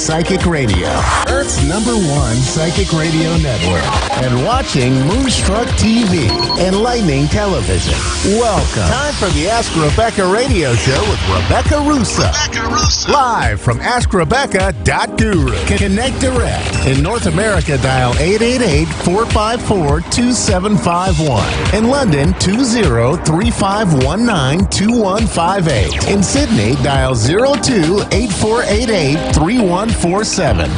Psychic Radio, Earth's #1 psychic radio network, and watching Moonstruck TV, enlightening television. Welcome. Time for the Ask Rebecca radio show with Rebecca Russo. Live from AskRebecca.guru. Connect direct. In North America, dial 888-454-2751. In London, 20-3519-2158. In Sydney, dial 02-8488-3147.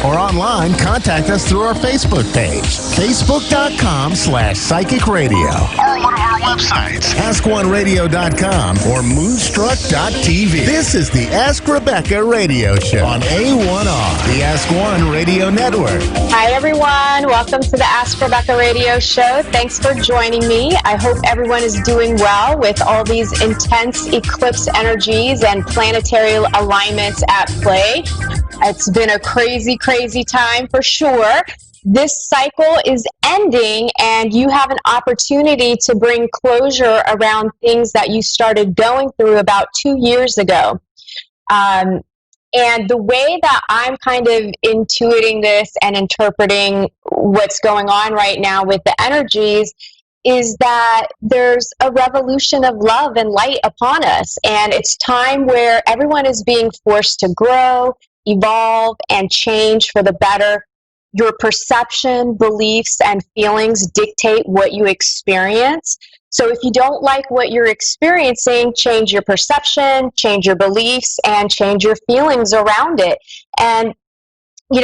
Or online, contact us through our Facebook page, facebook.com/psychic radio. Or one of our websites, askoneradio.com or moonstruck.tv. This is the Ask Rebecca radio show on A1R, the Ask One Radio Network. Hi, everyone. Welcome to the Ask Rebecca radio show. Thanks for joining me. I hope everyone is doing well with all these intense eclipse energies and planetary alignments at play. It's been a crazy, crazy time for sure. This cycle is ending, and you have an opportunity to bring closure around things that you started going through about 2 years ago. And the way that I'm kind of intuiting this and interpreting what's going on right now with the energies is that there's a revolution of love and light upon us. And it's time where everyone is being forced to grow, evolve, and change for the better. Your perception, beliefs, and feelings dictate what you experience. So if you don't like what you're experiencing, change your perception, change your beliefs, and change your feelings around it. And,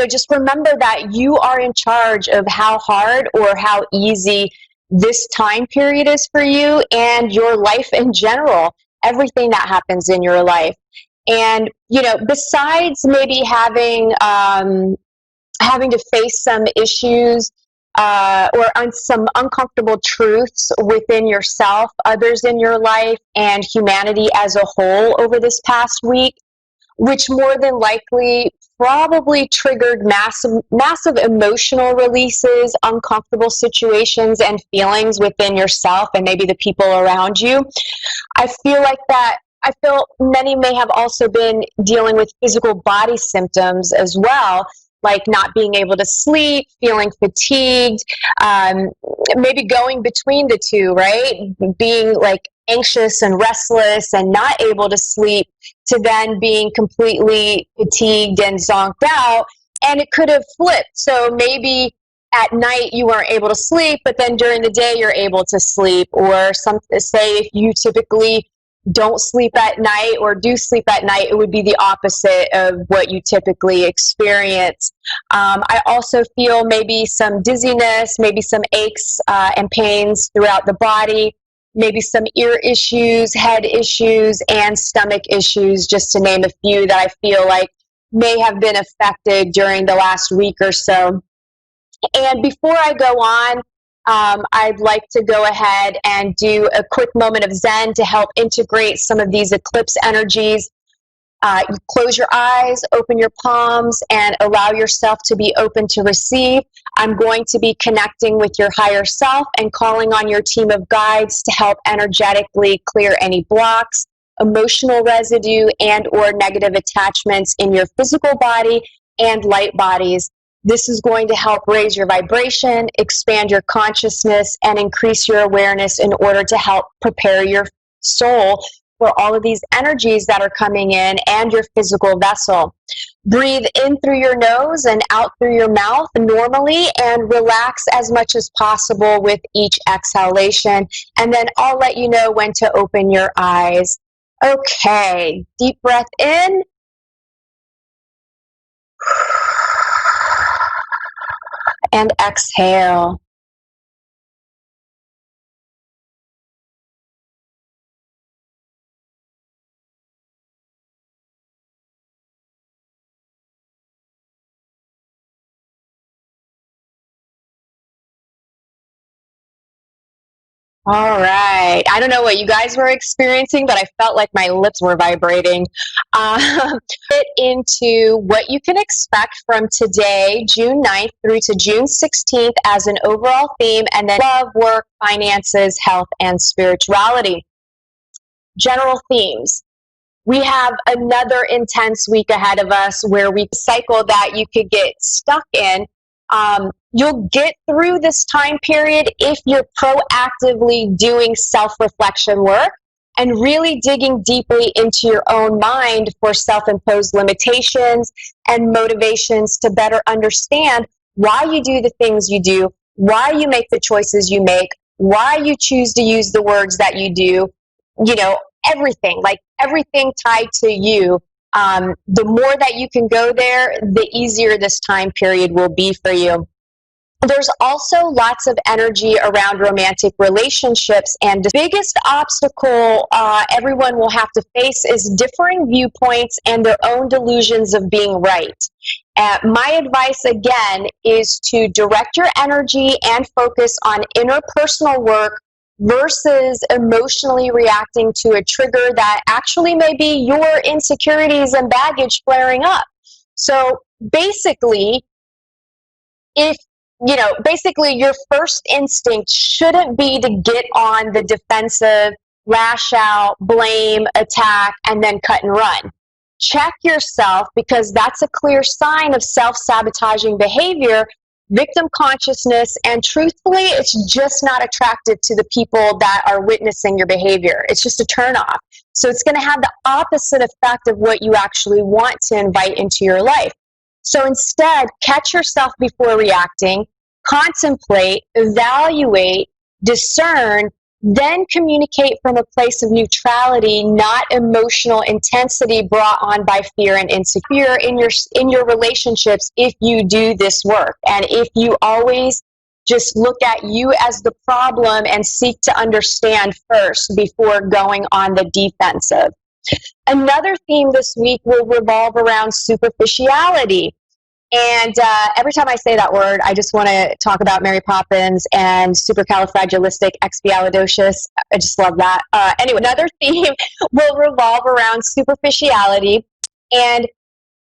just remember that you are in charge of how hard or how easy this time period is for you and your life in general, everything that happens in your life. And, besides maybe having to face some issues or some uncomfortable truths within yourself, others in your life, and humanity as a whole over this past week, which more than likely probably triggered massive emotional releases, uncomfortable situations, and feelings within yourself and maybe the people around you. I feel many may have also been dealing with physical body symptoms as well, like not being able to sleep, feeling fatigued, maybe going between the two, right? Being like anxious and restless and not able to sleep, to then being completely fatigued and zonked out. And it could have flipped. So maybe at night you weren't able to sleep, but then during the day you're able to sleep. Or say if you typically don't sleep at night or do sleep at night, it would be the opposite of what you typically experience. I also feel maybe some dizziness, maybe some aches and pains throughout the body, maybe some ear issues, head issues, and stomach issues, just to name a few that I feel like may have been affected during the last week or so. And before I go on, I'd like to go ahead and do a quick moment of Zen to help integrate some of these eclipse energies. You close your eyes, open your palms, and allow yourself to be open to receive. I'm going to be connecting with your higher self and calling on your team of guides to help energetically clear any blocks, emotional residue, and or negative attachments in your physical body and light bodies. This is going to help raise your vibration, expand your consciousness, and increase your awareness in order to help prepare your soul for all of these energies that are coming in and your physical vessel. Breathe in through your nose and out through your mouth normally, and relax as much as possible with each exhalation. And then I'll let you know when to open your eyes. Okay, deep breath in. And exhale. All right. I don't know what you guys were experiencing, but I felt like my lips were vibrating. Get into what you can expect from today, June 9th through to June 16th as an overall theme, and then love, work, finances, health, and spirituality. General themes. We have another intense week ahead of us where we cycle that you could get stuck in. You'll get through this time period if you're proactively doing self-reflection work and really digging deeply into your own mind for self-imposed limitations and motivations to better understand why you do the things you do, why you make the choices you make, why you choose to use the words that you do, everything tied to you. The more that you can go there, the easier this time period will be for you. There's also lots of energy around romantic relationships, and the biggest obstacle everyone will have to face is differing viewpoints and their own delusions of being right. My advice, again, is to direct your energy and focus on interpersonal work versus emotionally reacting to a trigger that actually may be your insecurities and baggage flaring up. So basically, your first instinct shouldn't be to get on the defensive, lash out, blame, attack, and then cut and run. Check yourself, because that's a clear sign of self-sabotaging behavior, victim consciousness, and truthfully, it's just not attractive to the people that are witnessing your behavior. It's just a turnoff. So it's going to have the opposite effect of what you actually want to invite into your life. So instead, catch yourself before reacting, contemplate, evaluate, discern, then communicate from a place of neutrality, not emotional intensity brought on by fear and insecurity in your relationships if you do this work. And if you always just look at you as the problem and seek to understand first before going on the defensive. Another theme this week will revolve around superficiality. And every time I say that word, I just want to talk about Mary Poppins and supercalifragilisticexpialidocious. I just love that. Anyway, another theme will revolve around superficiality. And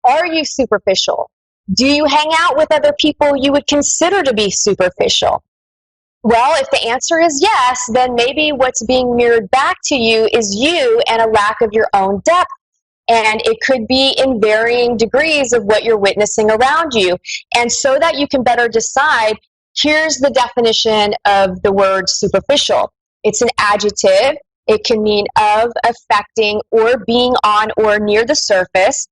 are you superficial? Do you hang out with other people you would consider to be superficial? Well, if the answer is yes, then maybe what's being mirrored back to you is you and a lack of your own depth. And it could be in varying degrees of what you're witnessing around you. And so that you can better decide, here's the definition of the word superficial. It's an adjective. It can mean of, affecting, or being on or near the surface.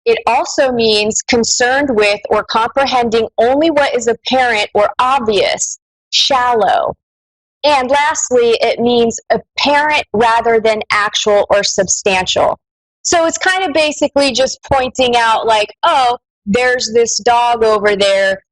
It also means concerned with or comprehending only what is apparent or obvious, shallow. And lastly, it means apparent rather than actual or substantial. So it's kind of basically just pointing out like, oh, there's this dog over there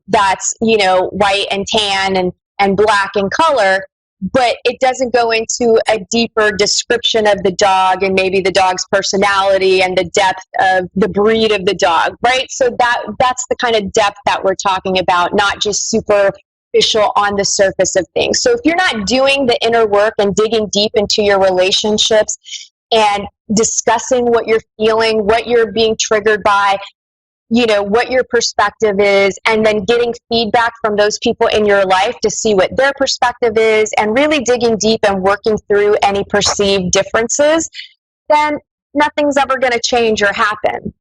that's, white and tan and black in color, but it doesn't go into a deeper description of the dog and maybe the dog's personality and the depth of the breed of the dog, right? So that's the kind of depth that we're talking about, not just superficial on the surface of things. So if you're not doing the inner work and digging deep into your relationships and discussing what you're feeling, what you're being triggered by, what your perspective is, and then getting feedback from those people in your life to see what their perspective is, and really digging deep and working through any perceived differences, then nothing's ever going to change or happen.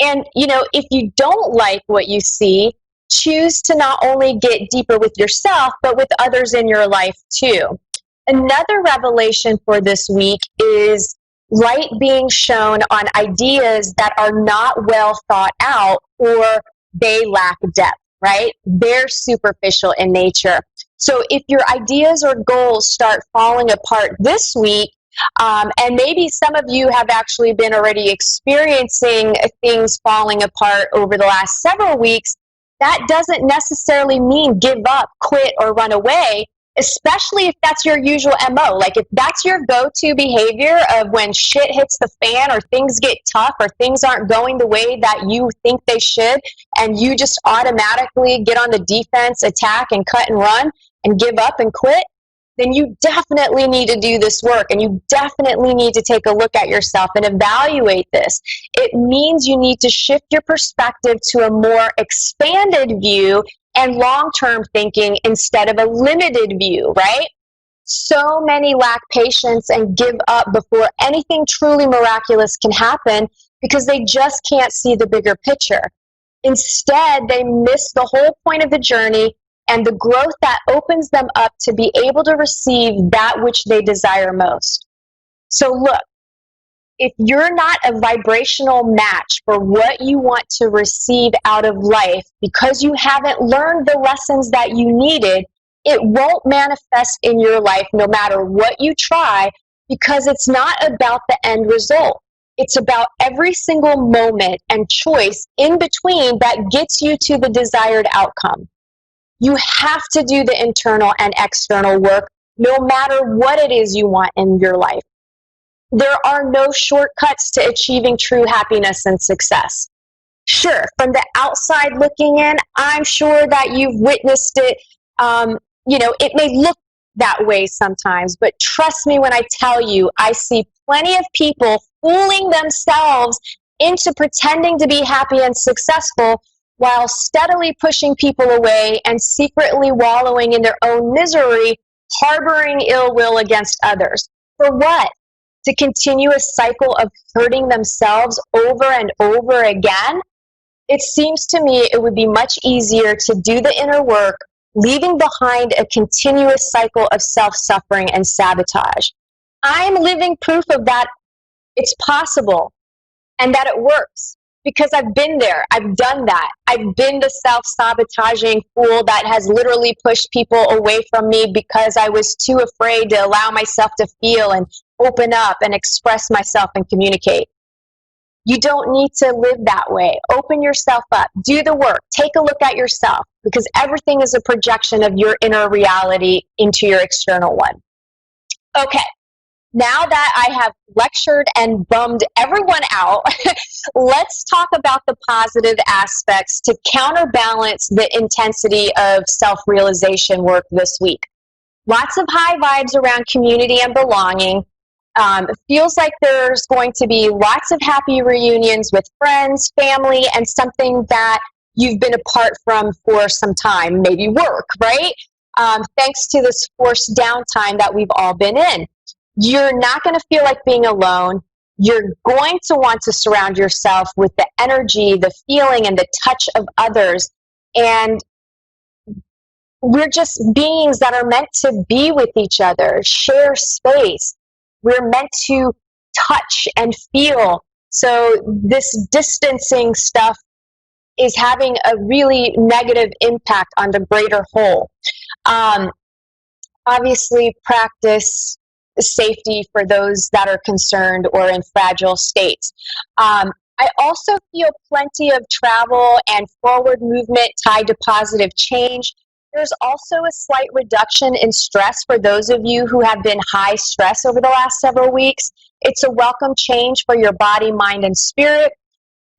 And, if you don't like what you see, choose to not only get deeper with yourself, but with others in your life too. Another revelation for this week is light being shown on ideas that are not well thought out, or they lack depth, right? They're superficial in nature. So if your ideas or goals start falling apart this week, and maybe some of you have actually been already experiencing things falling apart over the last several weeks, that doesn't necessarily mean give up, quit, or run away. Especially if that's your usual MO. Like if that's your go-to behavior of when shit hits the fan or things get tough or things aren't going the way that you think they should, and you just automatically get on the defense, attack, and cut and run and give up and quit, then you definitely need to do this work, and you definitely need to take a look at yourself and evaluate this. It means you need to shift your perspective to a more expanded view and long-term thinking instead of a limited view, right? So many lack patience and give up before anything truly miraculous can happen because they just can't see the bigger picture. Instead, they miss the whole point of the journey and the growth that opens them up to be able to receive that which they desire most. So look, if you're not a vibrational match for what you want to receive out of life because you haven't learned the lessons that you needed, it won't manifest in your life no matter what you try, because it's not about the end result. It's about every single moment and choice in between that gets you to the desired outcome. You have to do the internal and external work no matter what it is you want in your life. There are no shortcuts to achieving true happiness and success. Sure, from the outside looking in, I'm sure that you've witnessed it. It may look that way sometimes, but trust me when I tell you, I see plenty of people fooling themselves into pretending to be happy and successful while steadily pushing people away and secretly wallowing in their own misery, harboring ill will against others. For what? To continue a cycle of hurting themselves over and over again? It seems to me it would be much easier to do the inner work, leaving behind a continuous cycle of self-suffering and sabotage. I'm living proof of that it's possible and that it works because I've been there. I've done that. I've been the self-sabotaging fool that has literally pushed people away from me because I was too afraid to allow myself to feel and open up and express myself and communicate. You don't need to live that way. Open yourself up. Do the work. Take a look at yourself, because everything is a projection of your inner reality into your external one. Okay, now that I have lectured and bummed everyone out, let's talk about the positive aspects to counterbalance the intensity of self-realization work this week. Lots of high vibes around community and belonging. It feels like there's going to be lots of happy reunions with friends, family, and something that you've been apart from for some time, maybe work, right? Thanks to this forced downtime that we've all been in. You're not going to feel like being alone. You're going to want to surround yourself with the energy, the feeling, and the touch of others. And we're just beings that are meant to be with each other, share space. We're meant to touch and feel. So this distancing stuff is having a really negative impact on the greater whole. Obviously, practice safety for those that are concerned or in fragile states. I also feel plenty of travel and forward movement tied to positive change. There's also a slight reduction in stress for those of you who have been high stress over the last several weeks. It's a welcome change for your body, mind, and spirit.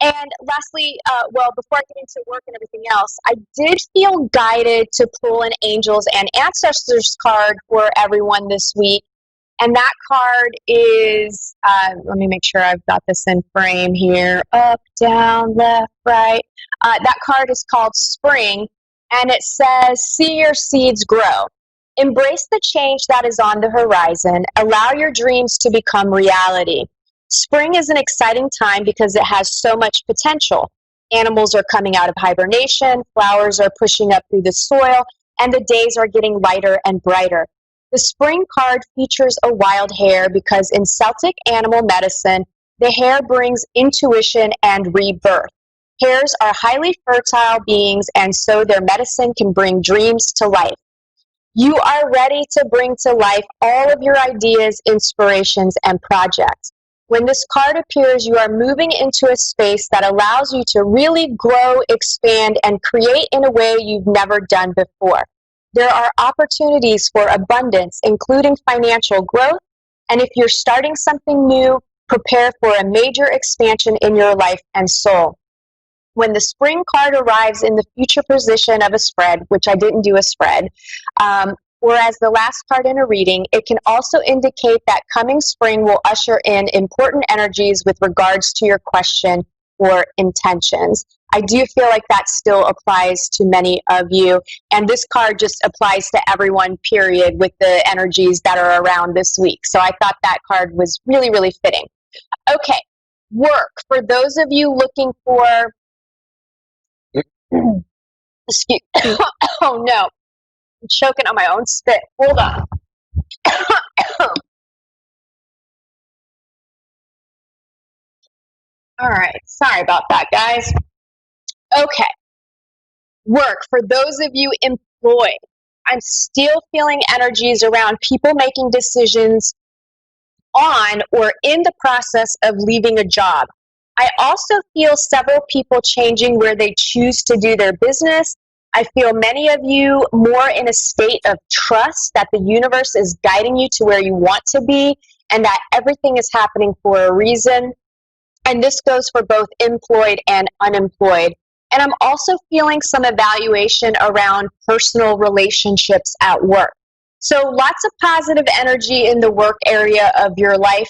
And lastly, before I get into work and everything else, I did feel guided to pull an Angels and Ancestors card for everyone this week. And that card is, let me make sure I've got this in frame here, up, down, left, right. That card is called Spring. And it says, see your seeds grow. Embrace the change that is on the horizon. Allow your dreams to become reality. Spring is an exciting time because it has so much potential. Animals are coming out of hibernation, flowers are pushing up through the soil, and the days are getting lighter and brighter. The spring card features a wild hare because in Celtic animal medicine, the hare brings intuition and rebirth. Hares are highly fertile beings, and so their medicine can bring dreams to life. You are ready to bring to life all of your ideas, inspirations, and projects. When this card appears, you are moving into a space that allows you to really grow, expand, and create in a way you've never done before. There are opportunities for abundance, including financial growth, and if you're starting something new, prepare for a major expansion in your life and soul. When the spring card arrives in the future position of a spread, which I didn't do a spread, or as the last card in a reading, it can also indicate that coming spring will usher in important energies with regards to your question or intentions. I do feel like that still applies to many of you. And this card just applies to everyone, period, with the energies that are around this week. So I thought that card was really, really fitting. Okay, work. For those of you looking for, excuse, oh no, I'm choking on my own spit. Hold on. All right, sorry about that, guys. Okay, work. For those of you employed, I'm still feeling energies around people making decisions on or in the process of leaving a job. I also feel several people changing where they choose to do their business. I feel many of you more in a state of trust that the universe is guiding you to where you want to be and that everything is happening for a reason. And this goes for both employed and unemployed. And I'm also feeling some evaluation around personal relationships at work. So lots of positive energy in the work area of your life.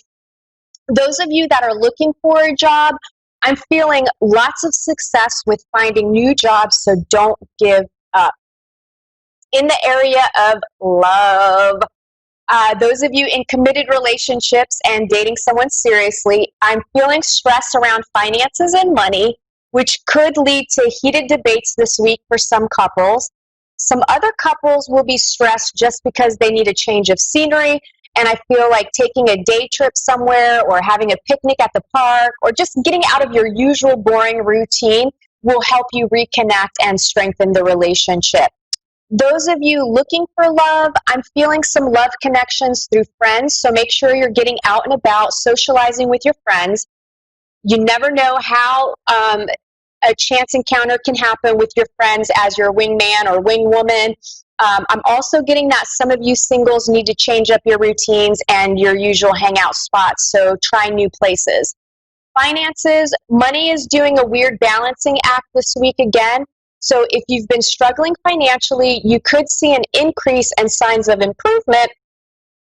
Those of you that are looking for a job, I'm feeling lots of success with finding new jobs, so don't give up. In the area of love, those of you in committed relationships and dating someone seriously, I'm feeling stress around finances and money, which could lead to heated debates this week for some couples. Some other couples will be stressed just because they need a change of scenery, and I feel like taking a day trip somewhere or having a picnic at the park or just getting out of your usual boring routine will help you reconnect and strengthen the relationship. Those of you looking for love, I'm feeling some love connections through friends, so make sure you're getting out and about, socializing with your friends. You never know how a chance encounter can happen with your friends as your wingman or wingwoman. I'm also getting that some of you singles need to change up your routines and your usual hangout spots, so try new places. Finances, money is doing a weird balancing act this week again. So if you've been struggling financially, you could see an increase and signs of improvement.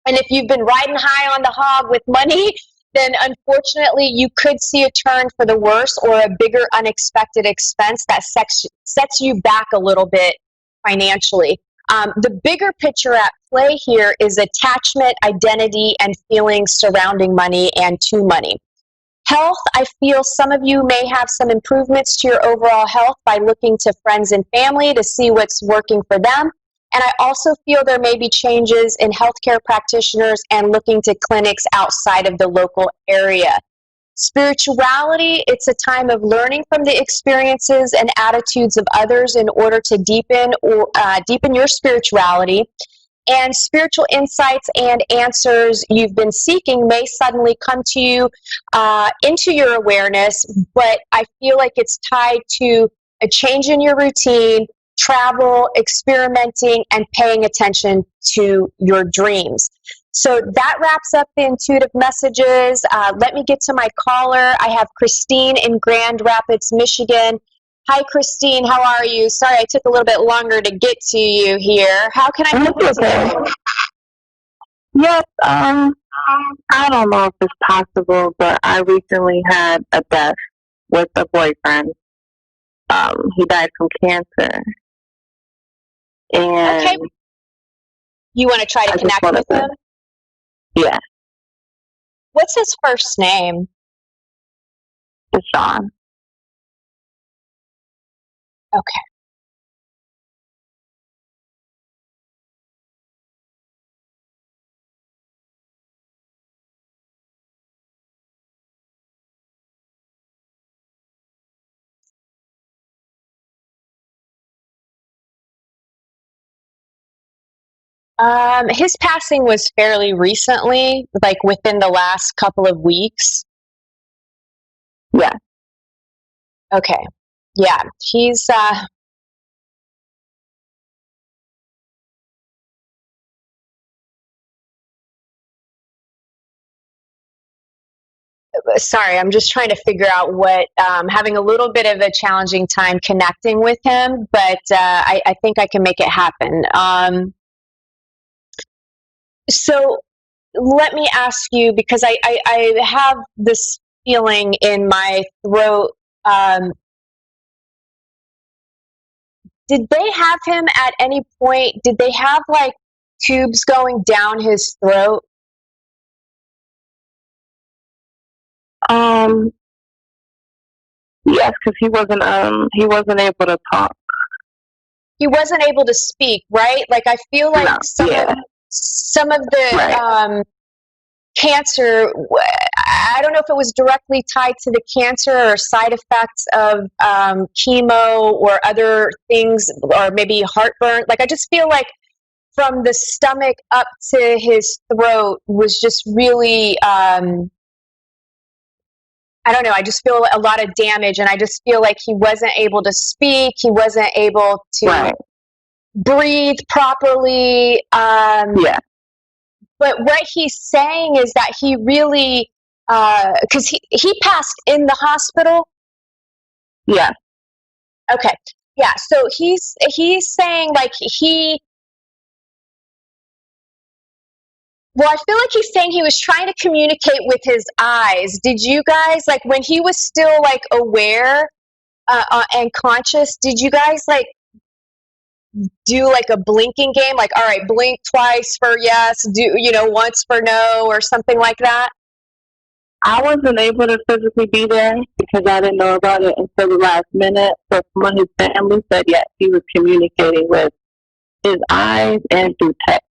And if you've been riding high on the hog with money, then unfortunately you could see a turn for the worse or a bigger unexpected expense that sets you back a little bit financially. The bigger picture at play here is attachment, identity, and feelings surrounding money and to money. Health, I feel some of you may have some improvements to your overall health by looking to friends and family to see what's working for them. And I also feel there may be changes in healthcare practitioners and looking to clinics outside of the local area. Spirituality, it's a time of learning from the experiences and attitudes of others in order to deepen your spirituality. And spiritual insights and answers you've been seeking may suddenly come to you into your awareness, but I feel like it's tied to a change in your routine, travel, experimenting, and paying attention to your dreams. So that wraps up the intuitive messages. Let me get to my caller. I have Christine in Grand Rapids, Michigan. Hi, Christine. How are you? Sorry, I took a little bit longer to get to you here. How can I help you today? Yes, I don't know if it's possible, but I recently had a death with a boyfriend. He died from cancer. And okay. You want to try to connect with him? Yeah. What's his first name? It's Sean. Okay. His passing was fairly recently, like within the last couple of weeks. Yeah. Okay. Yeah, he's sorry, I'm just trying to figure out what, having a little bit of a challenging time connecting with him, but I think I can make it happen. So let me ask you, because I have this feeling in my throat. did they have him at any point? Did they have like tubes going down his throat? Yes, because he wasn't able to talk. He wasn't able to speak, right? Like I feel like some of the cancer, I don't know if it was directly tied to the cancer or side effects of chemo or other things, or maybe heartburn. Like I just feel like from the stomach up to his throat was just really, I don't know, I just feel a lot of damage, and I just feel like he wasn't able to speak, he wasn't able to breathe properly. But what he's saying is that he really, because he passed in the hospital. Yeah. Okay. Yeah. So he's saying like well, I feel like he's saying he was trying to communicate with his eyes. Did you guys, like, when he was still like aware and conscious, did you guys like do like a blinking game? Like, all right, blink twice for yes, do, once for no, or something like that? I wasn't able to physically be there because I didn't know about it until the last minute. But someone in his family said yes, he was communicating with his eyes and through text.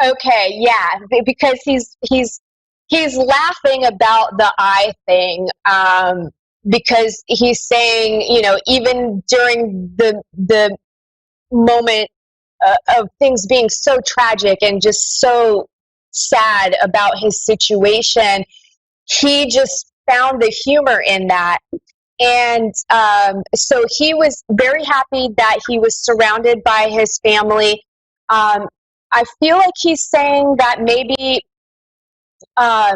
Okay, yeah, because he's laughing about the eye thing, because he's saying, even during the moment of things being so tragic and just so sad about his situation, he just found the humor in that. And so he was very happy that he was surrounded by his family. I feel like he's saying that maybe, I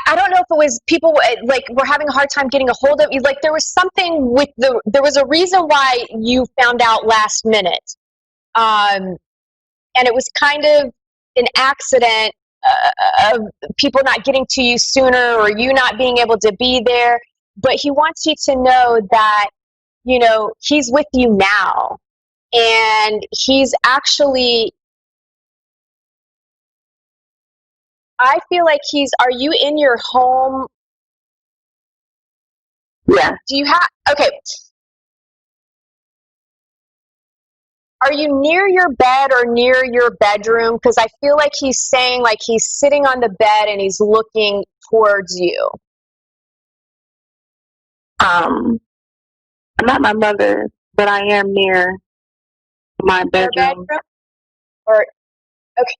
don't know if it was people like were having a hard time getting a hold of you. Like there was something with there was a reason why you found out last minute. And it was kind of an accident of people not getting to you sooner or you not being able to be there. But he wants you to know that, he's with you now. And he's actually, I feel like are you in your home? Yeah. Do you have, okay. Are you near your bed or near your bedroom? Because I feel like he's saying like he's sitting on the bed and he's looking towards you. I'm not my mother, but I am near my bedroom. Or okay.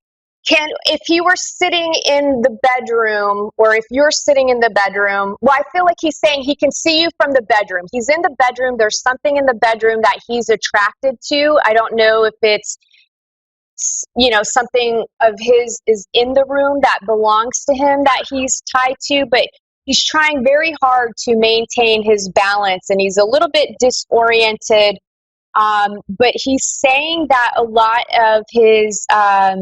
If he were sitting in the bedroom, or if you're sitting in the bedroom, well, I feel like he's saying he can see you from the bedroom. He's in the bedroom. There's something in the bedroom that he's attracted to. I don't know if it's, something of his is in the room that belongs to him that he's tied to, but he's trying very hard to maintain his balance, and he's a little bit disoriented. But he's saying that a lot of his, I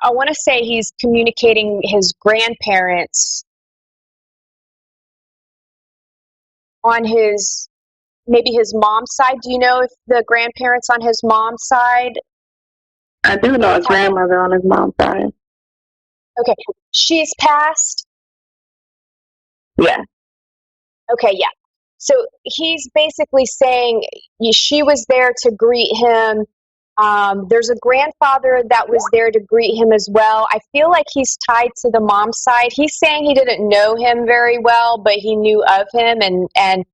want to say he's communicating his grandparents on maybe his mom's side. Do you know if the grandparents on his mom's side? I do know his grandmother on his mom's side. Okay. She's passed? Yeah. Okay, yeah. So he's basically saying she was there to greet him. There's a grandfather that was there to greet him as well. I feel like he's tied to the mom's side. He's saying he didn't know him very well, but he knew of him, and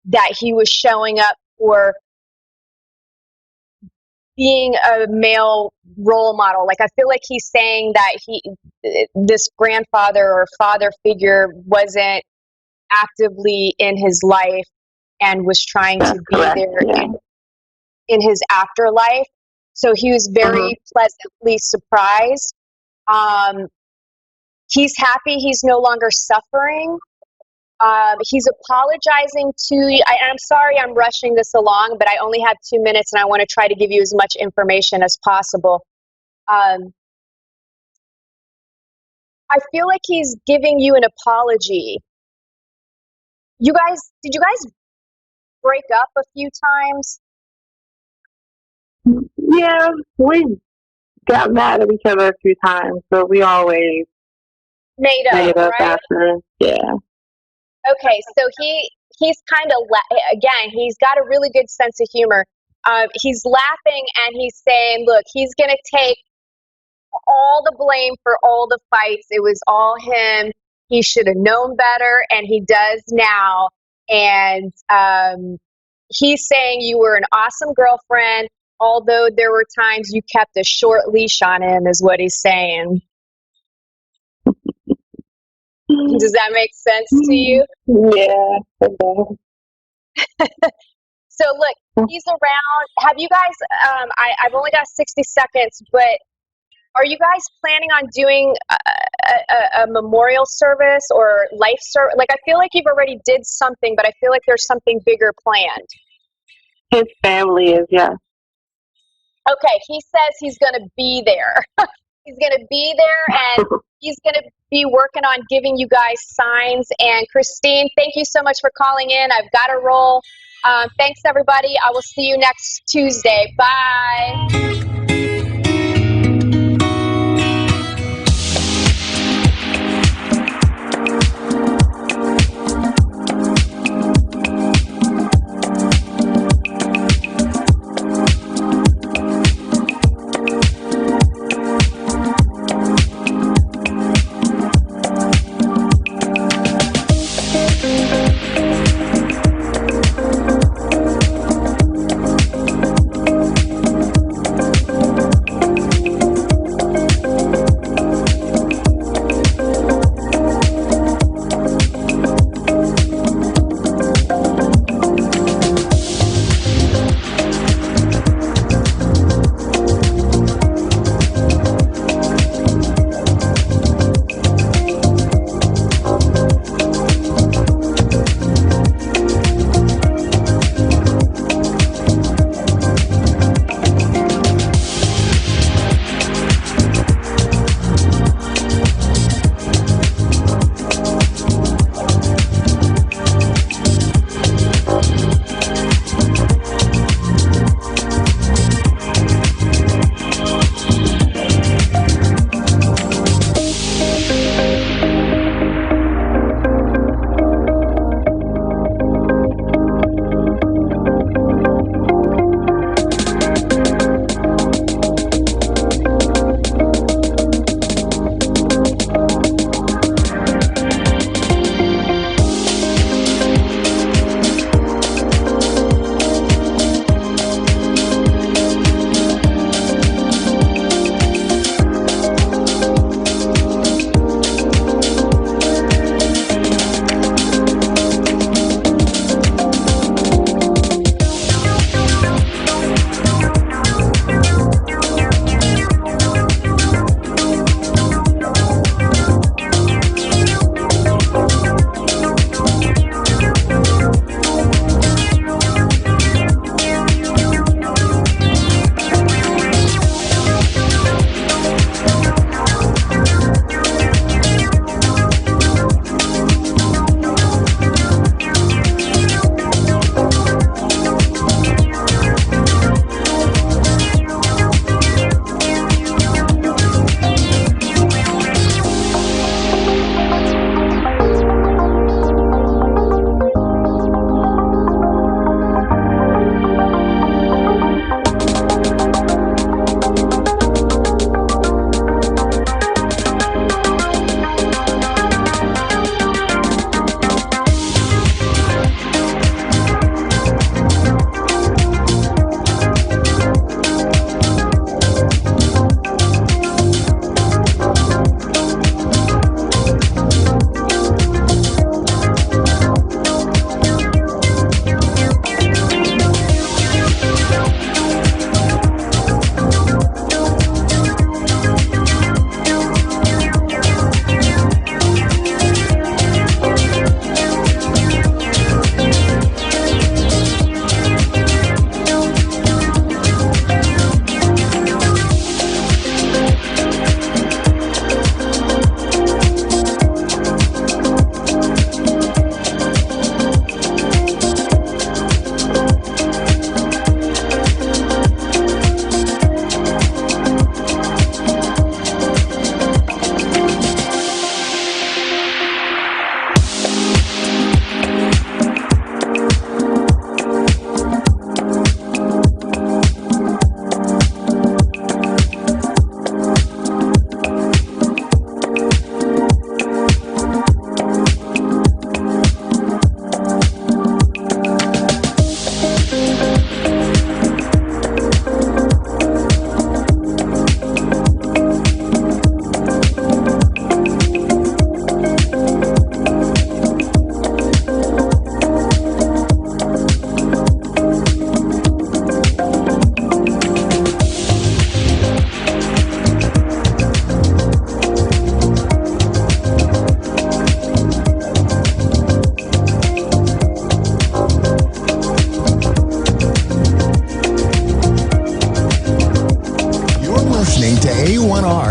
that he was showing up for being a male role model. Like I feel like he's saying that this grandfather or father figure wasn't actively in his life and was trying to be there in his afterlife. So he was very pleasantly surprised. He's happy he's no longer suffering. He's apologizing to you. I'm sorry I'm rushing this along, but I only have 2 minutes and I want to try to give you as much information as possible. I feel like he's giving you an apology did you guys break up a few times? Yeah, we got mad at each other a few times, but we always Made up, right? after. Yeah. Okay, so he's kind of again, he's got a really good sense of humor. He's laughing and he's saying, "Look, he's gonna take all the blame for all the fights. It was all him. He should have known better, and he does now." And he's saying you were an awesome girlfriend, although there were times you kept a short leash on him, is what he's saying. Does that make sense to you? Yeah, it does. So look, he's around. Have you guys? I've only got 60 seconds, but are you guys planning on doing a memorial service or life service? Like, I feel like you've already did something, but I feel like there's something bigger planned. His family is, yeah. Okay, he says he's going to be there. He's going to be there, and he's going to be working on giving you guys signs. And Christine, thank you so much for calling in. I've got to roll. Thanks, everybody. I will see you next Tuesday. Bye.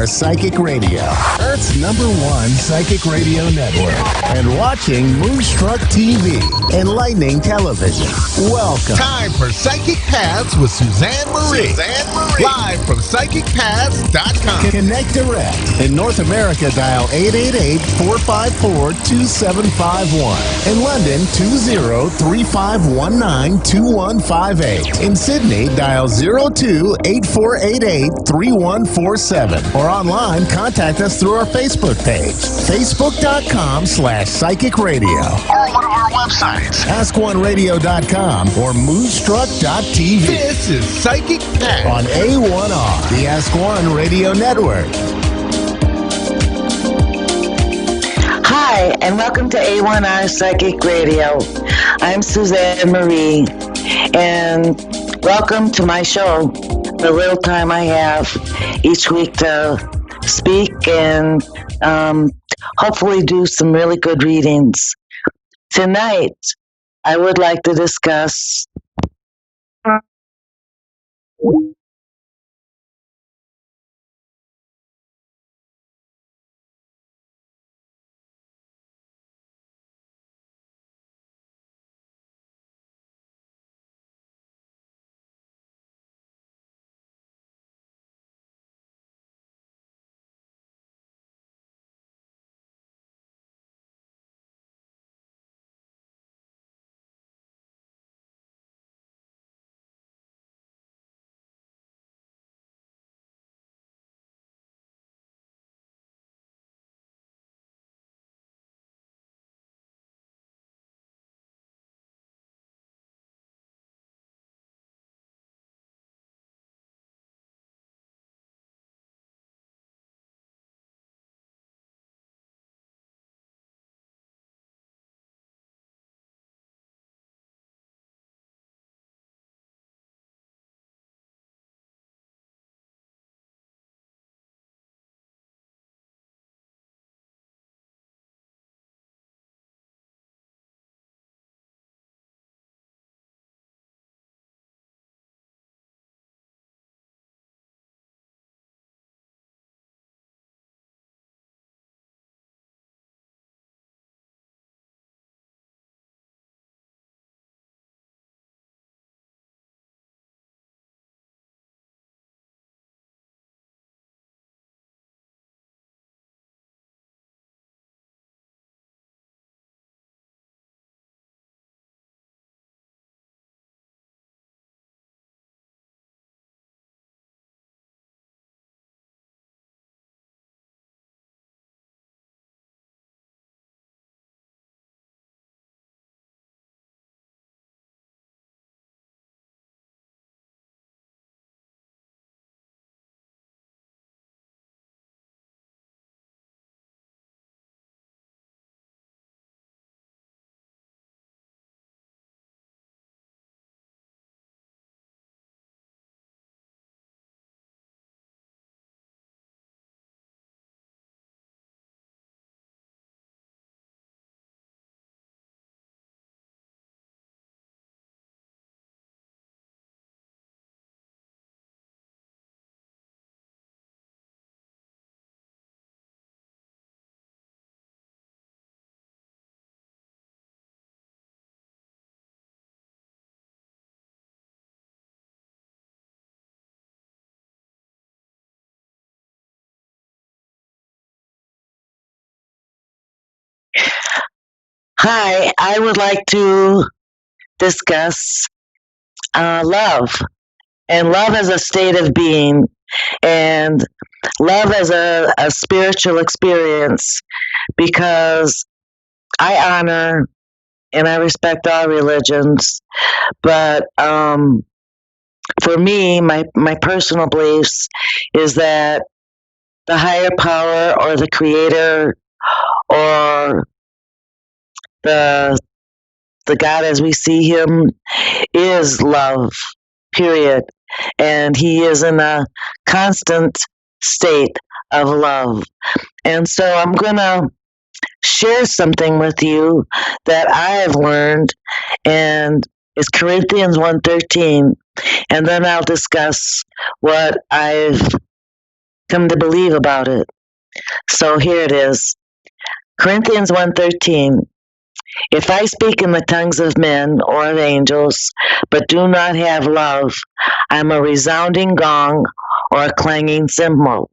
A1R Psychic Radio, Earth's #1 psychic radio network, and watching Moonstruck TV, enlightening television. Welcome. Time for Psychic Paths with Suzanne Marie. Live from PsychicPaths.com. Connect direct. In North America, dial 888-454-2751. In London, 20-3519-2158. In Sydney, dial 02-8488-3147. Or online, contact us through our Facebook page, facebook.com/psychic radio. Or one of our websites, askoneradio.com or moonstruck.tv. This is Psychic Path on A1R, the Ask One Radio Network. Hi, and welcome to A1R Psychic Radio. I'm Suzanne Marie, and welcome to my show, the little time I have each week to speak and hopefully do some really good readings. Tonight, I would like to discuss Hi, I would like to discuss love, and love as a state of being, and love as a spiritual experience, because I honor and I respect all religions, but for me, my personal beliefs is that the higher power or the creator or the God as we see him is love, period. And he is in a constant state of love. And so I'm going to share something with you that I have learned, and it's Corinthians 1:13. And then I'll discuss what I've come to believe about it. So here it is. Corinthians 1:13. If I speak in the tongues of men or of angels, but do not have love, I'm a resounding gong or a clanging cymbal.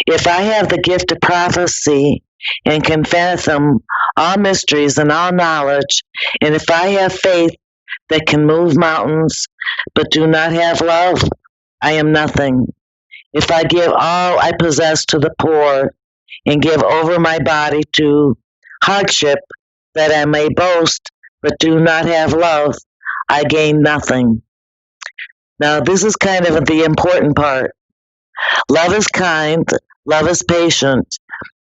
If I have the gift of prophecy and can fathom all mysteries and all knowledge, and if I have faith that can move mountains, but do not have love, I am nothing. If I give all I possess to the poor and give over my body to hardship that I may boast, but do not have love, I gain nothing. Now, this is kind of the important part. Love is kind, love is patient.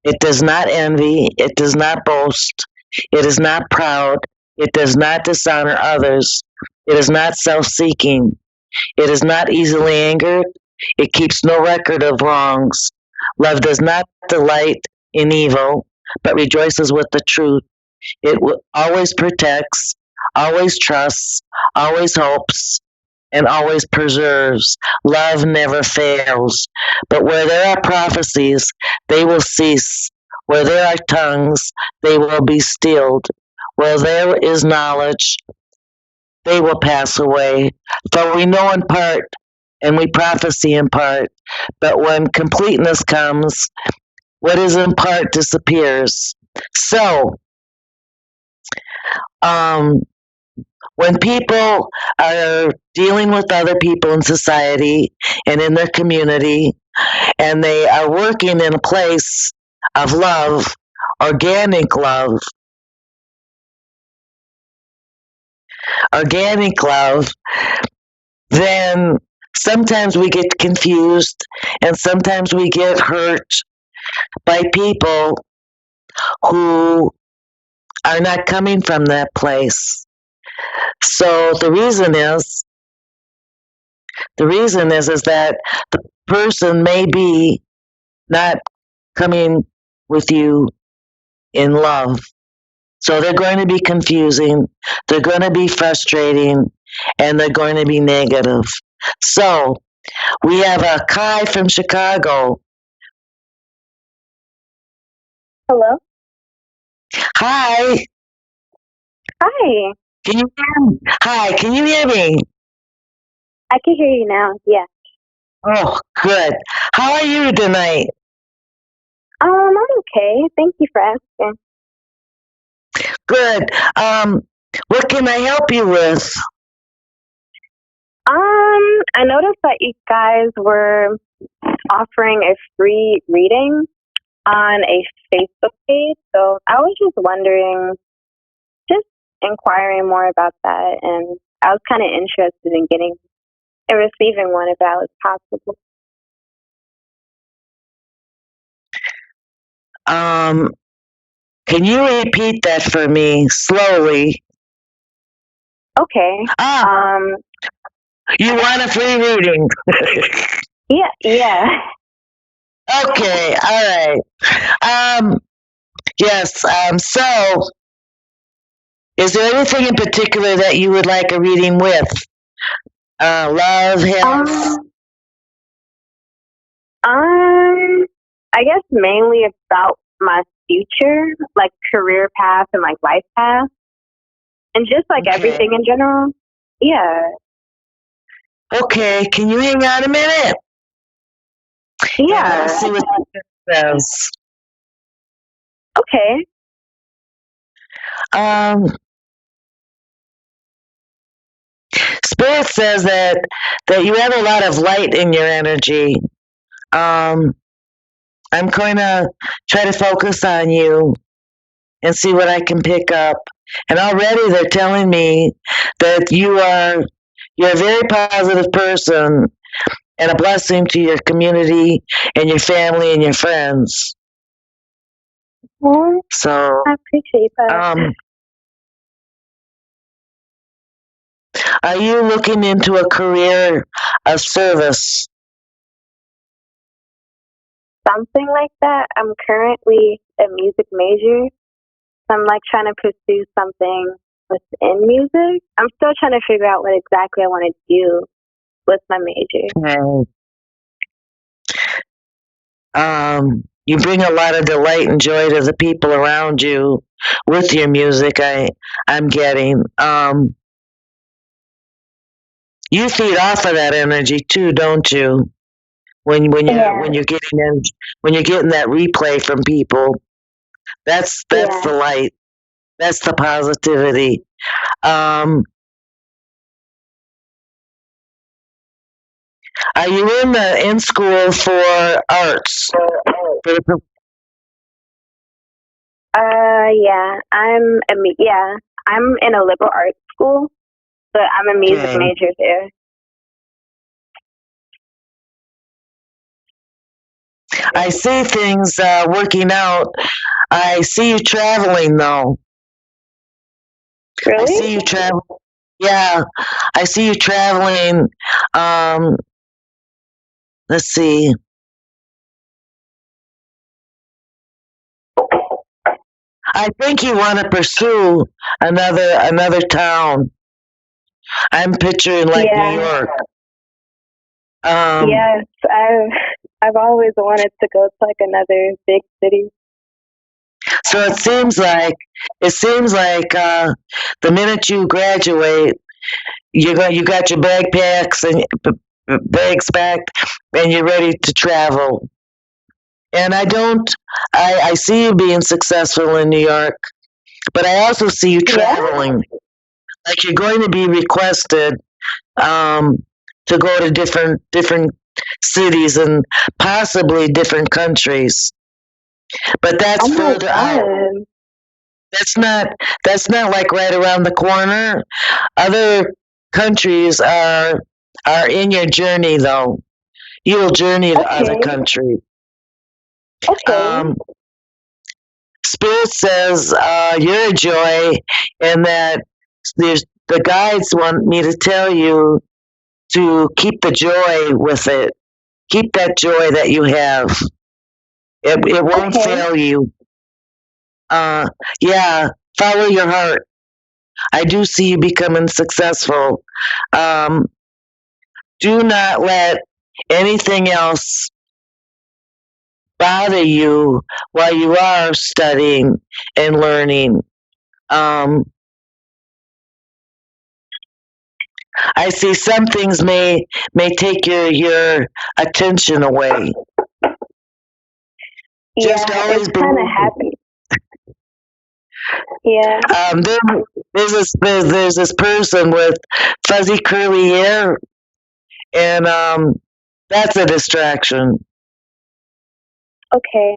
It does not envy, it does not boast, it is not proud, it does not dishonor others, it is not self seeking, it is not easily angered, it keeps no record of wrongs. Love does not delight in evil, but rejoices with the truth. It always protects, always trusts, always hopes, and always preserves. Love never fails. But where there are prophecies, they will cease. Where there are tongues, they will be stilled. Where there is knowledge, they will pass away. For we know in part, and we prophesy in part. But when completeness comes, what is in part disappears. So, when people are dealing with other people in society and in their community, and they are working in a place of love, organic love, then sometimes we get confused and sometimes we get hurt by people who are not coming from that place. So the reason is that the person may be not coming with you in love. So they're going to be confusing, they're going to be frustrating, and they're going to be negative. So we have a Kai from Chicago. Hello? Hi. Hi. Can you hear me? Hi, can you hear me? I can hear you now. Yeah. Oh, good. How are you tonight? I'm okay. Thank you for asking. Good. What can I help you with? I noticed that you guys were offering a free reading on a Facebook page, so I was just wondering, just inquiring more about that, and I was kind of interested in getting and receiving one if that was possible. Can you repeat that for me slowly? Okay. You want a free reading? Yeah. Okay, all right. Yes, so is there anything in particular that you would like a reading with? Love, health? I guess mainly about my future, like career path and like life path, and just like everything in general. Yeah. Okay, can you hang on a minute? Yeah. Let's see what it says. Okay. Spirit says that you have a lot of light in your energy. I'm going to try to focus on you and see what I can pick up. And already they're telling me that you're a very positive person and a blessing to your community and your family and your friends. Well, so I appreciate that. Are you looking into a career of service? Something like that. I'm currently a music major. So I'm like trying to pursue something within music. I'm still trying to figure out what exactly I want to do with my major. Okay. You bring a lot of delight and joy to the people around you with your music. I'm getting. You feed off of that energy too, don't you? When you're getting when you're getting that replay from people, that's the light. That's the positivity. Are you in school for arts? Yeah, I'm in a liberal arts school, but I'm a music Okay. major there. I see things working out. I see you traveling though. Really? I see you traveling. Yeah, I see you traveling. Um, let's see. I think you want to pursue another town. I'm picturing like New York. Yes, I've always wanted to go to like another big city. So it seems like the minute you graduate, you got your backpacks and bags packed, and you're ready to travel. And I see you being successful in New York, but I also see you traveling. Like you're going to be requested to go to different cities and possibly different countries. But that's further out. That's not like right around the corner. Other countries are in your journey though. You will journey to other countries. Okay. Spirit says you're a joy, and that the guides want me to tell you to keep the joy with it. Keep that joy that you have. It won't fail you. Yeah, follow your heart. I do see you becoming successful. Do not let anything else bother you while you are studying and learning. I see some things may take your attention away. Just always it's kind of happening. Yeah. There's this person with fuzzy curly hair, and that's a distraction. Okay.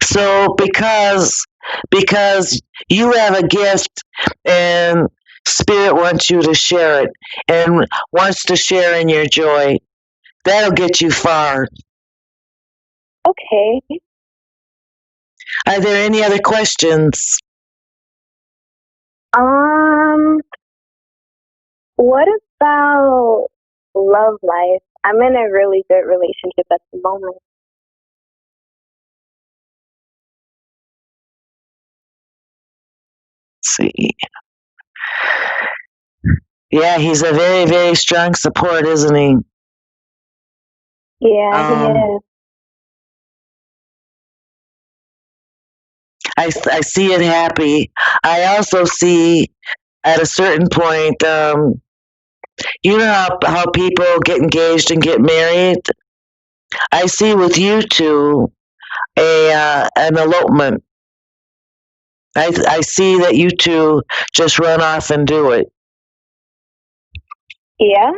So because you have a gift and Spirit wants you to share it and wants to share in your joy, that'll get you far. Okay. Are there any other questions? What about love life? I'm in a really good relationship at the moment. Let's see. Yeah, he's a very, very strong support, isn't he? Yeah, he is. I see it happy. I also see at a certain point, you know how people get engaged and get married? I see with you two an elopement. I see that you two just run off and do it. Yeah?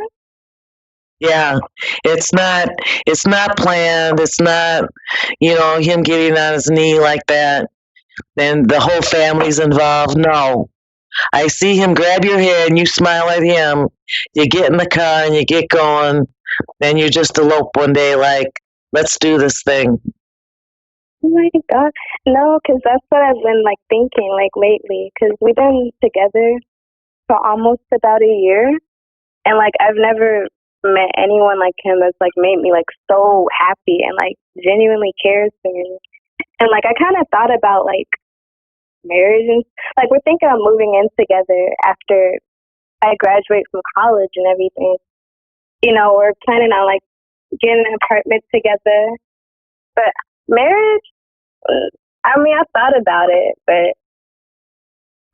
Yeah. It's not planned. It's not, him getting on his knee like that. Then the whole family's involved. No. I see him grab your hand, you smile at him, you get in the car and you get going, then you just elope one day like, let's do this thing. Oh my God. No, because that's what I've been like thinking like lately, because we've been together for almost about a year, and like I've never met anyone like him that's like made me like so happy and like genuinely cares for me. And like I kind of thought about like marriage, and like we're thinking of moving in together after I graduate from college and everything. We're planning on like get an apartment together. But marriage, I mean, I thought about it, but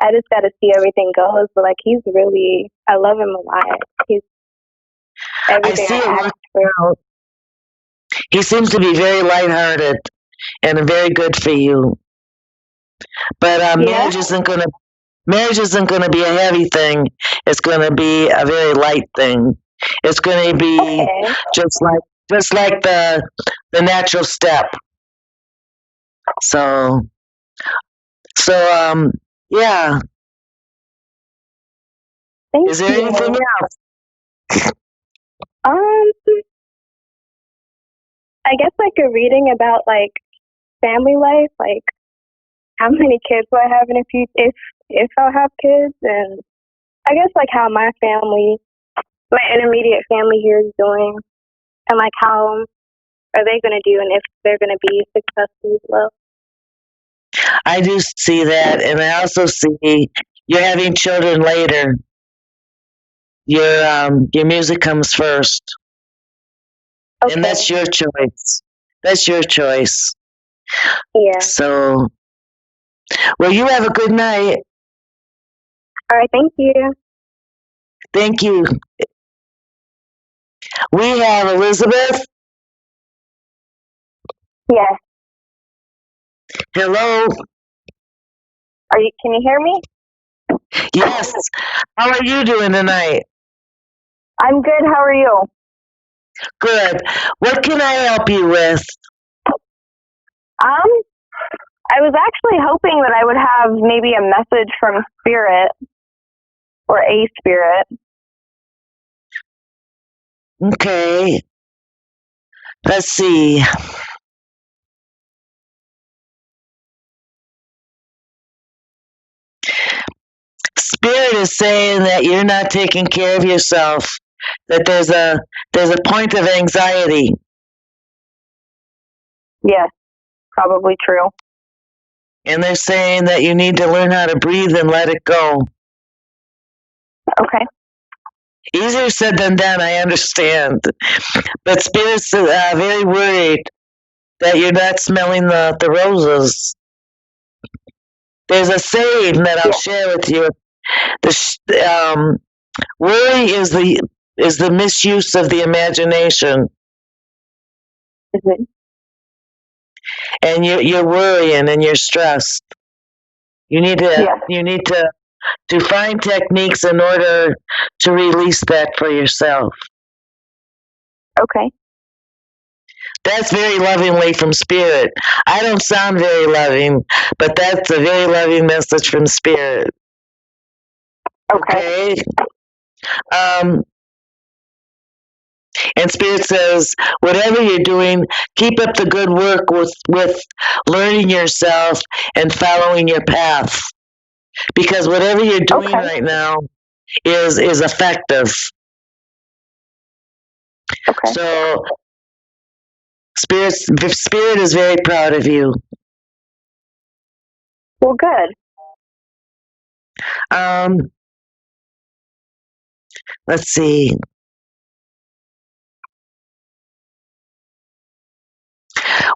I just got to see everything goes. But like, I love him a lot. He's I everything see it I asked working for. out. He seems to be very lighthearted and very good for you. But Yeah. marriage isn't gonna be a heavy thing. It's gonna be a very light thing. It's gonna be Okay. just like the natural step. So yeah. Thank Is there you. anything else? Um, I guess like a reading about like family life, like how many kids will I have in a few if I'll have kids, and I guess like how my intermediate family here is doing, and like how are they going to do, and if they're going to be successful as well. I do see that, and I also see you're having children later. Your music comes first, Okay. and that's your choice. That's your choice. Yeah. So, well, you have a good night. All right. Thank you. Thank you. We have Elizabeth. Yes. Hello. Can you hear me? Yes. How are you doing tonight? I'm good. How are you? Good. What can I help you with? I was actually hoping that I would have maybe a message from Spirit or a spirit. Okay. Let's see. Spirit is saying that you're not taking care of yourself. That there's a point of anxiety. Yes, probably true. And they're saying that you need to learn how to breathe and let it go. Okay. Easier said than done, I understand. But Spirit's very worried that you're not smelling the roses. There's a saying that I'll share with you. Worry is the misuse of the imagination. Mm-hmm. And you're worrying and you're stressed. You need to find techniques in order to release that for yourself. Okay. That's very lovingly from Spirit. I don't sound very loving, but that's a very loving message from Spirit. Okay? And Spirit says, whatever you're doing, keep up the good work with learning yourself and following your path. Because whatever you're doing right now is effective. Okay. So Spirit is very proud of you. Well, good. Let's see.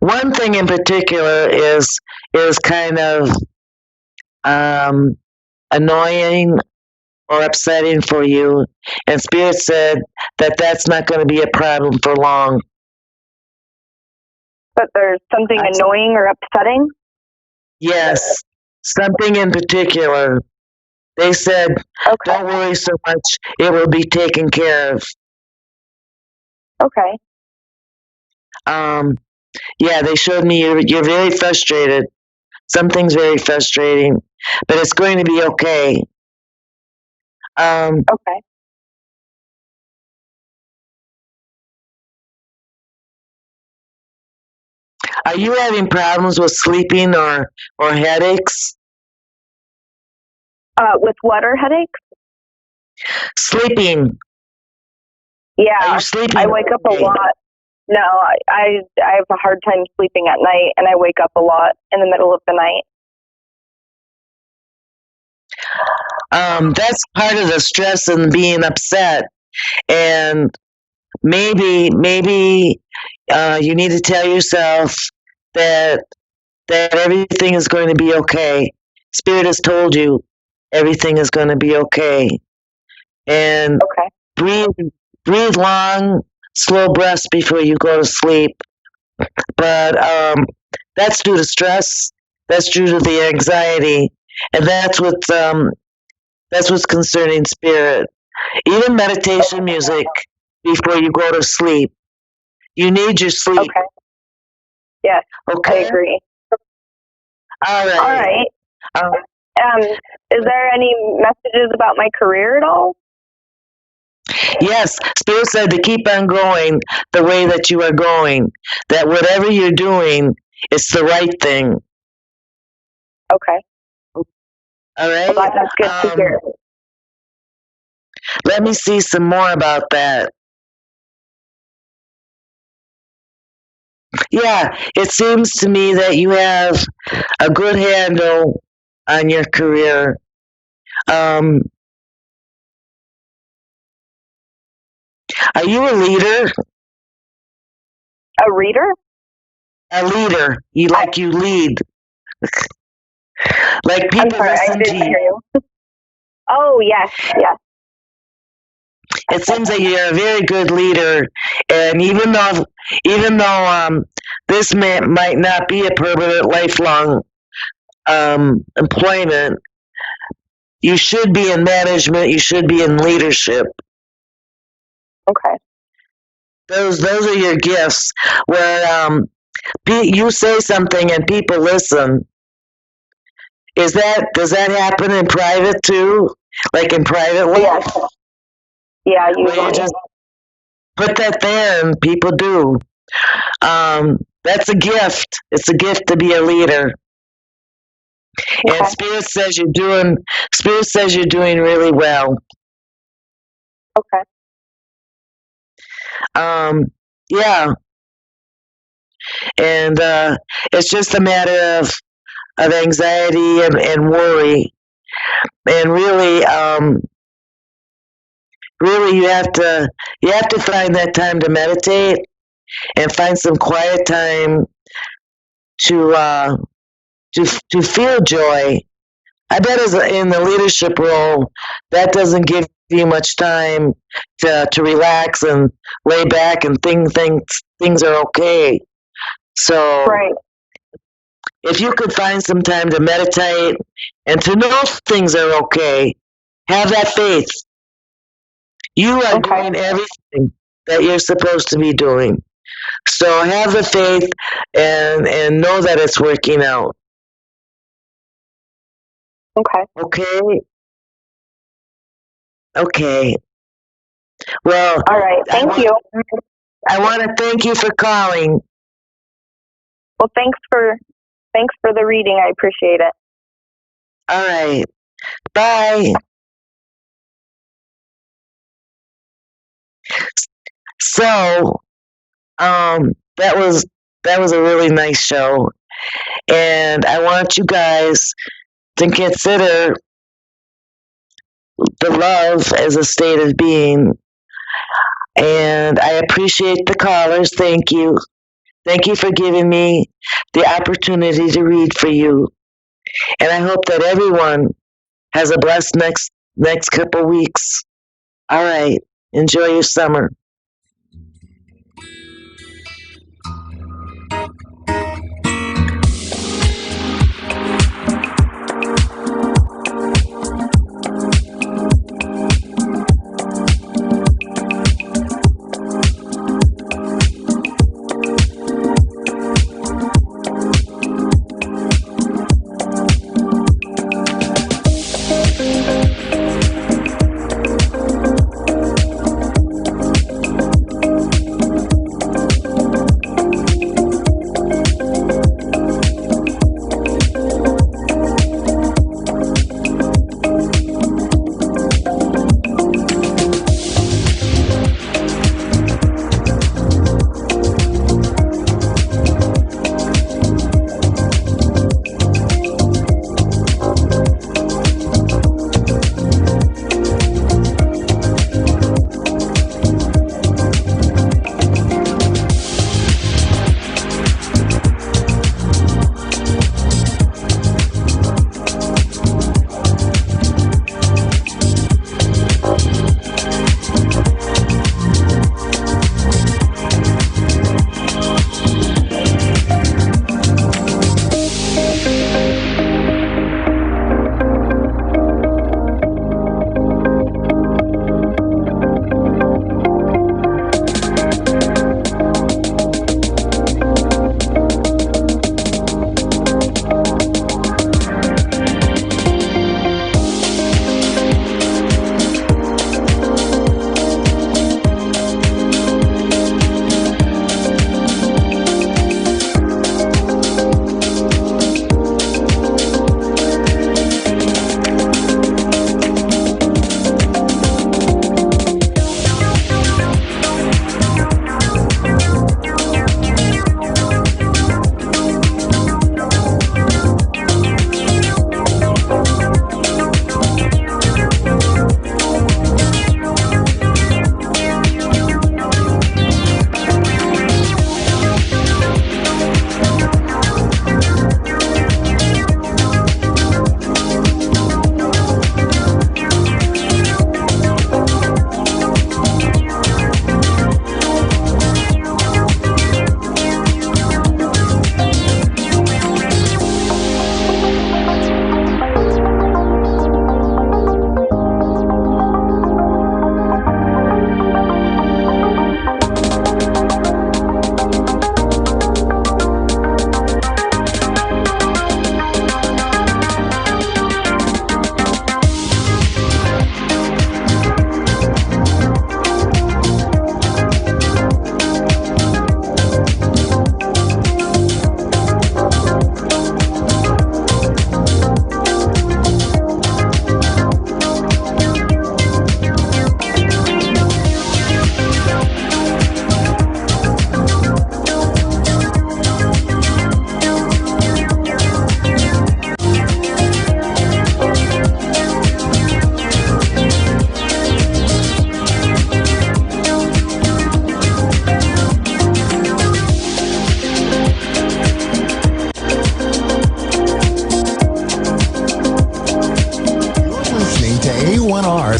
One thing in particular is kind of annoying or upsetting for you, and Spirit said that that's not going to be a problem for long. But there's something annoying or upsetting? Yes, something in particular. They said, don't worry so much, it will be taken care of. Okay. Yeah, they showed me you're very frustrated. Something's very frustrating, but it's going to be okay. Okay. Are you having problems with sleeping or headaches? With what or headaches? Sleeping. Yeah. Are you sleeping? I wake up a lot. No, I have a hard time sleeping at night, and I wake up a lot in the middle of the night. That's part of the stress and being upset. And maybe you need to tell yourself that everything is going to be okay. Spirit has told you everything is going to be okay. And Okay. breathe long, slow breaths before you go to sleep. But that's due to stress. That's due to the anxiety, and that's what's concerning spirit. Even meditation music before you go to sleep. You need your sleep. Okay. Yes. Okay. I agree. All right. All right. Is there any messages about my career at all? Yes, Spirit said to keep on going the way that you are going. That whatever you're doing, it's the right thing. Okay. All right. Well, that's good to hear. Let me see some more about that. Yeah, it seems to me that you have a good handle on your career. Are you a leader? A reader? A leader. You lead. Like I'm people sorry, I listen didn't to hear you. you. Oh, yes. It seems that you're a very good leader, and even though this might not be a permanent, lifelong employment, you should be in management. You should be in leadership. Okay. Those are your gifts. Where you say something and people listen. Does that happen in private too? Like in private life? Yes. Yeah, Where you usually. just put that there and people do. That's a gift. It's a gift to be a leader. Okay. And Spirit says you're doing really well. Okay. Yeah. And it's just a matter of anxiety and worry. And really you have to find that time to meditate and find some quiet time to feel joy. I bet in the leadership role, that doesn't give you much time to relax and lay back and think things are okay. So Right. if you could find some time to meditate and to know things are okay, have that faith. You are doing everything that you're supposed to be doing. So have the faith and know that it's working out. Okay. Okay. Well, All right. Thank you. I want to thank you for calling. Well, thanks for the reading. I appreciate it. All right. Bye. So, that was a really nice show, and I want you guys to consider the love as a state of being. And I appreciate the callers. Thank you. Thank you for giving me the opportunity to read for you. And I hope that everyone has a blessed next couple weeks. All right. Enjoy your summer.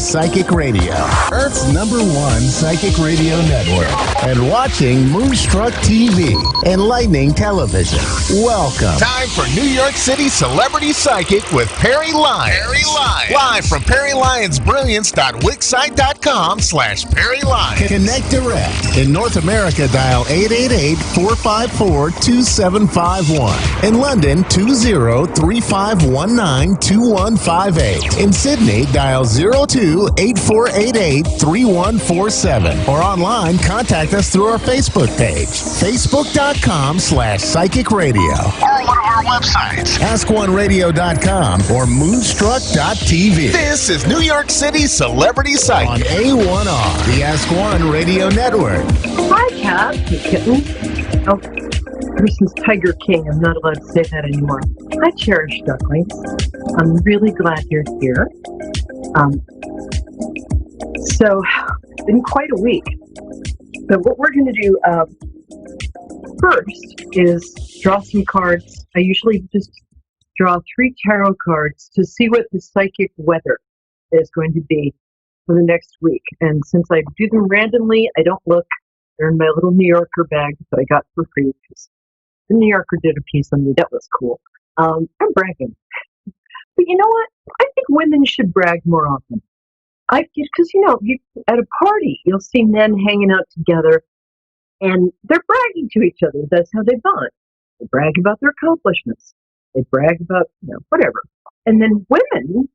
Psychic Radio, Earth's #1 psychic radio network, and watching Moonstruck TV, Enlightening Television. Welcome. Time for New York City Celebrity Psychic with Perry Lyons. Perry Lyons. Live from PerryLyonsBrilliance.Wixsite.com/Perry Lyons. Connect direct. In North America, dial 888-454-2751. In London, 20-3519-2158. In Sydney, dial 02-8488-3147. Or online, contact us through our Facebook page, facebook.com/psychic radio. Or one of our websites, askoneradio.com or moonstruck.tv. This is New York City Celebrity Psychic on A1R, the Ask One Radio Network. Hi, Cat. Hey, kitten. Oh, ever since Tiger King, I'm not allowed to say that anymore. Hi, cherished ducklings. I'm really glad you're here. So, it's been quite a week. But what we're going to do first is draw some cards. I usually just draw 3 tarot cards to see what the psychic weather is going to be for the next week. And since I do them randomly, I don't look. They're in my little New Yorker bag that I got for free because the New Yorker did a piece on me. That was cool. I'm bragging. But you know what? I think women should brag more often. Because, at a party, you'll see men hanging out together and they're bragging to each other. That's how they bond. They brag about their accomplishments. They brag about, whatever. And then women,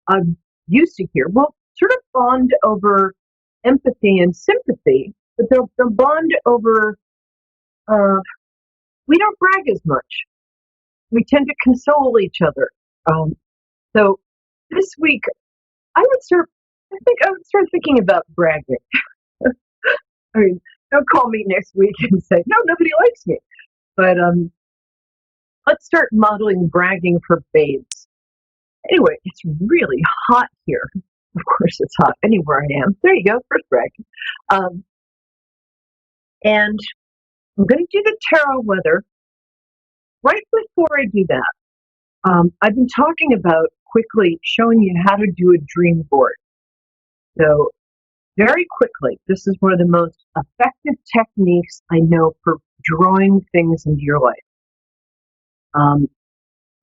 I'm used to hear, sort of bond over empathy and sympathy, but they'll bond over, we don't brag as much. We tend to console each other. So this week, I would start thinking about bragging. I mean, don't call me next week and say, no, nobody likes me. But let's start modeling bragging for babes. Anyway, it's really hot here. Of course, it's hot anywhere I am. There you go, first bragging. And I'm going to do the tarot weather. Right before I do that, I've been talking about quickly showing you how to do a dream board. So, very quickly, this is one of the most effective techniques I know for drawing things into your life.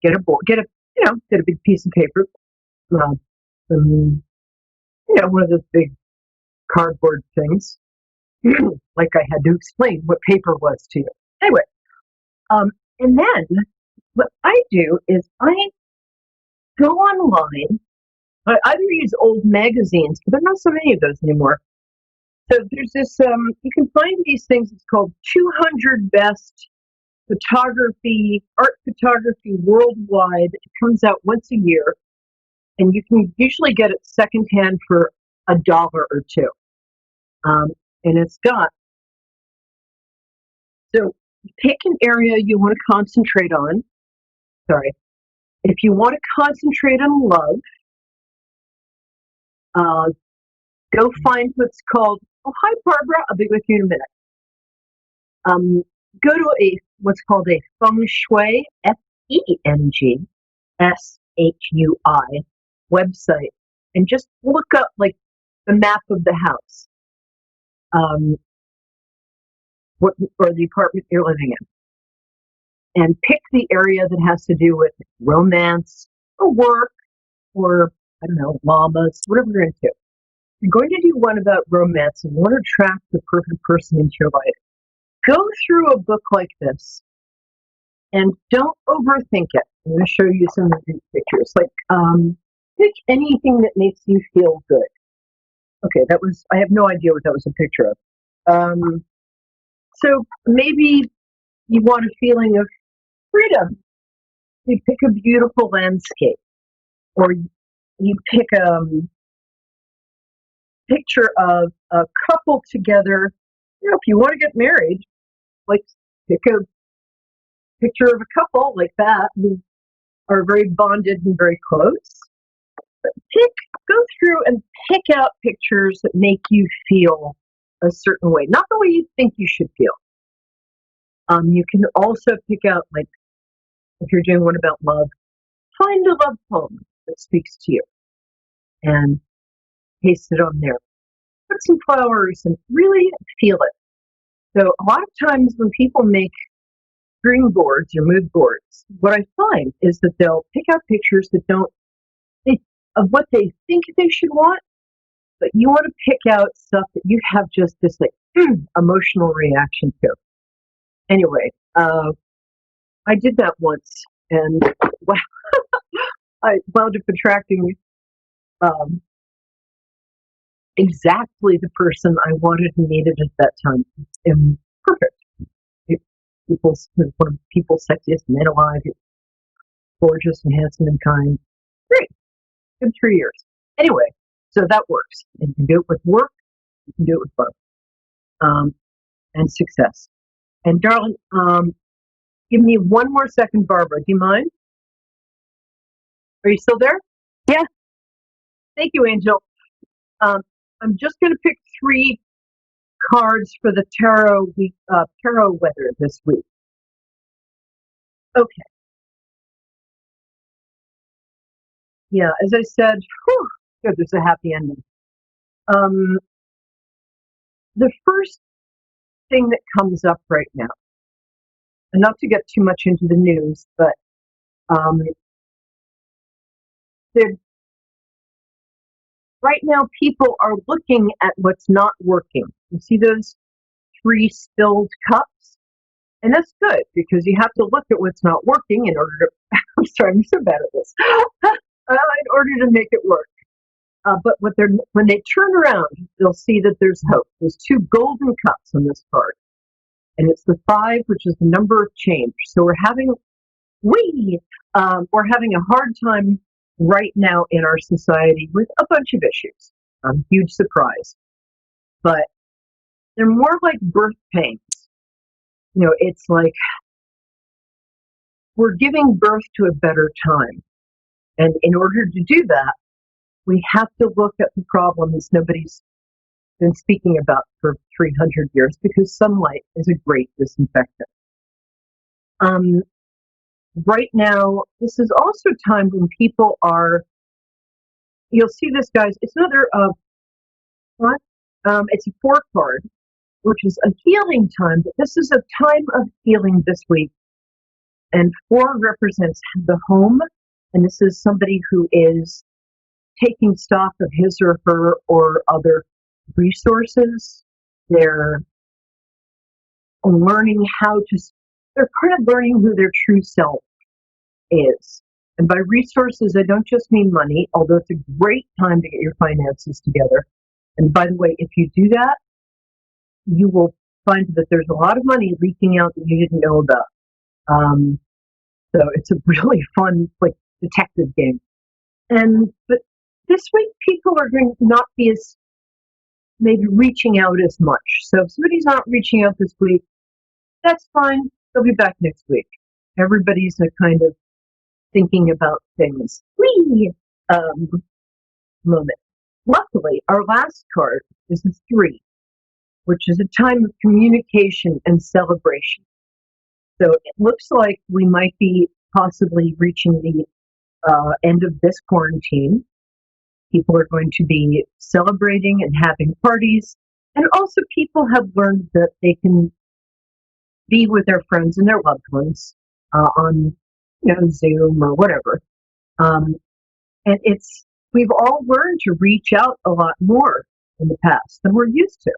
Get a board, get a big piece of paper, one of those big cardboard things. Like I had to explain what paper was to you. Anyway, and then what I do is I go online. I either use old magazines, but there are not so many of those anymore. So there's this, you can find these things, it's called 200 Best Art Photography Worldwide. It comes out once a year, and you can usually get it secondhand for $1 or $2. And it's got, so pick an area you want to concentrate on. Sorry. If you want to concentrate on love, go find what's called, oh, hi, Barbara, I'll be with you in a minute. Go to what's called a feng shui, FENGSHUI website, and just look up like the map of the house, or the apartment you're living in, and pick the area that has to do with romance or work or, I don't know, llamas, whatever you're into. You're going to do one about romance and want to attract the perfect person into your life. Go through a book like this and don't overthink it. I'm going to show you some of these pictures. Like, pick anything that makes you feel good. Okay, I have no idea what that was a picture of. So maybe you want a feeling of freedom. You pick a beautiful landscape, or you pick a picture of a couple together. If you want to get married, like pick a picture of a couple like that who are very bonded and very close. But go through and pick out pictures that make you feel a certain way, not the way you think you should feel. You can also pick out, like, if you're doing one about love, find a love poem that speaks to you. And paste it on there. Put some flowers and really feel it. So a lot of times when people make dream boards or mood boards, what I find is that they'll pick out pictures that don't of what they think they should want, but you want to pick out stuff that you have just this like emotional reaction to. Anyway, I did that once, and wow, I wound up attracting exactly the person I wanted and needed at that time. And perfect. One of people's sexiest men alive. Gorgeous and handsome and kind. Great. Good 3 years. Anyway, so that works. And you can do it with work. You can do it with both. And success. And darling, give me one more second, Barbara. Do you mind? Are you still there? Yeah. Thank you, Angel. I'm just going to pick 3 cards for the tarot weather this week. Okay. Yeah, as I said, good, there's a happy ending. The first thing that comes up right now, and not to get too much into the news, but right now people are looking at what's not working. You see those 3 spilled cups? And that's good, because you have to look at what's not working in order to, I'm sorry, I'm so bad at this, in order to make it work. But when they turn around, they'll see that there's hope. There's 2 golden cups on this card. And it's the 5, which is the number of change. So we're having a hard time right now in our society with a bunch of issues. Huge surprise. But they're more like birth pains. You know, it's like we're giving birth to a better time. And in order to do that, we have to look at the problems nobody's been speaking about for 300 years, because sunlight is a great disinfectant. Right now, this is also a time when people are, you'll see this, guys, it's another, it's a 4 card, which is a healing time, but this is a time of healing this week. And 4 represents the home, and this is somebody who is taking stock of his or her or other resources. They're learning they're kind of learning who their true self is. And by resources, I don't just mean money, although it's a great time to get your finances together. And by the way, if you do that, you will find that there's a lot of money leaking out that you didn't know about. So it's a really fun, like, detective game. But this week, people are going to not be as maybe reaching out as much. So if somebody's not reaching out this week, that's fine. They'll be back next week. Everybody's kind of thinking about things. Moment. Luckily, our last card is a 3, which is a time of communication and celebration. So it looks like we might be possibly reaching the end of this quarantine. People are going to be celebrating and having parties. And also people have learned that they can be with their friends and their loved ones on Zoom or whatever. And we've all learned to reach out a lot more in the past than we're used to.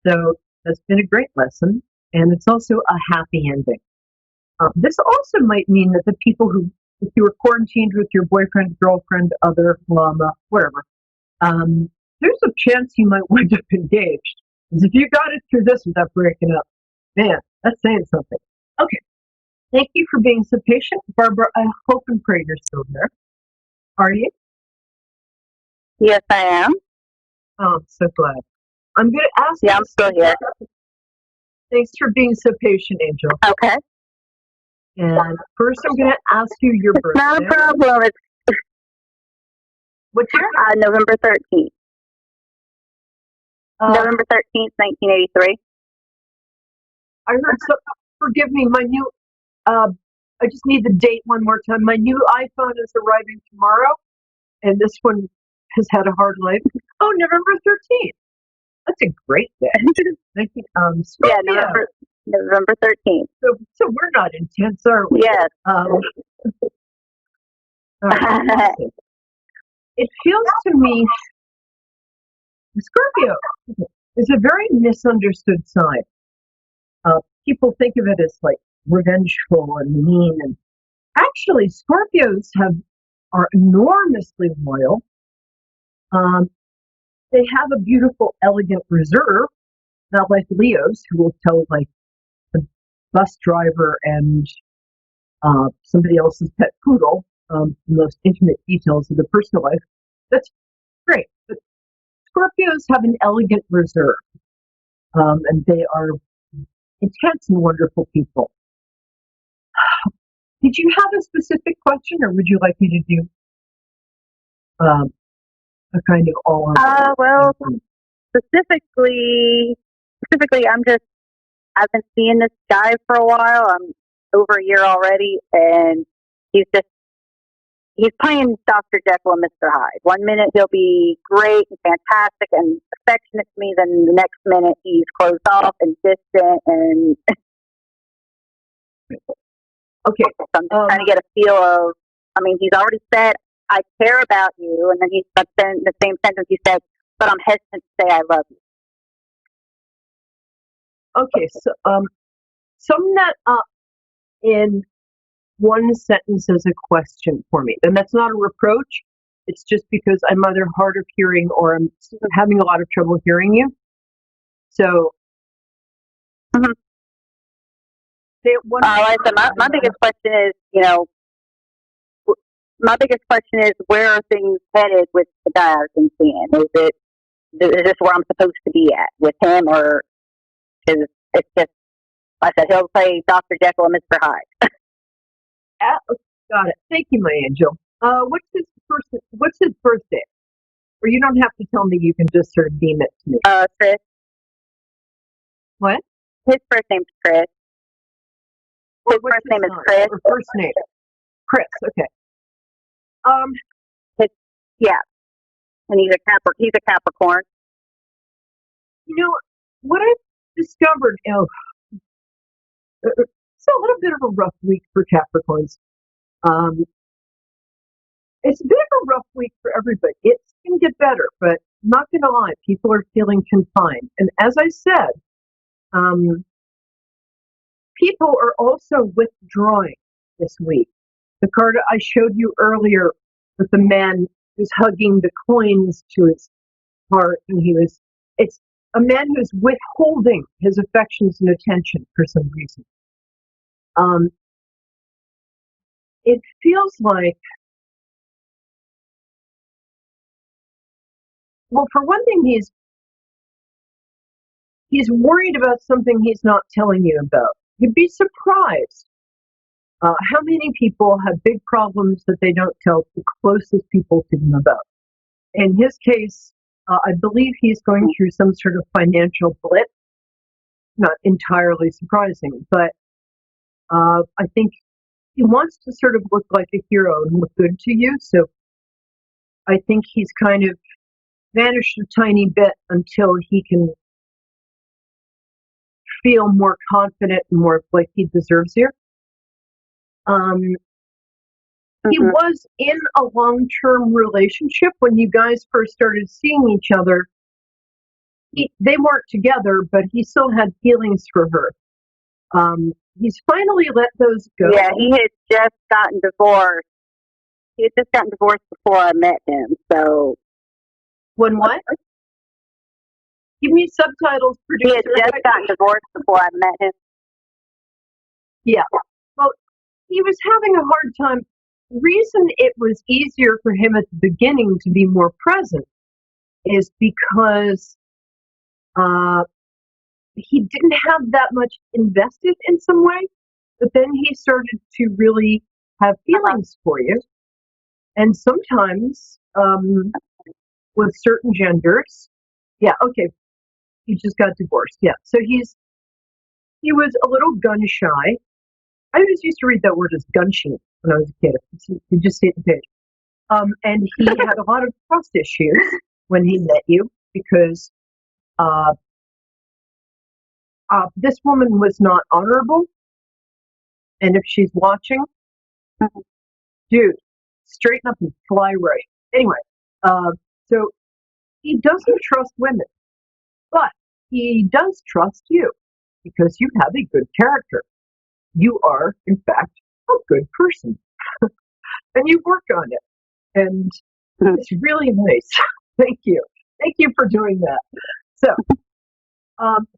So that's been a great lesson. And it's also a happy ending. This also might mean that the people who, if you were quarantined with your boyfriend, girlfriend, other, llama, whatever, there's a chance you might wind up engaged. Because if you got it through this without breaking up, man, that's saying something. Okay. Thank you for being so patient. Barbara, I hope and pray you're still there. Are you? Yes, I am. Oh, I'm so glad. I'm going to ask you. Yeah, I'm still here. Thanks for being so patient, Angel. Okay. And first, I'm going to ask you your birthday. Not a problem. It's What's your November 13th. November 13th, 1983. I heard so. Forgive me, my new. I just need the date one more time. My new iPhone is arriving tomorrow, and this one has had a hard life. Oh, November 13th. That's a great day. Yeah, November 13th. So we're not intense, are we? Yes. All right. It feels to me, Scorpio is a very misunderstood sign. People think of it as like revengeful and mean, and actually, Scorpios are enormously loyal. They have a beautiful, elegant reserve, not like Leos, who will tell like the bus driver and somebody else's pet poodle the most intimate details of their personal life. That's great. But Scorpios have an elegant reserve, and they are intense and wonderful people. Did you have a specific question, or would you like me to do a kind of all? Well, specifically, I've been seeing this guy for a while. I'm over a year already, and he's playing Dr. Jekyll and Mr. Hyde. One minute he'll be great and fantastic and affectionate to me, then the next minute he's closed off and distant and okay. So I'm just trying to get a feel of, I mean, he's already said, I care about you, and then the same sentence he said, but I'm hesitant to say I love you. Okay, so sum that up in one sentence as a question for me. And that's not a reproach. It's just because I'm either hard of hearing or I'm having a lot of trouble hearing you. So, say it one like I said, my biggest question is, where are things headed with the guy I've been seeing? Is this where I'm supposed to be at with him, or is it's just, like I said, he'll play Dr. Jekyll and Mr. Hyde? Got it. Thank you, my angel. What's his birthday? Or you don't have to tell me, you can just sort of beam it to me. Chris. What? His first name's Chris. His What's first name is Chris. Or first name? Chris, okay. And he's a Capricorn. You know, what I've discovered, it's a little bit of a rough week for Capricorns. It's a bit of a rough week for everybody. It can get better, but not going to lie, people are feeling confined. And as I said, people are also withdrawing this week. The card I showed you earlier with the man who's hugging the coins to his heart, and it's a man who's withholding his affections and attention for some reason. It feels like, well, for one thing, he's worried about something he's not telling you about. You'd be surprised how many people have big problems that they don't tell the closest people to them about. In his case, I believe he's going through some sort of financial blip. Not entirely surprising, but I think he wants to sort of look like a hero and look good to you. So I think he's kind of vanished a tiny bit until he can feel more confident and more like he deserves you. He was in a long-term relationship when you guys first started seeing each other. They weren't together, but he still had feelings for her. He's finally let those go. Yeah, he had just gotten divorced. He had just gotten divorced before I met him. So when what? Give me subtitles, producer. He had just gotten divorced before I met him. Yeah. Well, he was having a hard time. The reason it was easier for him at the beginning to be more present is because he didn't have that much invested in some way, but then he started to really have feelings for you. And sometimes with certain genders, yeah, okay, he just got divorced, yeah. So he was a little gun shy. I always used to read that word as gun shy when I was a kid. You just see it in the page. And he had a lot of trust issues when he met you because this woman was not honorable. And if she's watching, dude, straighten up and fly right. Anyway, so he doesn't trust women, but he does trust you because you have a good character. You are, in fact, a good person. And you work on it. And it's really nice. Thank you. Thank you for doing that. So,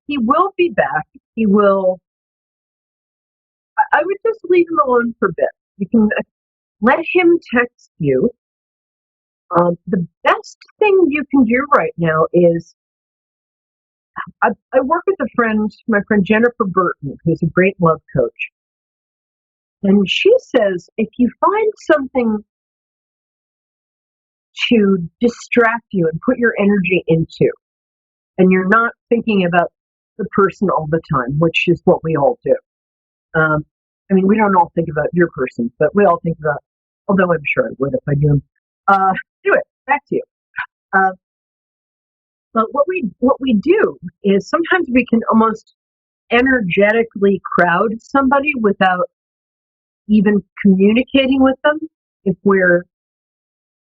he will be back. He will. I would just leave him alone for a bit. You can let him text you. The best thing you can do right now is I work with my friend Jennifer Burton, who's a great love coach. And she says if you find something to distract you and put your energy into, and you're not thinking about the person all the time, which is what we all do. I mean, we don't all think about your person, but we all think about, although I'm sure I would if I knew. Anyway, back to you. But what we do is sometimes we can almost energetically crowd somebody without even communicating with them if we're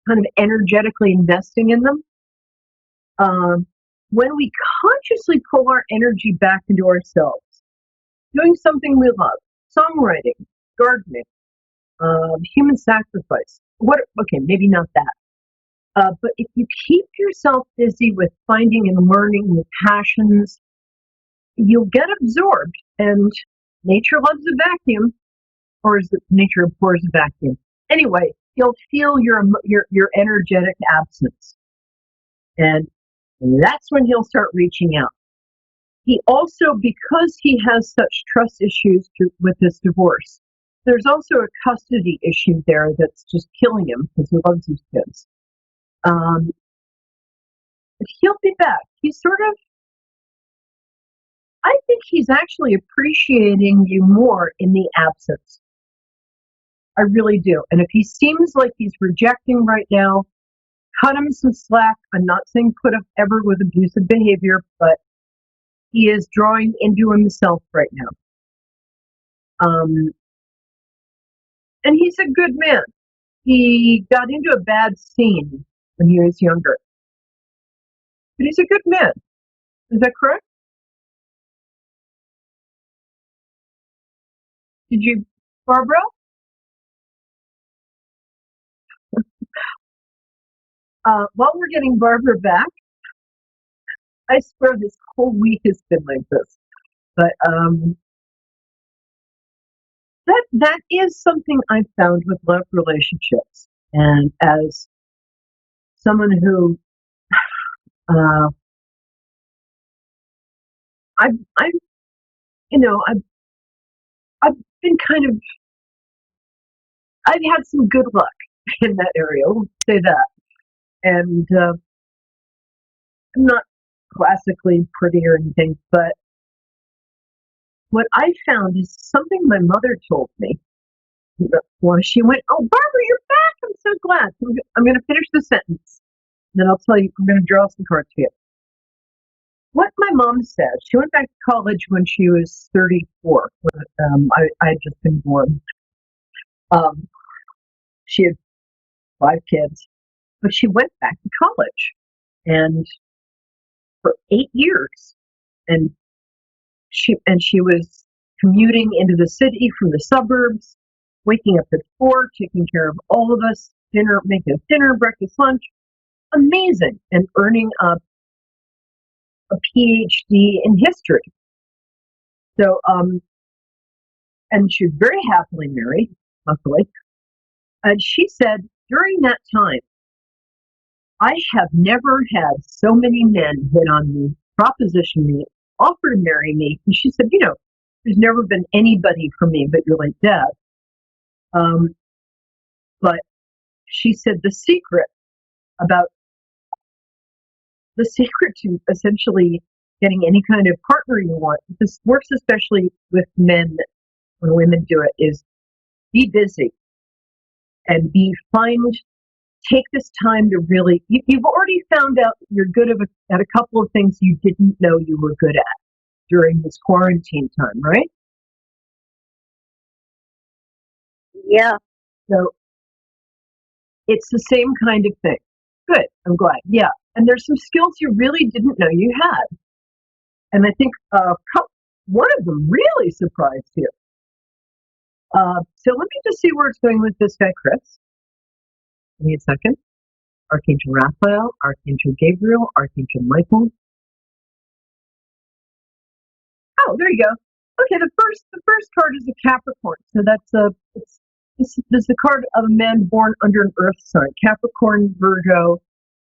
kind of energetically investing in them. When we consciously pull our energy back into ourselves, doing something we love, songwriting, gardening, human sacrifice. Okay, maybe not that. But if you keep yourself busy with finding and learning new passions, you'll get absorbed. And nature loves a vacuum, or is it nature abhors a vacuum? Anyway, you'll feel your energetic absence, and that's when he'll start reaching out. He also, because he has such trust issues with this divorce, there's also a custody issue there that's just killing him because he loves his kids. But he'll be back. He's sort of, I think he's actually appreciating you more in the absence. I really do. And if he seems like he's rejecting right now, cut him some slack. I'm not saying put up ever with abusive behavior, but he is drawing into himself right now. And he's a good man. He got into a bad scene when he was younger. But he's a good man. Is that correct? Did you, Barbara? While we're getting Barbara back, I swear this whole week has been like this. But that is something I've found with love relationships. And as someone who I've been kind of, I've had some good luck in that area. Let's say that. And I'm not classically pretty or anything, but what I found is something my mother told me. Well, she went, "Oh, Barbara, you're back! I'm so glad." I'm going to finish the sentence, then I'll tell you. I'm going to draw some cards for you. What my mom said, she went back to college when she was 34. I had just been born. She had 5 kids, but she went back to college, and for 8 years, and she was commuting into the city from the suburbs, waking up at 4, taking care of all of us, making dinner, breakfast, lunch, amazing, and earning a PhD in history. So, and she was very happily married, luckily. And she said, during that time, I have never had so many men hit on me, proposition me, offer to marry me. And she said, there's never been anybody for me but your late dad. But she said the secret to essentially getting any kind of partner you want, this works especially with men when women do it, is be busy and find take this time to really, you've already found out you're good at a couple of things you didn't know you were good at during this quarantine time, right? Yeah. So it's the same kind of thing. Good. I'm glad. Yeah. And there's some skills you really didn't know you had. And I think one of them really surprised you. So let me just see where it's going with this guy, Chris. Give me a second. Archangel Raphael, Archangel Gabriel, Archangel Michael. Oh, there you go. Okay, the first card is a Capricorn. So this is the card of a man born under an Earth sign: Capricorn, Virgo,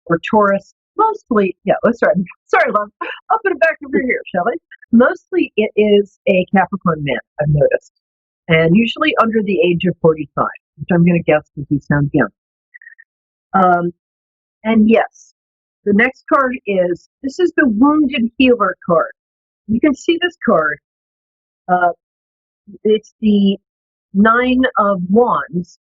or Taurus. Mostly, yeah. Sorry, love. I'll put it back over here, shall I? Mostly, it is a Capricorn man. I've noticed, and usually under the age of 45, which I'm going to guess because he sounds young. And yes, the next card is the Wounded Healer card. You can see this card. It's the Nine of Wands.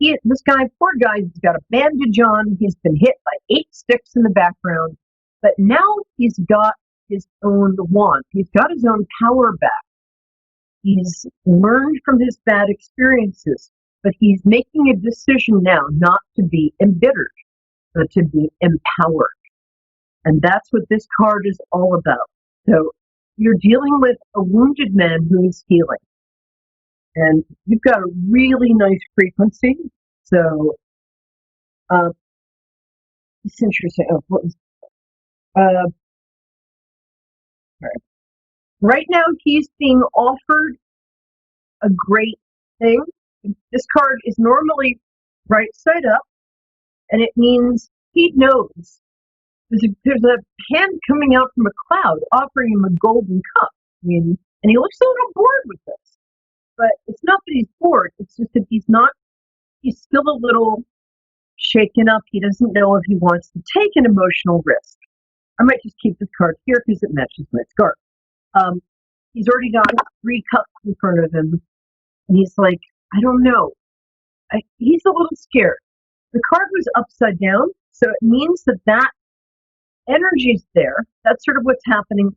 This guy, poor guy, he's got a bandage on. He's been hit by 8 sticks in the background, but now he's got his own wand. He's got his own power back. He's learned from his bad experiences, but he's making a decision now not to be embittered, but to be empowered. And that's what this card is all about. So you're dealing with a wounded man who is healing. And you've got a really nice frequency. So it's interesting. Right now, he's being offered a great thing. This card is normally right side up, and it means he knows. There's a hand coming out from a cloud offering him a golden cup. I mean, and he looks a little bored with this. But it's not that he's bored. It's just that he's still a little shaken up. He doesn't know if he wants to take an emotional risk. I might just keep this card here because it matches my scarf. He's already got 3 cups in front of him. And he's like, I don't know. He's a little scared. The card was upside down, so it means that energy's there. That's sort of what's happening.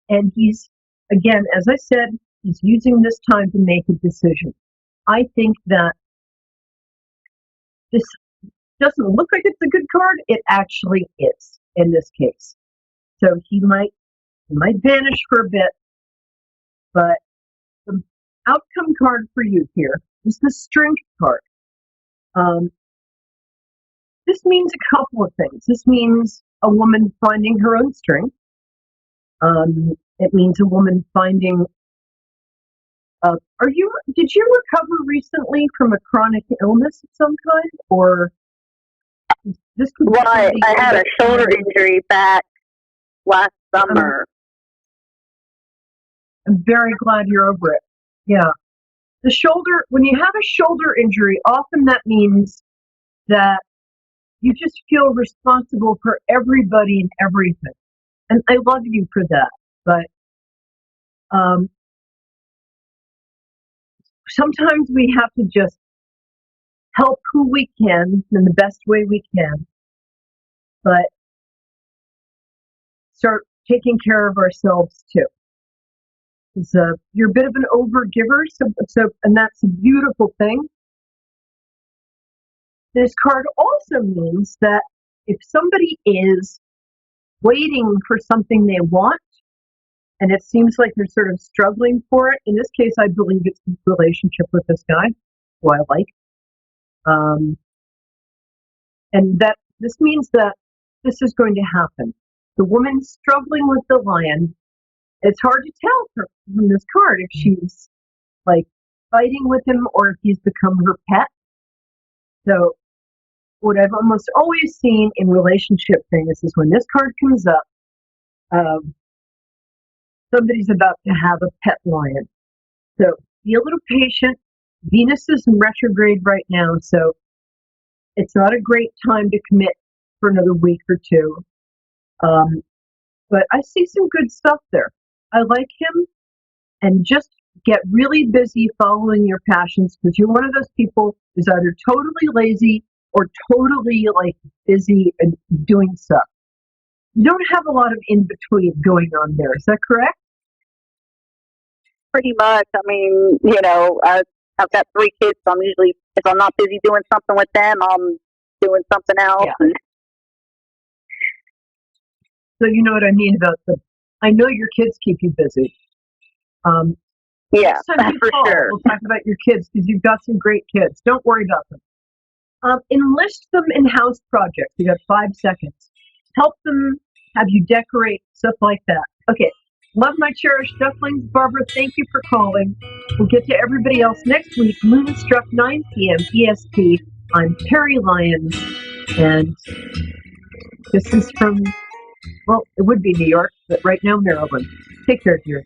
And he's, again, as I said, he's using this time to make a decision. I think that this doesn't look like it's a good card. It actually is in this case. So he might vanish for a bit, but the outcome card for you here is the Strength card. This means a couple of things. This means a woman finding her own strength. It means a woman finding. Did you recover recently from a chronic illness of some kind, or this could be? Well, I had a shoulder injury back last summer. I'm very glad you're over it. Yeah. The shoulder, when you have a shoulder injury, often that means that you just feel responsible for everybody and everything. And I love you for that. But sometimes we have to just help who we can in the best way we can, but start taking care of ourselves too. You're a bit of an overgiver, and that's a beautiful thing. This card also means that if somebody is waiting for something they want, and it seems like they're sort of struggling for it, in this case, I believe it's a relationship with this guy, who I like. And that this means that this is going to happen. The woman struggling with the lion, it's hard to tell from this card if she's like fighting with him or if he's become her pet. So what I've almost always seen in relationship things is when this card comes up, somebody's about to have a pet lion. So be a little patient. Venus is in retrograde right now, so it's not a great time to commit for another week or two. But I see some good stuff there. I like him, and just get really busy following your passions, because you're one of those people who's either totally lazy or totally like busy and doing stuff. You don't have a lot of in between going on there. Is that correct? Pretty much. I mean, I've got 3 kids, so I'm usually, if I'm not busy doing something with them, I'm doing something else. Yeah. So you know what I mean about the. I know your kids keep you busy. Yeah, Next time you for call, sure. we'll talk about your kids because you've got some great kids. Don't worry about them. Enlist them in house projects. You got 5 seconds. Help them, have you decorate, stuff like that. Okay. Love my cherished ducklings. Barbara, thank you for calling. We'll get to everybody else next week. Moonstruck, 9 p.m. EST. I'm Terry Lyons. And this is from, well, it would be New York, but right now, Maryland. Take care, dear.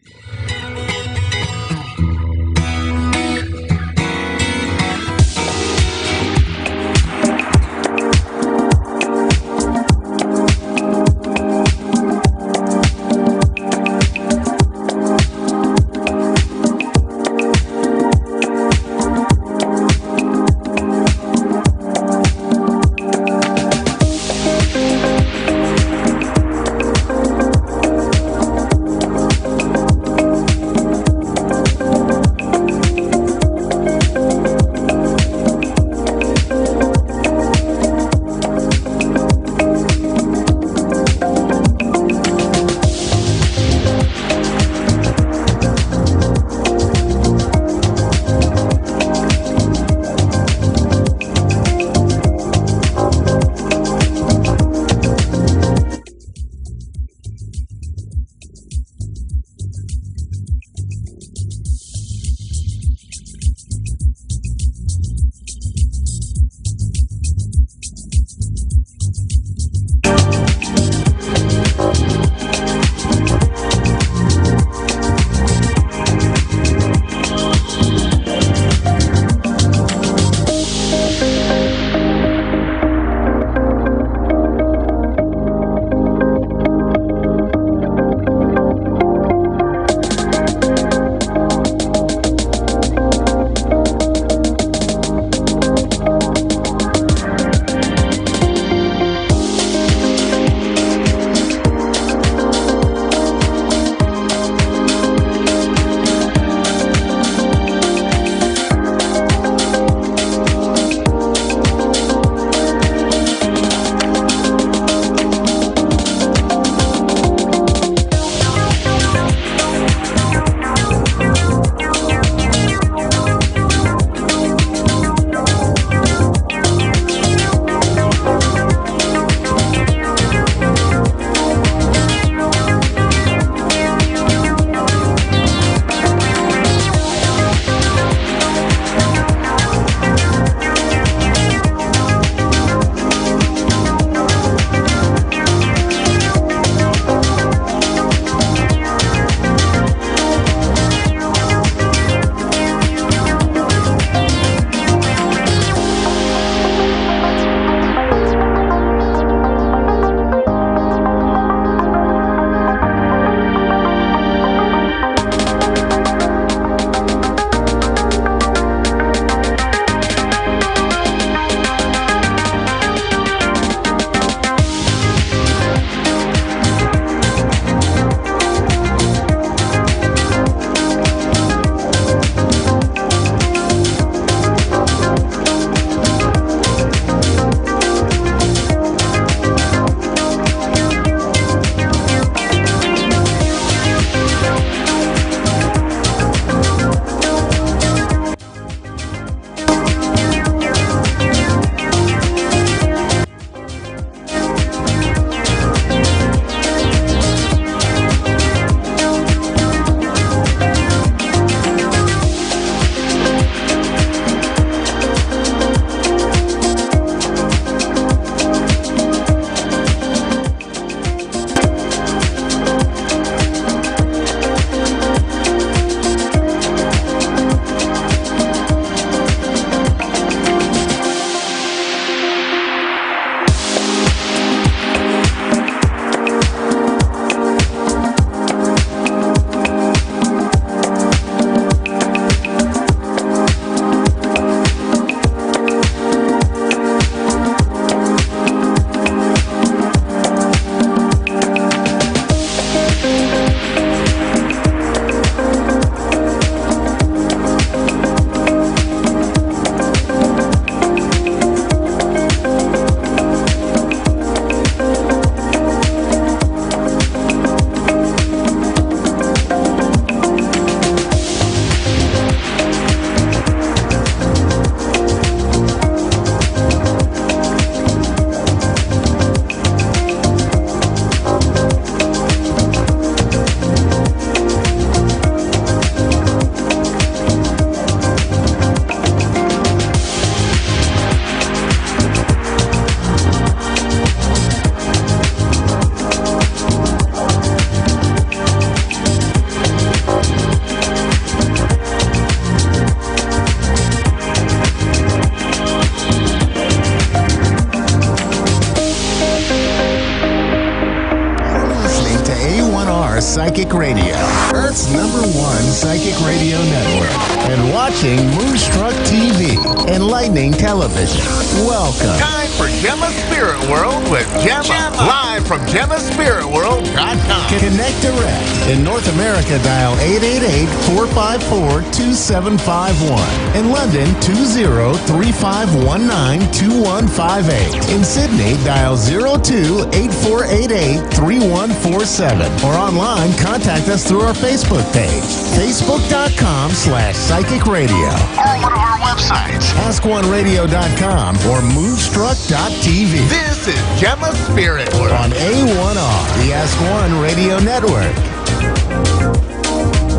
Psychic Radio, Earth's #1 psychic radio network, and watching Moonstruck TV, enlightening television. Welcome. Time for Gemma Spirit World with Gemma. Live from GemmaSpiritWorld.com. Connect direct. In North America, dial 888-454-2751. In London, 20-3519-2158. In Sydney, dial 02-8488-3147. Or online, contact us through our Facebook page, facebook.com/psychic radio. Or one of our websites, askoneradio.com or moonstruck.tv. This is Gemma Spirit World on A1R, the Ask One Radio Network.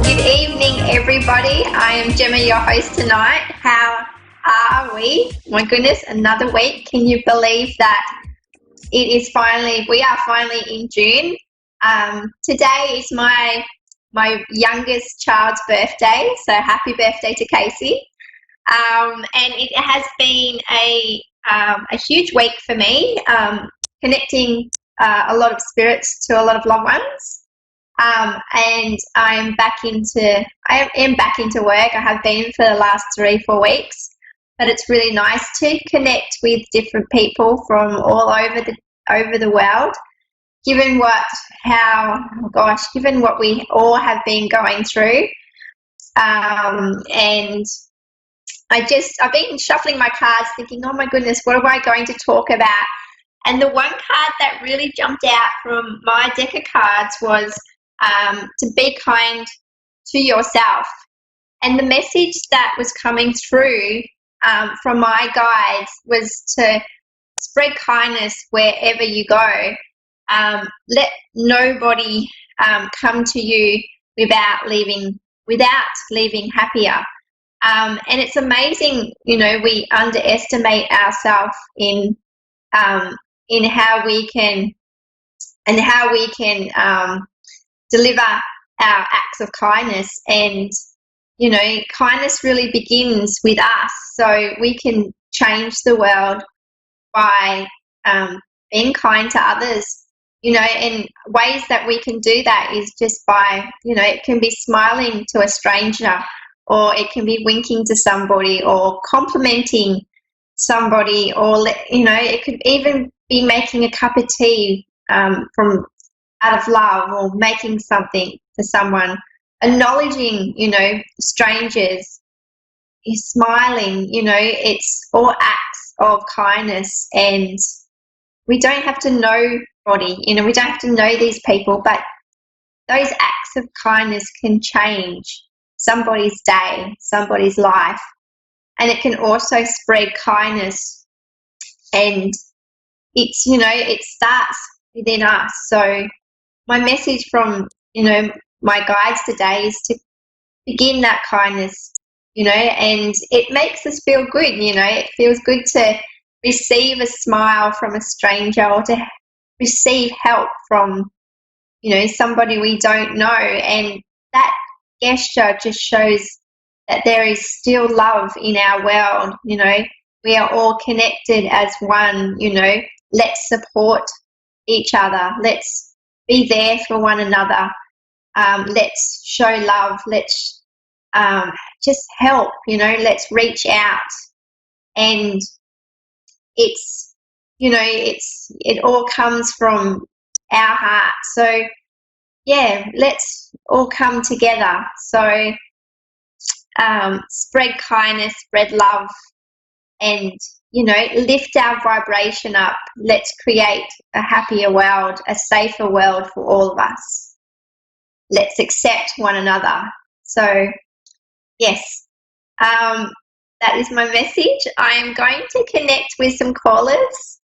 Good evening, everybody. I am Gemma, your host tonight. How are we? My goodness, another week. Can you believe that we are finally in June. Today is my youngest child's birthday, so happy birthday to Casey. And it has been a huge week for me, connecting a lot of spirits to a lot of loved ones. And I am back into work. I have been for the last 3-4 weeks, but it's really nice to connect with different people from all over the world. Given what we all have been going through, and I've been shuffling my cards, thinking, oh my goodness, what am I going to talk about? And the one card that really jumped out from my deck of cards was to be kind to yourself. And the message that was coming through from my guides was to spread kindness wherever you go. Let nobody come to you without leaving happier. And it's amazing, we underestimate ourselves in how we can deliver our acts of kindness. And kindness really begins with us, so we can change the world by being kind to others. And ways that we can do that is just by, it can be smiling to a stranger, or it can be winking to somebody, or complimenting somebody, or, it could even be making a cup of tea from out of love, or making something for someone, acknowledging, strangers, smiling, it's all acts of kindness. And we don't have to know body, we don't have to know these people, but those acts of kindness can change somebody's day, somebody's life. And it can also spread kindness, and it's it starts within us. So my message from my guides today is to begin that kindness, and it makes us feel good. It feels good to receive a smile from a stranger, or to receive help from, somebody we don't know. And that gesture just shows that there is still love in our world. We are all connected as one. Let's support each other. Let's be there for one another. Let's show love. Let's just help, let's reach out. And it all comes from our heart. So yeah, let's all come together. So spread kindness, spread love, and lift our vibration up. Let's create a happier world, a safer world for all of us. Let's accept one another. So yes, that is my message. I am going to connect with some callers.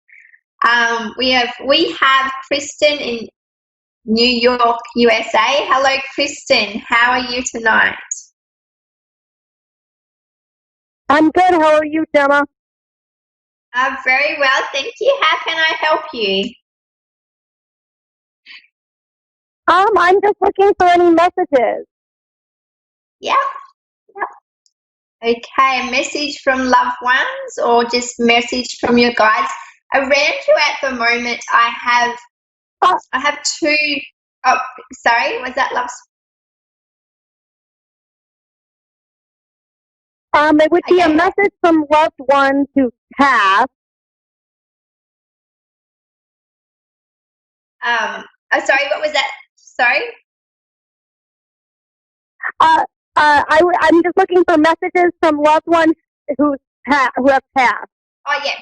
We have Kristen in New York, USA. Hello, Kristen. How are you tonight? I'm good. How are you, Gemma? Very well, thank you. How can I help you? I'm just looking for any messages. Yeah. Okay, a message from loved ones, or just message from your guides? Around you at the moment, I have two Oh, sorry, was that love? It would be a Okay. message from loved ones who passed. Sorry, what was that? Sorry? I'm just looking for messages from loved ones who have passed. Oh, yeah.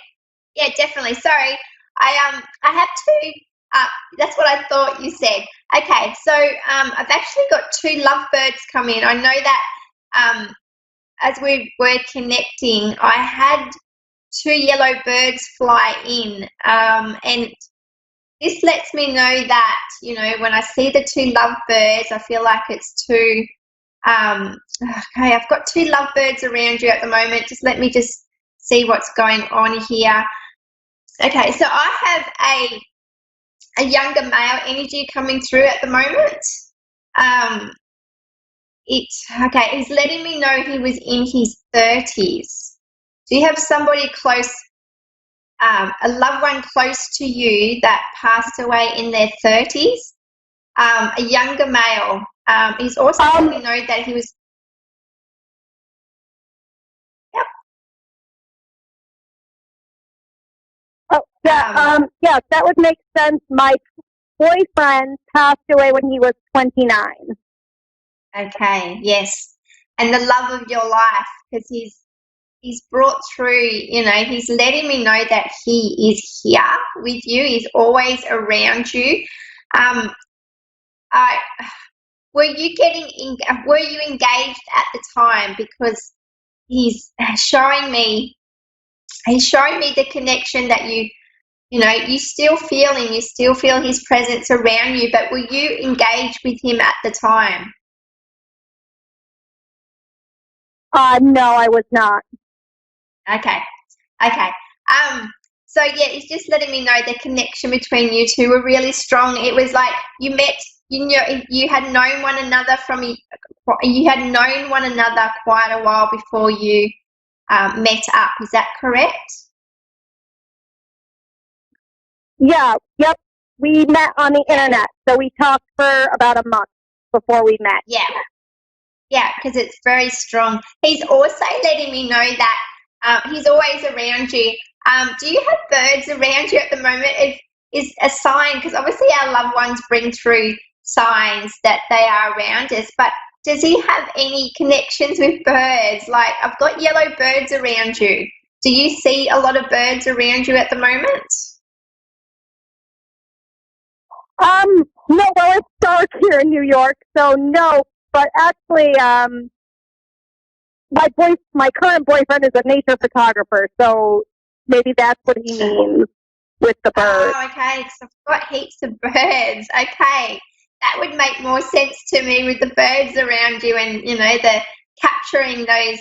Yeah, definitely. Sorry. I have two. That's what I thought you said. Okay, so I've actually got two lovebirds come in. I know that as we were connecting, I had two yellow birds fly in, and this lets me know that, you know, when I see the two lovebirds, I feel like it's two. Okay, I've got two lovebirds around you at the moment. Let me see what's going on here. Okay, so I have a younger male energy coming through at the moment. Okay, he's letting me know he was in his 30s. Do you have somebody close, a loved one close to you that passed away in their 30s? A younger male. He's also letting me know that he was. Yep. Oh, yeah, yes, that would make sense. My boyfriend passed away when he was 29. Okay, yes. And the love of your life, because he's brought through, you know, he's letting me know that he is here with you. He's always around you. Were you engaged at the time? Because he's showing me the connection that you know, you still feel him, you still feel his presence around you, but were you engaged with him at the time? No, I was not. Okay. So yeah, it's just letting me know the connection between you two were really strong. It was like you met, you had known one another quite a while before you met up. Is that correct? Yeah, yep. We met on the internet, so we talked for about a month before we met. Yeah, because it's very strong. He's also letting me know that he's always around you. Do you have birds around you at the moment? It is a sign, because obviously our loved ones bring through signs that they are around us, but does he have any connections with birds? Like, I've got yellow birds around you. Do you see a lot of birds around you at the moment? No, well, it's dark here in New York, so no. But actually, my current boyfriend is a nature photographer, so maybe that's what he means with the birds. Oh, okay. So I've got heaps of birds. Okay, that would make more sense to me with the birds around you, and you know, the capturing those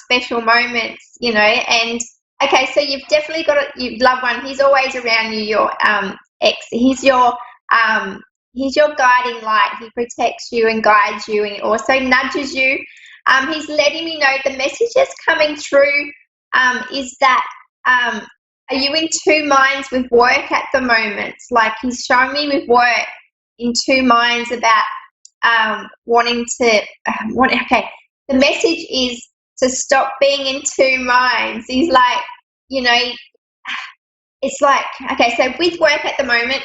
special moments. You know, and okay, so you've definitely got your loved one. He's always around you. Your ex. He's your guiding light. He protects you and guides you, and also nudges you. He's letting me know the message that's coming through is that are you in two minds with work at the moment? Like, he's showing me with work in two minds about wanting to okay, the message is to stop being in two minds. He's like, you know, it's like, okay, so with work at the moment,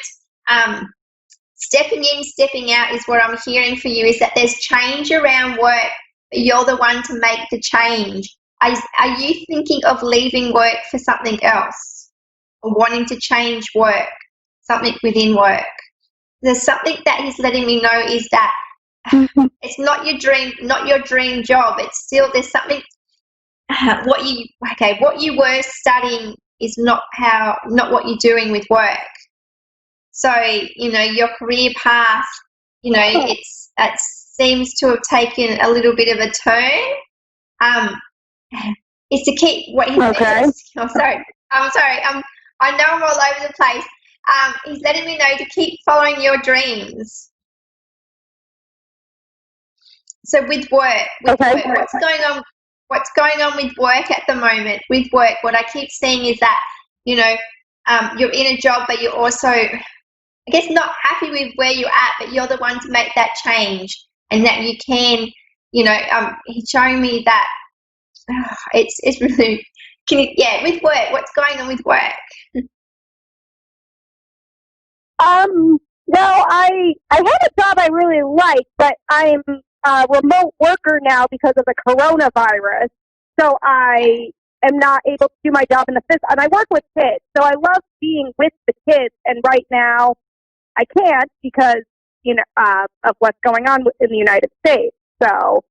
stepping in, stepping out is what I'm hearing for you, is that there's change around work, but you're the one to make the change. Are you thinking of leaving work for something else, or wanting to change work, something within work? There's something that he's letting me know is that it's not your dream job. It's still, there's something, what you were studying is not what you're doing with work. So, you know, your career path, you know, it seems to have taken a little bit of a turn. Is to keep what he's I'm sorry. I know I'm all over the place. He's letting me know to keep following your dreams. So with work, what's going on with work at the moment? With work, what I keep seeing is that, you know, you're in a job, but you're also I guess, not happy with where you're at, but you're the one to make that change, and that you can, he's showing me that it's really, with work, what's going on with work? Well, I have a job I really like, but I'm a remote worker now because of the coronavirus. So I am not able to do my job in the physical, and I work with kids. So I love being with the kids, and right now I can't because, of what's going on in the United States. So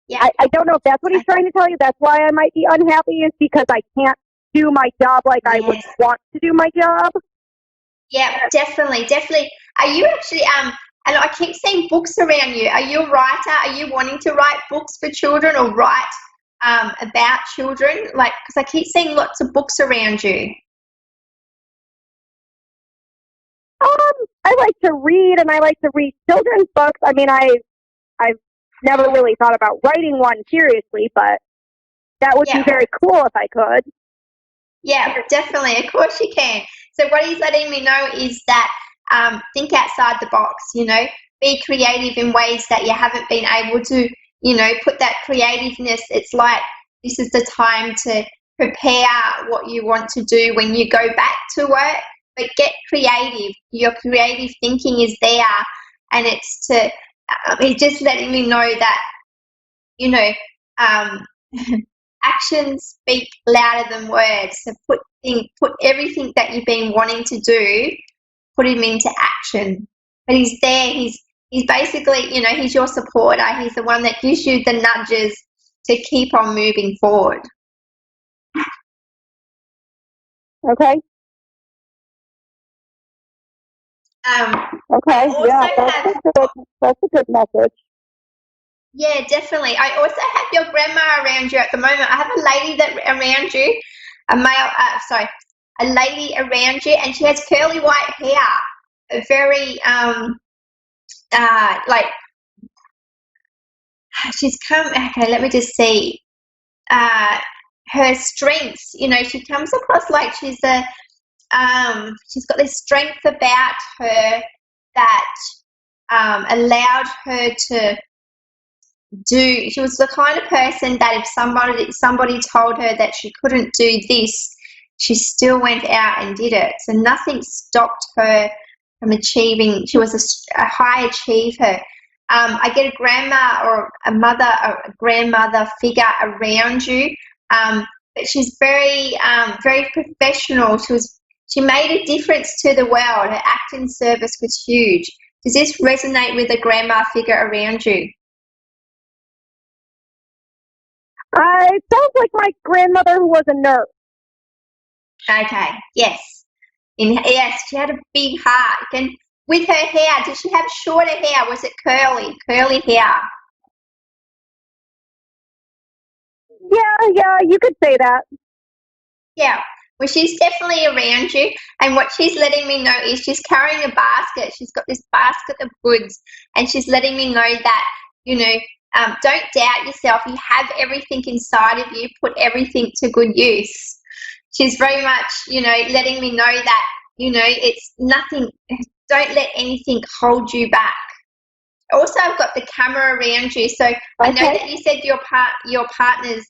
Yeah. I don't know if that's what he's trying to tell you. That's why I might be unhappy, is because I can't do my job like I would want to do my job. Yeah, definitely. Are you actually, and I keep seeing books around you. Are you a writer? Are you wanting to write books for children or write about children? Like, because I keep seeing lots of books around you. I like to read, and I like to read children's books. I mean, I've never really thought about writing one seriously, but that would be very cool if I could. Yeah, definitely. Of course you can. So what he's letting me know is that think outside the box, be creative in ways that you haven't been able to, put that creativeness. It's like this is the time to prepare what you want to do when you go back to work, but get creative. Your creative thinking is there, and it's to, he's just letting me know that, actions speak louder than words. So put everything that you've been wanting to do, put him into action. But he's there. He's basically, he's your supporter. He's the one that gives you the nudges to keep on moving forward. Okay. Okay. Yeah, that's a good message. Yeah, definitely. I also have your grandma around you at the moment. I have a lady around you, a lady around you, and she has curly white hair. Very, she's come, okay, let me just see. Her strengths, she comes across like she's got this strength about her that allowed her to she was the kind of person that if somebody told her that she couldn't do this, she still went out and did it. So nothing stopped her from achieving. She was a high achiever. I get a grandma or a grandmother figure around you, but she's very, very professional. She made a difference to the world. Her acting service was huge. Does this resonate with a grandma figure around you? It sounds like my grandmother who was a nurse. Okay, yes. Yes, she had a big heart. And with her hair, did she have shorter hair? Was it curly hair? Yeah, you could say that. Yeah, well, she's definitely around you. And what she's letting me know is she's carrying a basket. She's got this basket of goods, and she's letting me know that, don't doubt yourself. You have everything inside of you. Put everything to good use. She's very much, letting me know that, it's nothing. Don't let anything hold you back. Also, I've got the camera around you. So I know that you said your partner's,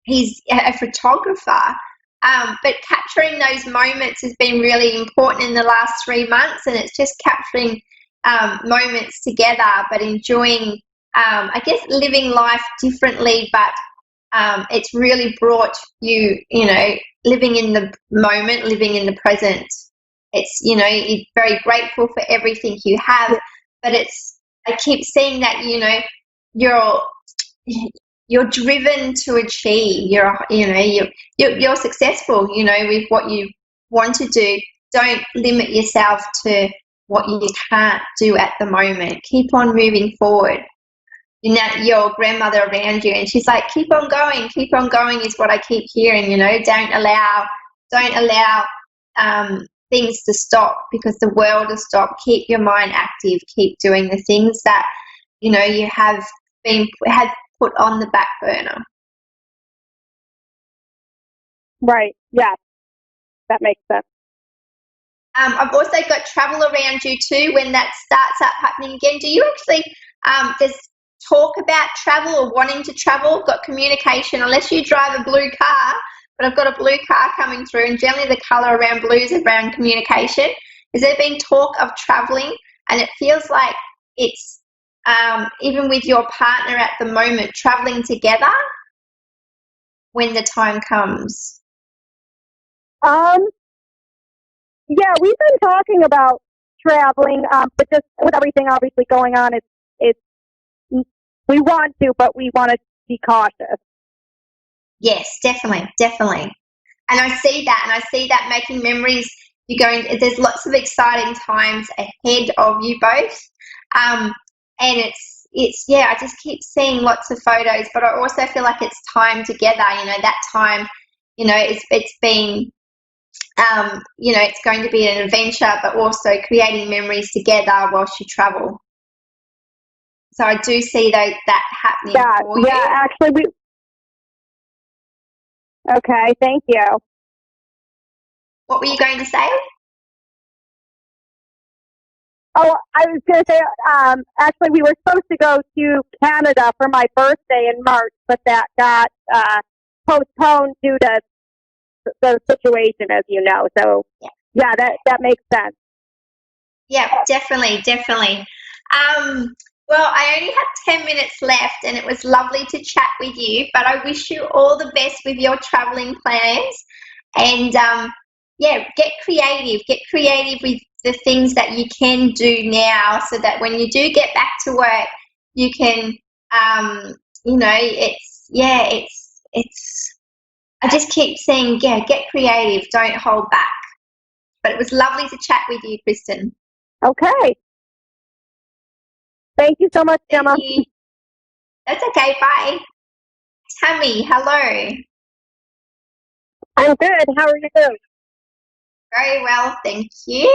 he's a photographer. But capturing those moments has been really important in the last 3 months, and it's just capturing moments together, but enjoying, I guess, living life differently, but it's really brought you, living in the moment, living in the present. It's, you're very grateful for everything you have, but I keep seeing that, you're driven to achieve. You're successful, with what you want to do. Don't limit yourself to what you can't do at the moment. Keep on moving forward. Your grandmother around you, and she's like, keep on going is what I keep hearing. Don't allow things to stop, because the world will stop. Keep your mind active. Keep doing the things that you have put on the back burner. Right. Yeah, that makes sense. I've also got travel around you too when that starts up happening again. Do you actually, does talk about travel or wanting to travel, got communication, unless you drive a blue car, but I've got a blue car coming through and generally the colour around blue is around communication. Has there been talk of travelling? And it feels like it's, even with your partner at the moment, travelling together when the time comes. Yeah, we've been talking about traveling, but just with everything obviously going on, it's we want to, but we want to be cautious. Yes, definitely, definitely. And I see that making memories. There's lots of exciting times ahead of you both. And yeah, I just keep seeing lots of photos, but I also feel like it's time together, that time, it's been, it's going to be an adventure, but also creating memories together whilst you travel. So I do see that happening for you. Yeah, actually, okay, thank you. What were you going to say? Oh, I was going to say, actually, we were supposed to go to Canada for my birthday in March, but that got postponed due to the situation, as you know. So, yeah, that makes sense. Yeah, definitely, definitely. Well, I only have 10 minutes left, and it was lovely to chat with you, but I wish you all the best with your traveling plans. And, get creative with the things that you can do now so that when you do get back to work, you can, I just keep saying, get creative, don't hold back. But it was lovely to chat with you, Kristen. Okay. Thank you so much, Gemma. That's okay, bye. Tammy, hello. I'm good. How are you doing? Very well, thank you.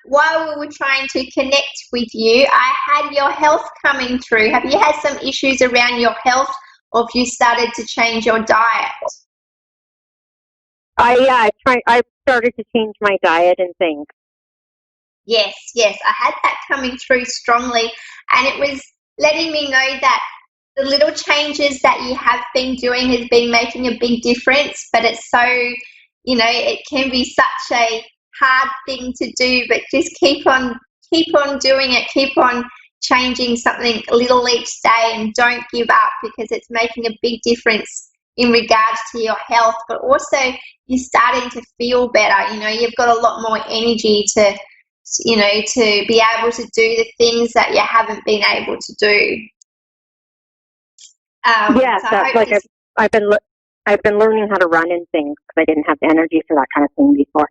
While we were trying to connect with you, I had your health coming through. Have you had some issues around your health, or have you started to change your diet? I started to change my diet and things. Yes, I had that coming through strongly, and it was letting me know that the little changes that you have been doing has been making a big difference, but it's so, it can be such a hard thing to do, but just keep on doing it, keep on changing something little each day, and don't give up, because it's making a big difference in regards to your health, but also you're starting to feel better. You've got a lot more energy to be able to do the things that you haven't been able to do. Yes, that's like I've been learning how to run and things because I didn't have the energy for that kind of thing before.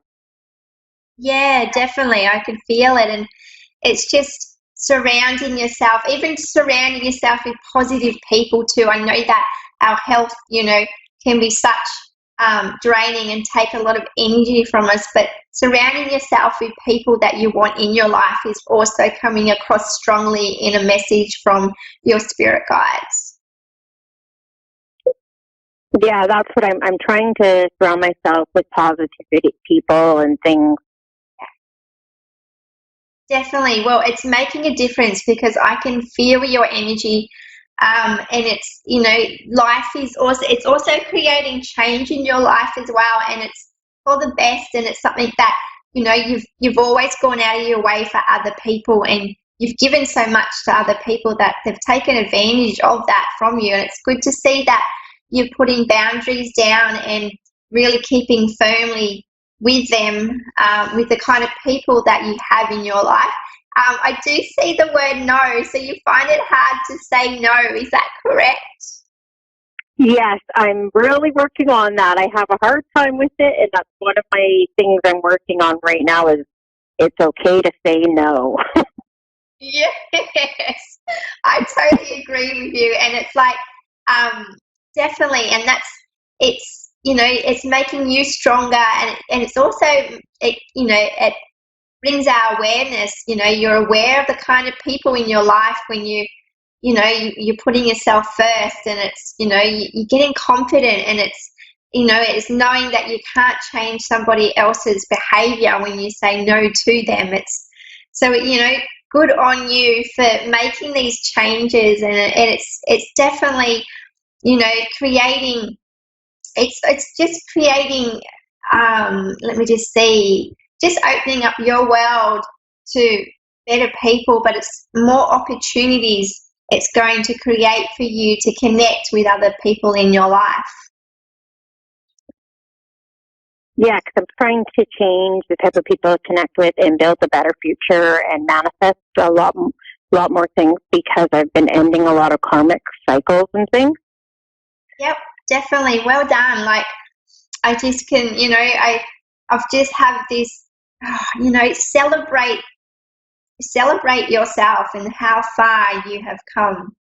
Yeah, definitely. I can feel it, and it's just surrounding yourself with positive people too. I know that our health, can be such draining and take a lot of energy from us, but surrounding yourself with people that you want in your life is also coming across strongly in a message from your spirit guides. Yeah, that's what I'm trying to surround myself with positivity people and things. Definitely. Well, it's making a difference because I can feel your energy. And it's, life is also creating change in your life as well. And it's for the best. And it's something that, you've always gone out of your way for other people, and you've given so much to other people that they've taken advantage of that from you. And it's good to see that you're putting boundaries down and really keeping firmly with them, with the kind of people that you have in your life. I do see the word no, so you find it hard to say no. Is that correct? Yes, I'm really working on that. I have a hard time with it, and that's one of my things I'm working on right now is it's okay to say no. Yes, I totally agree with you. And it's like, definitely, and it's making you stronger, and it's also, it brings our awareness. You're aware of the kind of people in your life when you're putting yourself first, and it's, you're getting confident, and it's knowing that you can't change somebody else's behavior when you say no to them. So good on you for making these changes, and it's definitely, creating. It's just creating. Let me just see. Just opening up your world to better people, but it's more opportunities it's going to create for you to connect with other people in your life. Yeah, because I'm trying to change the type of people I connect with and build a better future and manifest a lot more things because I've been ending a lot of karmic cycles and things. Yep, definitely. Well done. Like, I just can, I've just have this, celebrate yourself and how far you have come.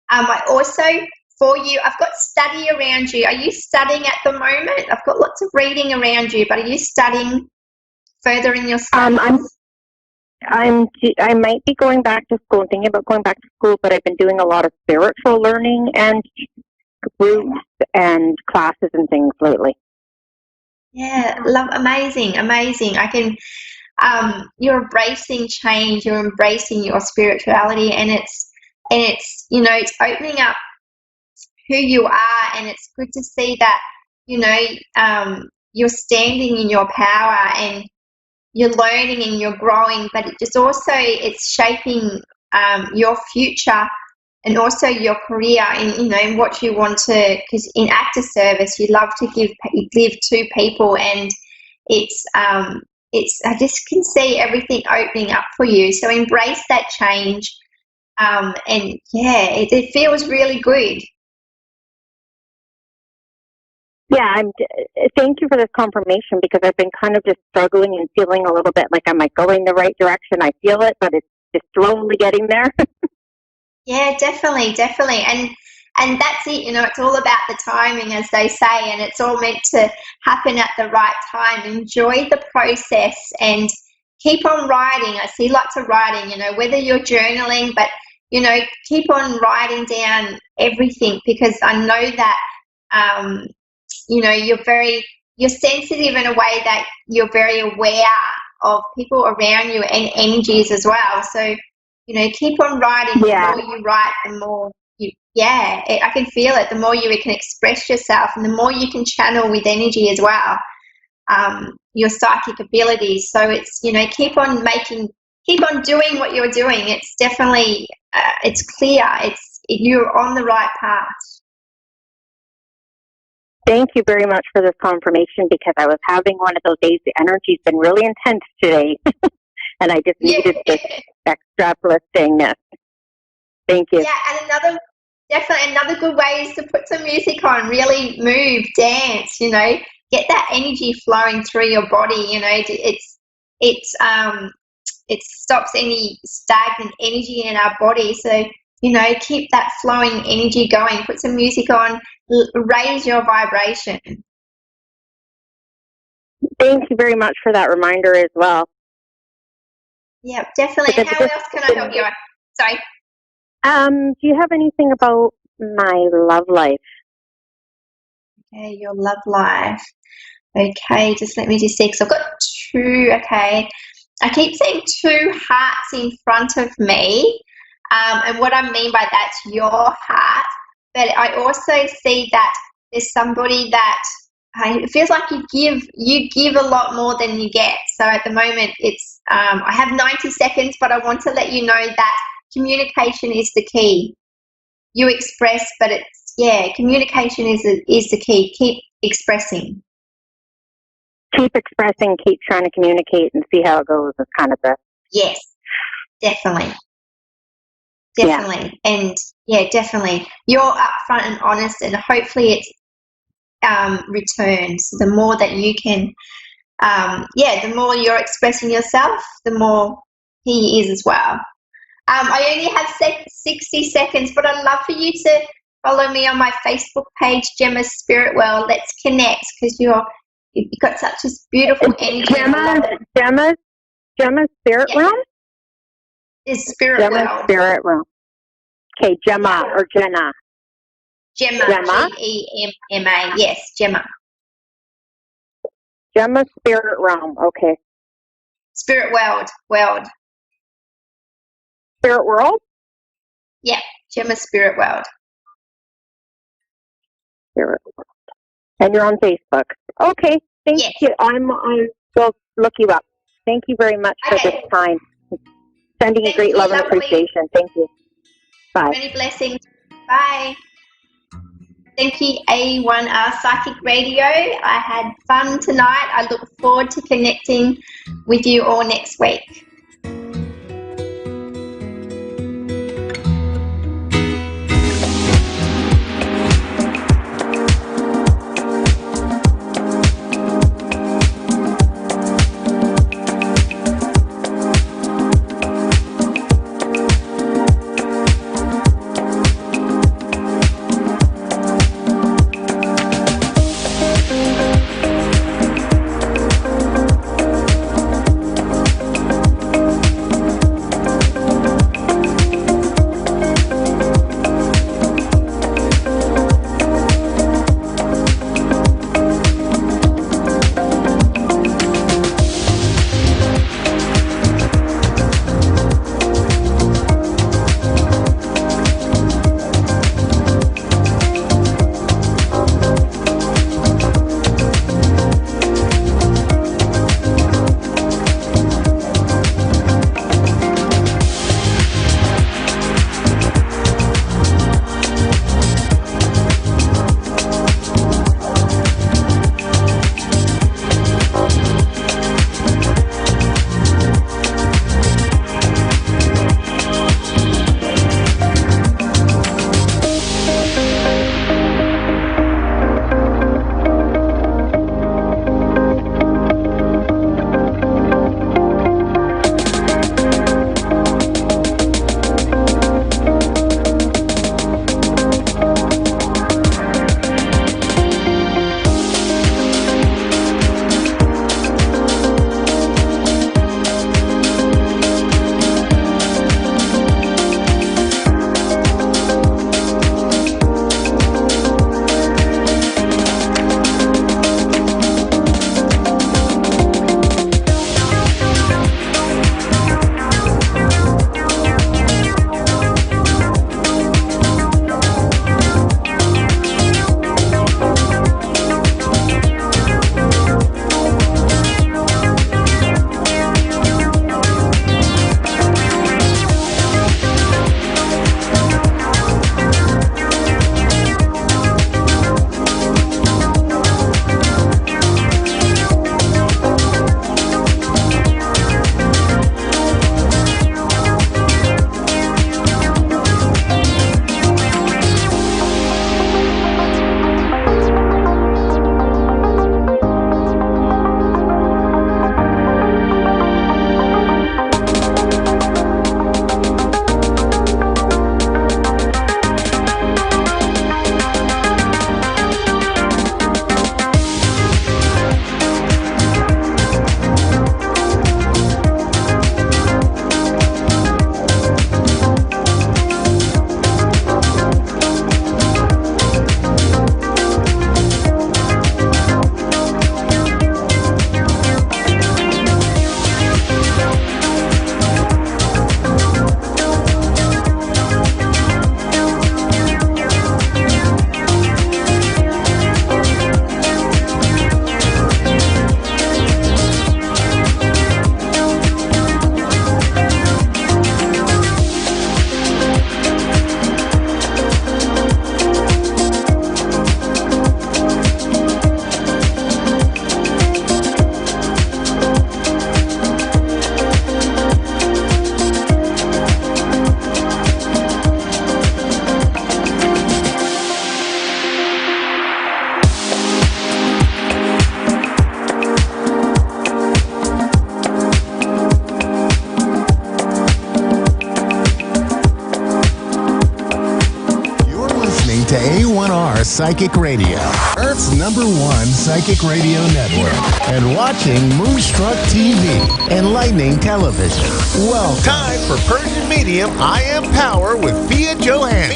I also, for you, I've got study around you. Are you studying at the moment? I've got lots of reading around you, but are you studying further in your studies? I might be going back to school, thinking about going back to school, but I've been doing a lot of spiritual learning and groups and classes and things lately. Yeah, amazing. I can, you're embracing change, you're embracing your spirituality, and it's, it's opening up who you are, and it's good to see that, you're standing in your power and you're learning and you're growing, but it's shaping your future and also your career and, what you want to, because in active service, you love to give to people, and I just can see everything opening up for you. So embrace that change. And yeah, it feels really good. Yeah, thank you for this confirmation, because I've been kind of just struggling and feeling a little bit like, am I going the right direction? I feel it, but it's just slowly getting there. Yeah, definitely. And that's it, it's all about the timing, as they say, and it's all meant to happen at the right time. Enjoy the process and keep on writing. I see lots of writing, whether you're journaling, but, keep on writing down everything, because I know that, you're sensitive in a way that you're very aware of people around you and energies as well. So, keep on writing. Yeah. The more you write, the more I can feel it. The more you can express yourself, and the more you can channel with energy as well, your psychic abilities. So it's, keep on doing what you're doing. It's definitely, it's clear. You're on the right path. Thank you very much for this confirmation, because I was having one of those days. The energy's been really intense today, and I just needed this extra uplifting. Thank you. Yeah, and another good way is to put some music on, really move, dance, get that energy flowing through your body. It stops any stagnant energy in our body. So, keep that flowing energy going. Put some music on, raise your vibration. Thank you very much for that reminder as well. Yeah, definitely. And how else can I help you? Sorry. Do you have anything about my love life? Okay, your love life. Okay, let me just see, because I've got two. Okay, I keep seeing two hearts in front of me, and what I mean by that's your heart. But I also see that there's somebody that it feels like you give a lot more than you get. So at the moment, it's I have 90 seconds, but I want to let you know that communication is the key. You express, but communication is the key. Keep expressing. Keep expressing, keep trying to communicate, and see how it goes is kind of the... Yes, definitely. Yeah. And definitely. You're upfront and honest, and hopefully it's returns. The more that you can, the more you're expressing yourself, the more he is as well. I only have 60 seconds, but I'd love for you to follow me on my Facebook page, Gemma's Spirit World. Let's connect, because you've got such a beautiful energy. Gemma's Spirit Realm? It's Spirit World. Gemma's Spirit Realm. Okay, Gemma or Jenna. Gemma, Gemma? Gemma. Yes, Gemma. Gemma Spirit Realm. Okay. Spirit World. Spirit World? Yeah, Gemma Spirit World. Spirit World. And you're on Facebook. Okay. Thank Yes. you. I will look you up. Thank you very much for this time. Sending you Thank great you, love and lovely. appreciation. Thank you. Bye. Many blessings. Bye. Thank you, A1R Psychic Radio. I had fun tonight. I look forward to connecting with you all next week. A1R Psychic Radio, Earth's #1 psychic radio network. and watching Moonstruck TV, Enlightening Television. Well, time for Persian Medium I Am Power with Fia Johann.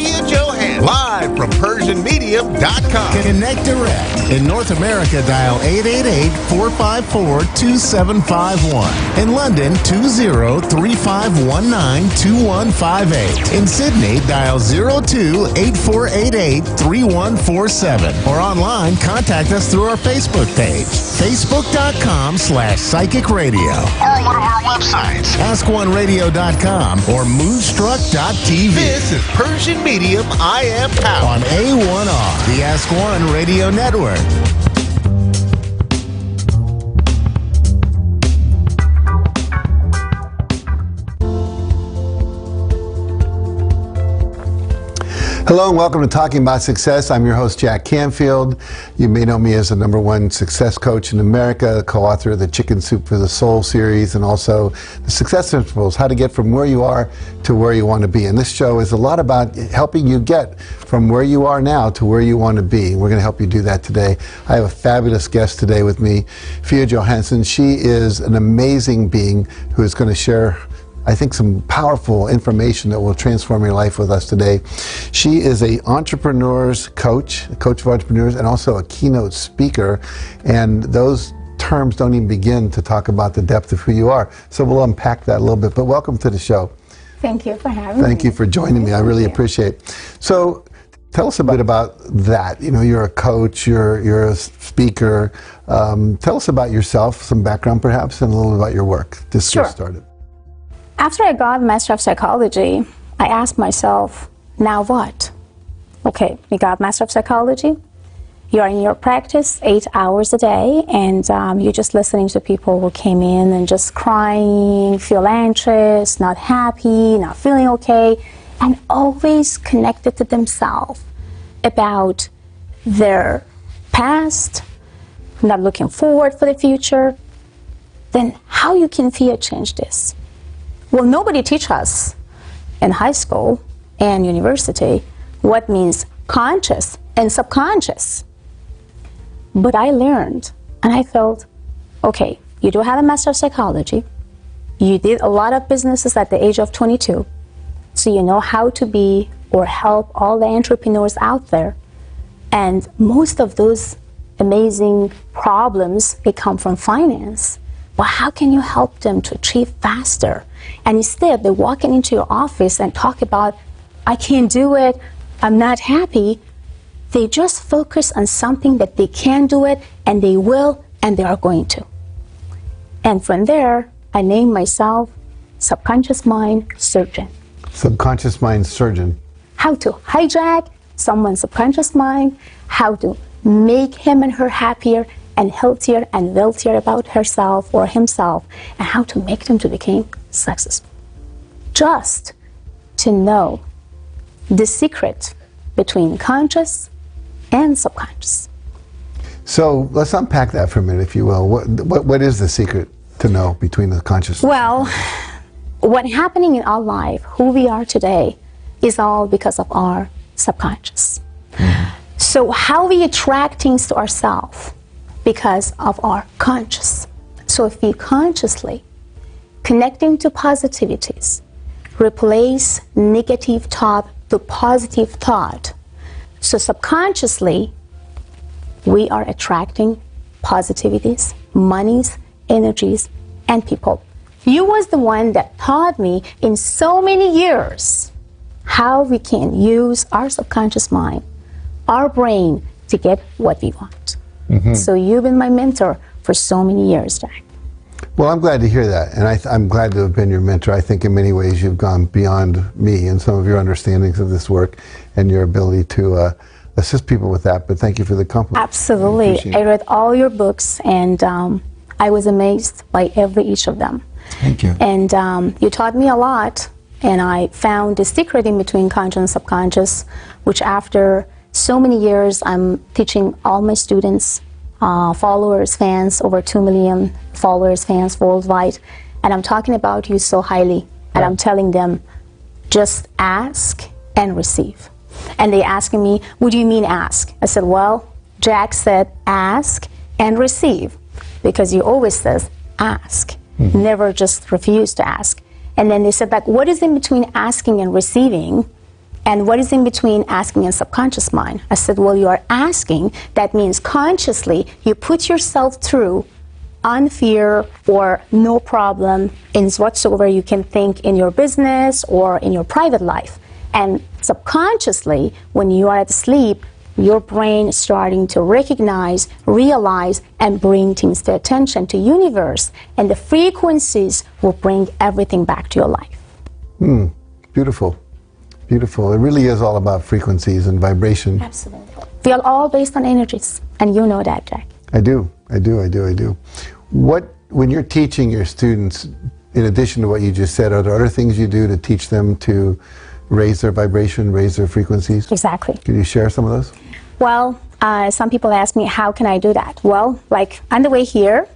Live from PersianMedium.com. Connect direct. In North America, dial 888-454-2751. In London, 20-3519-2158. In Sydney, dial 02-8488-3147. Or online, contact us through our Facebook page, facebook.com/Psychic Radio. Or one of our websites, AskOneRadio.com or Moonstruck.tv. This is Persian Medium I Am Power on A1R, the Ask One Radio Network. Hello and welcome to Talking About Success. I'm your host, Jack Canfield. You may know me as the #1 success coach in America, co-author of the Chicken Soup for the Soul series, and also the Success Principles, how to get from where you are to where you want to be. And this show is a lot about helping you get from where you are now to where you want to be. We're going to help you do that today. I have a fabulous guest today with me, Fia Johansson. She is an amazing being who is going to share, I think, some powerful information that will transform your life with us today. She is an entrepreneur's coach, a coach of entrepreneurs, and also a keynote speaker. And those terms don't even begin to talk about the depth of who you are. So we'll unpack that a little bit. But welcome to the show. Thank you for having me. Thank you for joining me. I really appreciate it. So tell us a bit about that. You know, you're a coach, you're a speaker. Tell us about yourself, some background perhaps, and a little bit about your work. Just to get started. After I got Master of Psychology, I asked myself, now what? Okay, you got Master of Psychology, you're in your practice 8 hours a day, and you're just listening to people who came in and just crying, feel anxious, not happy, not feeling okay, and always connected to themselves about their past, not looking forward for the future. Then how you can change this? Well, nobody teach us in high school and university what means conscious and subconscious. But I learned, and I felt, okay, you do have a Master of Psychology. You did a lot of businesses at the age of 22. So you know how to be or help all the entrepreneurs out there. And most of those amazing problems, they come from finance. But how can you help them to achieve faster? And instead, they're walking into your office and talk about, I can't do it, I'm not happy. They just focus on something that they can do it, and they will, and they are going to. And from there, I named myself Subconscious Mind Surgeon. Subconscious Mind Surgeon. How to hijack someone's subconscious mind, how to make him and her happier and healthier and wealthier about herself or himself, and how to make them to become successful. Just to know the secret between conscious and subconscious. So let's unpack that for a minute, if you will. What is the secret to know between the conscious? Well, what's happening in our life, who we are today, is all because of our subconscious. Mm-hmm. So how we attract things to ourselves? Because of our conscious. So if we consciously connecting to positivities, replace negative thought to positive thought. So subconsciously, we are attracting positivities, monies, energies, and people. You was the one that taught me in so many years how we can use our subconscious mind, our brain, to get what we want. Mm-hmm. So you've been my mentor for so many years, Jack. Well, I'm glad to hear that, and I'm glad to have been your mentor. I think in many ways you've gone beyond me and some of your understandings of this work and your ability to assist people with that, but thank you for the compliment. Absolutely. I read all your books, and I was amazed by each of them. Thank you. And you taught me a lot, and I found the secret in between conscious and subconscious, which after so many years, I'm teaching all my students, followers, fans, over 2 million followers, fans worldwide. And I'm talking about you so highly. And I'm telling them, just ask and receive. And they asking me, what do you mean ask? I said, well, Jack said ask and receive. because you always says ask, never just refuse to ask. And then they said, like, what is in between asking and receiving? And what is in between asking and subconscious mind? I said, well, you are asking. That means consciously you put yourself through on fear or no problem in whatsoever you can think in your business or in your private life. And subconsciously, when you are at sleep, your brain is starting to recognize, realize, and bring things to attention to universe. And the frequencies will bring everything back to your life. Beautiful. Beautiful. It really is all about frequencies and vibration. Absolutely. We are all based on energies, and you know that, Jack. I do. When you're teaching your students, in addition to what you just said, are there other things you do to teach them to raise their vibration, raise their frequencies? Exactly. Can you share some of those? Well, some people ask me, how can I do that? Well, like on the way here,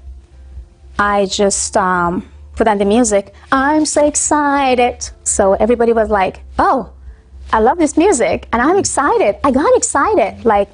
I just put on the music. I'm so excited. So everybody was like, oh, I love this music, and I'm excited. I got excited. Like,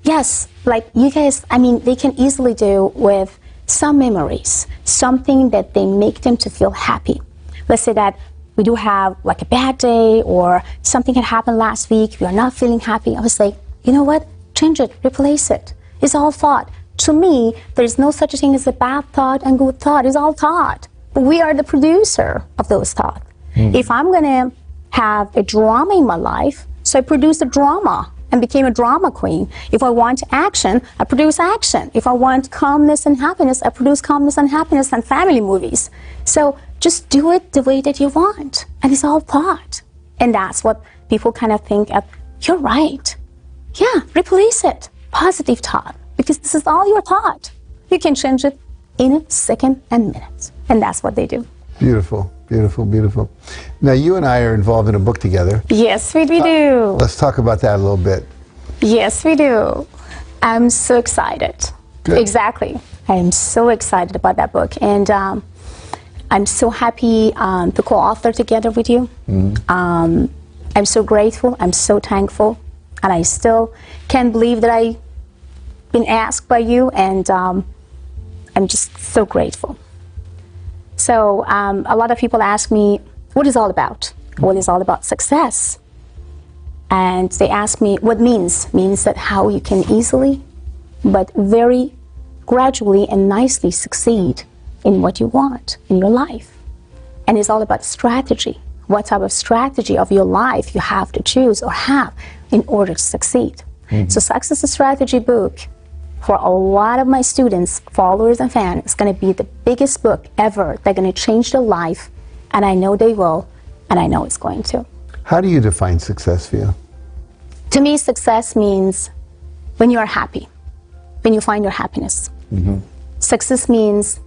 yes, like you guys, I mean, they can easily do with some memories, something that they make them to feel happy. Let's say that we do have like a bad day or something had happened last week, we are not feeling happy. I was like, you know what? Change it, replace it. It's all thought. To me, there's no such thing as a bad thought and good thought. It's all thought. But we are the producer of those thoughts. If I'm going to have a drama in my life, so I produce a drama and became a drama queen. If I want action, I produce action. If I want calmness and happiness, I produce calmness and happiness and family movies. So just do it the way that you want. And it's all thought. And that's what people kind of think of, you're right. Yeah, replace it. Positive thought. Because this is all your thought. You can change it in a second and minutes. And that's what they do. Beautiful, beautiful, beautiful. Now, you and I are involved in a book together. Yes, we do. Let's talk about that a little bit. Yes, we do. I'm so excited. Good. Exactly. I am so excited about that book. And I'm so happy to co-author together with you. I'm so grateful. I'm so thankful. And I still can't believe that I've been asked by you. And I'm just so grateful. So a lot of people ask me, what is all about? What is all about success? And they ask me, what means? Means that how you can easily, but very gradually and nicely succeed in what you want in your life. And it's all about strategy. What type of strategy of your life you have to choose or have in order to succeed. So Success Strategy book, for a lot of my students, followers, and fans, it's going to be the biggest book ever. They're going to change their life, and I know they will, and I know it's going to. How do you define success for you? To me, success means when you are happy, when you find your happiness. Success means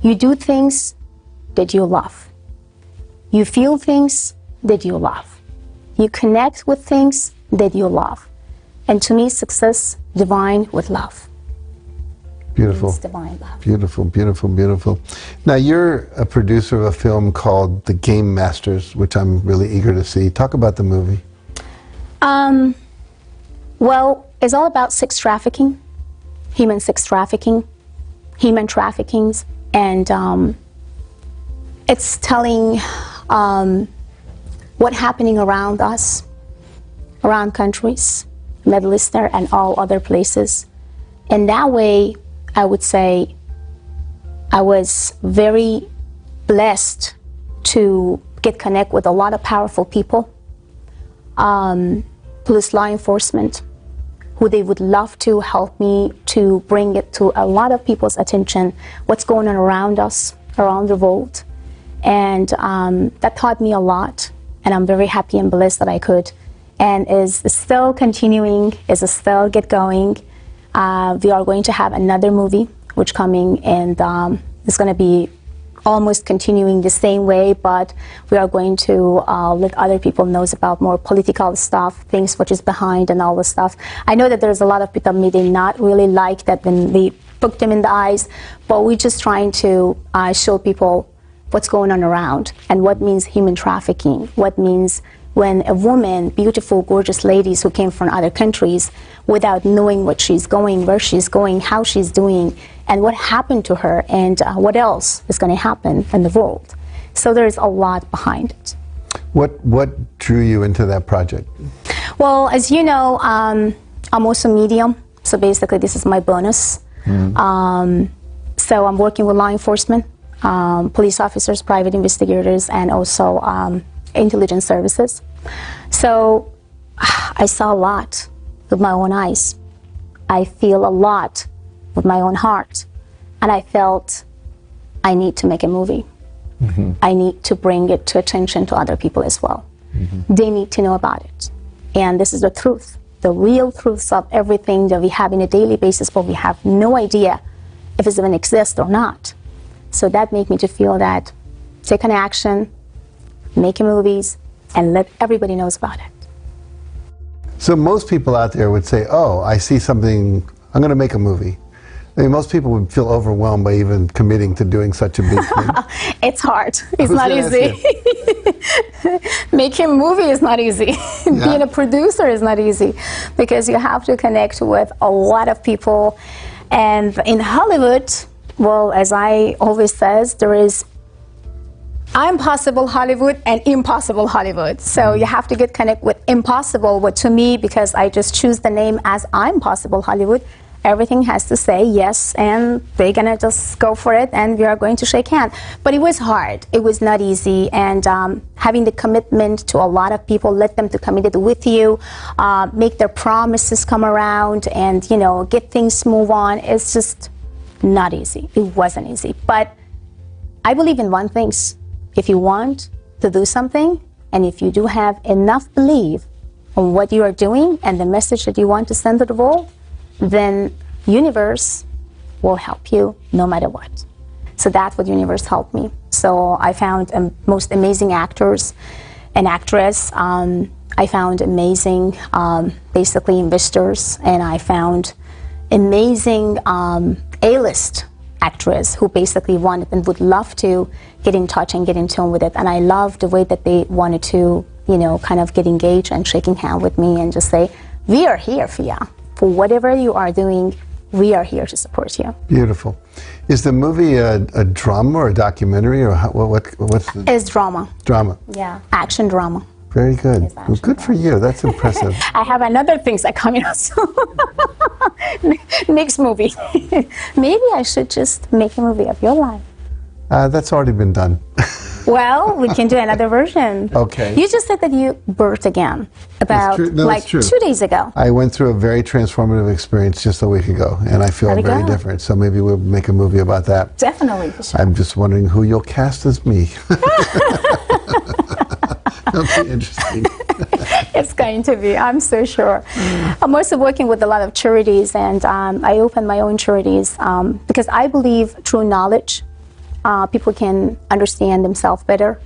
you do things that you love. You feel things that you love. You connect with things that you love. And to me, success, divine with love. Beautiful. It's divine love. Beautiful, beautiful, beautiful. Now, you're a producer of a film called The Game Masters, which I'm really eager to see. Talk about the movie. Well, it's all about sex trafficking, human sex trafficking, human traffickings, and it's telling what's happening around us, around countries, Middle Eastern and all other places. And that way, I would say I was very blessed to get connect with a lot of powerful people, police, law enforcement, who they would love to help me to bring it to a lot of people's attention, what's going on around us, around the world. And that taught me a lot, and I'm very happy and blessed that I could. And is still continuing, is still get going. We are going to have another movie which coming, and it's going to be almost continuing the same way, but we are going to let other people know about more political stuff, things which is behind and all the stuff. I know that there's a lot of people may not really like that when we poke them in the eyes, but we're just trying to show people what's going on around and what means human trafficking, what means when a woman, beautiful, gorgeous ladies who came from other countries without knowing what she's going, where she's going, how she's doing, and what happened to her, and what else is going to happen in the world. So there's a lot behind it. What drew you into that project? Well, as you know, I'm also medium, so basically this is my bonus. So I'm working with law enforcement, police officers, private investigators, and also intelligence services. So I saw a lot with my own eyes. I feel a lot with my own heart. And I felt I need to make a movie. I need to bring it to attention to other people as well. They need to know about it. And this is the truth, the real truths of everything that we have on a daily basis, but we have no idea if it's even exists or not. So that made me to feel that take an action, make movies, and let everybody knows about it. So most people out there would say, oh, I see something, I'm going to make a movie. I mean, most people would feel overwhelmed by even committing to doing such a big thing. It's hard. It's not easy. Making a movie is not easy. Being a producer is not easy because you have to connect with a lot of people. And in Hollywood, well, as I always says, there is impossible Hollywood and impossible Hollywood. So you have to get connect with impossible, but to me, because I just choose the name as Impossible Hollywood, everything has to say yes, and they're gonna just go for it, and we are going to shake hands. But it was hard. It was not easy, and having the commitment to a lot of people, let them to commit it with you, make their promises come around, and get things move on. It's just not easy. It wasn't easy. But I believe in one thing: if you want to do something, and if you do have enough belief on what you are doing and the message that you want to send to the world, then universe will help you no matter what. So that's what universe helped me. So I found most amazing actors and actress. I found amazing, basically investors, and I found amazing A-list actress who basically wanted and would love to get in touch and get in tune with it. And I loved the way that they wanted to, kind of get engaged and shaking hand with me and just say, we are here for you. For whatever you are doing, we are here to support you. Beautiful. Is the movie a drama or a documentary, or what's the... It's drama. Drama. Yeah, action drama. Very good. Well, good for you. That's impressive. I have another things that coming out soon. Next movie. Maybe I should just make a movie of your life. That's already been done. Well, we can do another version. Okay. You just said that you birthed again about 2 days ago. I went through a very transformative experience just a week ago, and I feel very different. So maybe we'll make a movie about that. Definitely, for sure. I'm just wondering who you'll cast as me. That'll be interesting. It's going to be, I'm so sure. I'm also working with a lot of charities, and I open my own charities because I believe through knowledge, people can understand themselves better.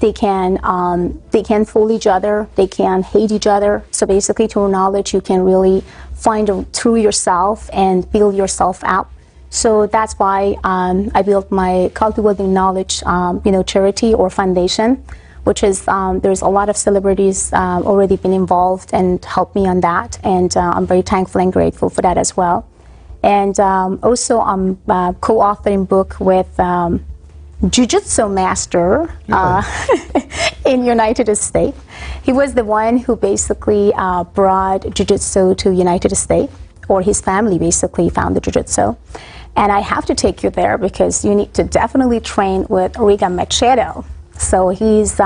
They can fool each other. They can hate each other. So basically, through knowledge, you can really find through yourself and build yourself up. So that's why I built my Cultivating Knowledge, charity or foundation, which is there's a lot of celebrities already been involved and helped me on that, and I'm very thankful and grateful for that as well. And also I'm co-authoring book with Jiu-Jitsu master in United States. He was the one who basically brought Jiu-Jitsu to United States, or his family basically found the Jiu-Jitsu. And I have to take you there because you need to definitely train with Riga Machado. So he's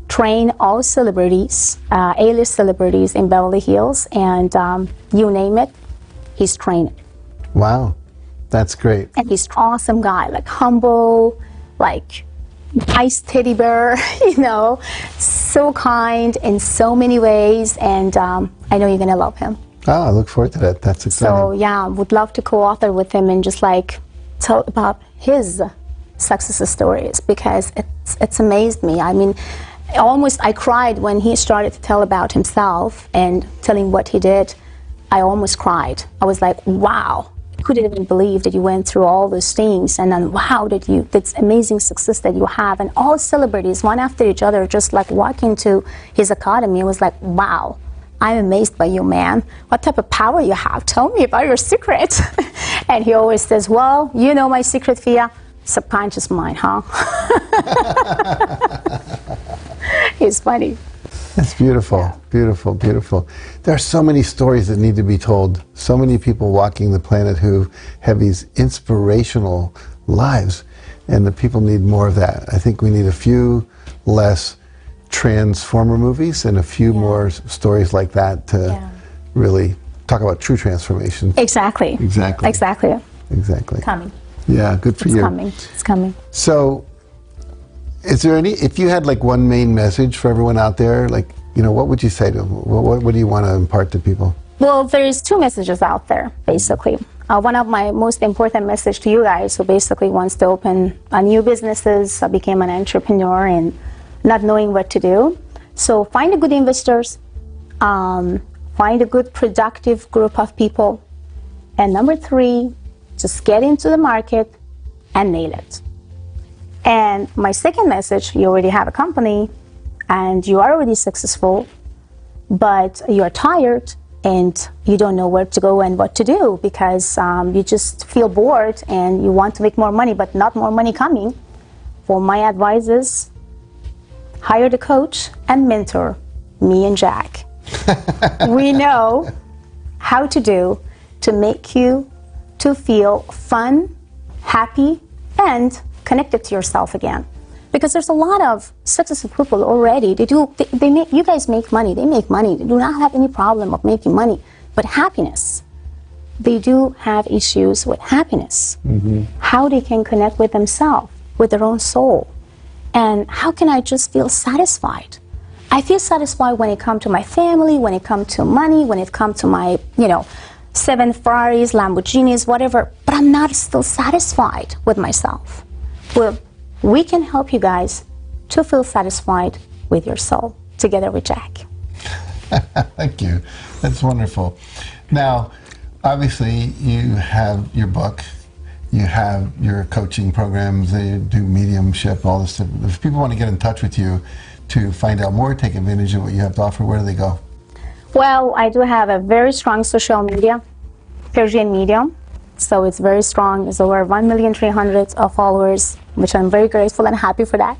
trained all celebrities, A-list celebrities in Beverly Hills, and you name it, he's trained. Wow, that's great. And he's an awesome guy, like humble, like nice teddy bear, so kind in so many ways, and I know you're gonna love him. Oh, I look forward to that. That's exciting. So yeah, would love to co-author with him and just tell about his success stories, because it's amazed me. I mean, I cried when he started to tell about himself and telling what he did. I almost cried. I was like, wow, couldn't even believe that you went through all those things, and then wow, that's amazing success that you have. And all celebrities, one after each other, just like walk into his academy. It was like, wow, I'm amazed by you, man. What type of power you have? Tell me about your secret. And he always says, well, you know my secret, Fia? Subconscious mind, huh? It's funny. That's beautiful, beautiful, beautiful. There are so many stories that need to be told. So many people walking the planet who have these inspirational lives, and the people need more of that. I think we need a few less Transformer movies and a few more stories like that to really talk about true transformation. Exactly. Exactly. Exactly. Exactly. Coming. Yeah, good for you. It's coming. It's coming. So, is there any, if you had like one main message for everyone out there, like, you know, what would you say to them? What do you want to impart to people? Well, there's two messages out there, basically. One of my most important message to you guys who basically wants to open new businesses, became an entrepreneur and not knowing what to do. So find a good investors, find a good productive group of people. And number 3, just get into the market and nail it. And my second message, you already have a company and you are already successful, but you're tired and you don't know where to go and what to do because you just feel bored and you want to make more money, but not more money coming. Well, my advice is hire the coach and mentor, me and Jack. We know how to do to make you to feel fun, happy, and connected to yourself again. Because there's a lot of successful people already. You guys make money. They make money. They do not have any problem of making money. But happiness, they do have issues with happiness. Mm-hmm. How they can connect with themselves, with their own soul. And how can I just feel satisfied? I feel satisfied when it comes to my family, when it comes to money, when it comes to my, 7 Ferraris, Lamborghinis, whatever, but I'm not still satisfied with myself. Well, we can help you guys to feel satisfied with your soul, together with Jack. Thank you. That's wonderful. Now, obviously, you have your book. You have your coaching programs, you do mediumship, all this stuff. If people want to get in touch with you to find out more, take advantage of what you have to offer, where do they go? Well, I do have a very strong social media, Persian Medium. So it's very strong. It's over 1,300,000 of followers, which I'm very grateful and happy for that.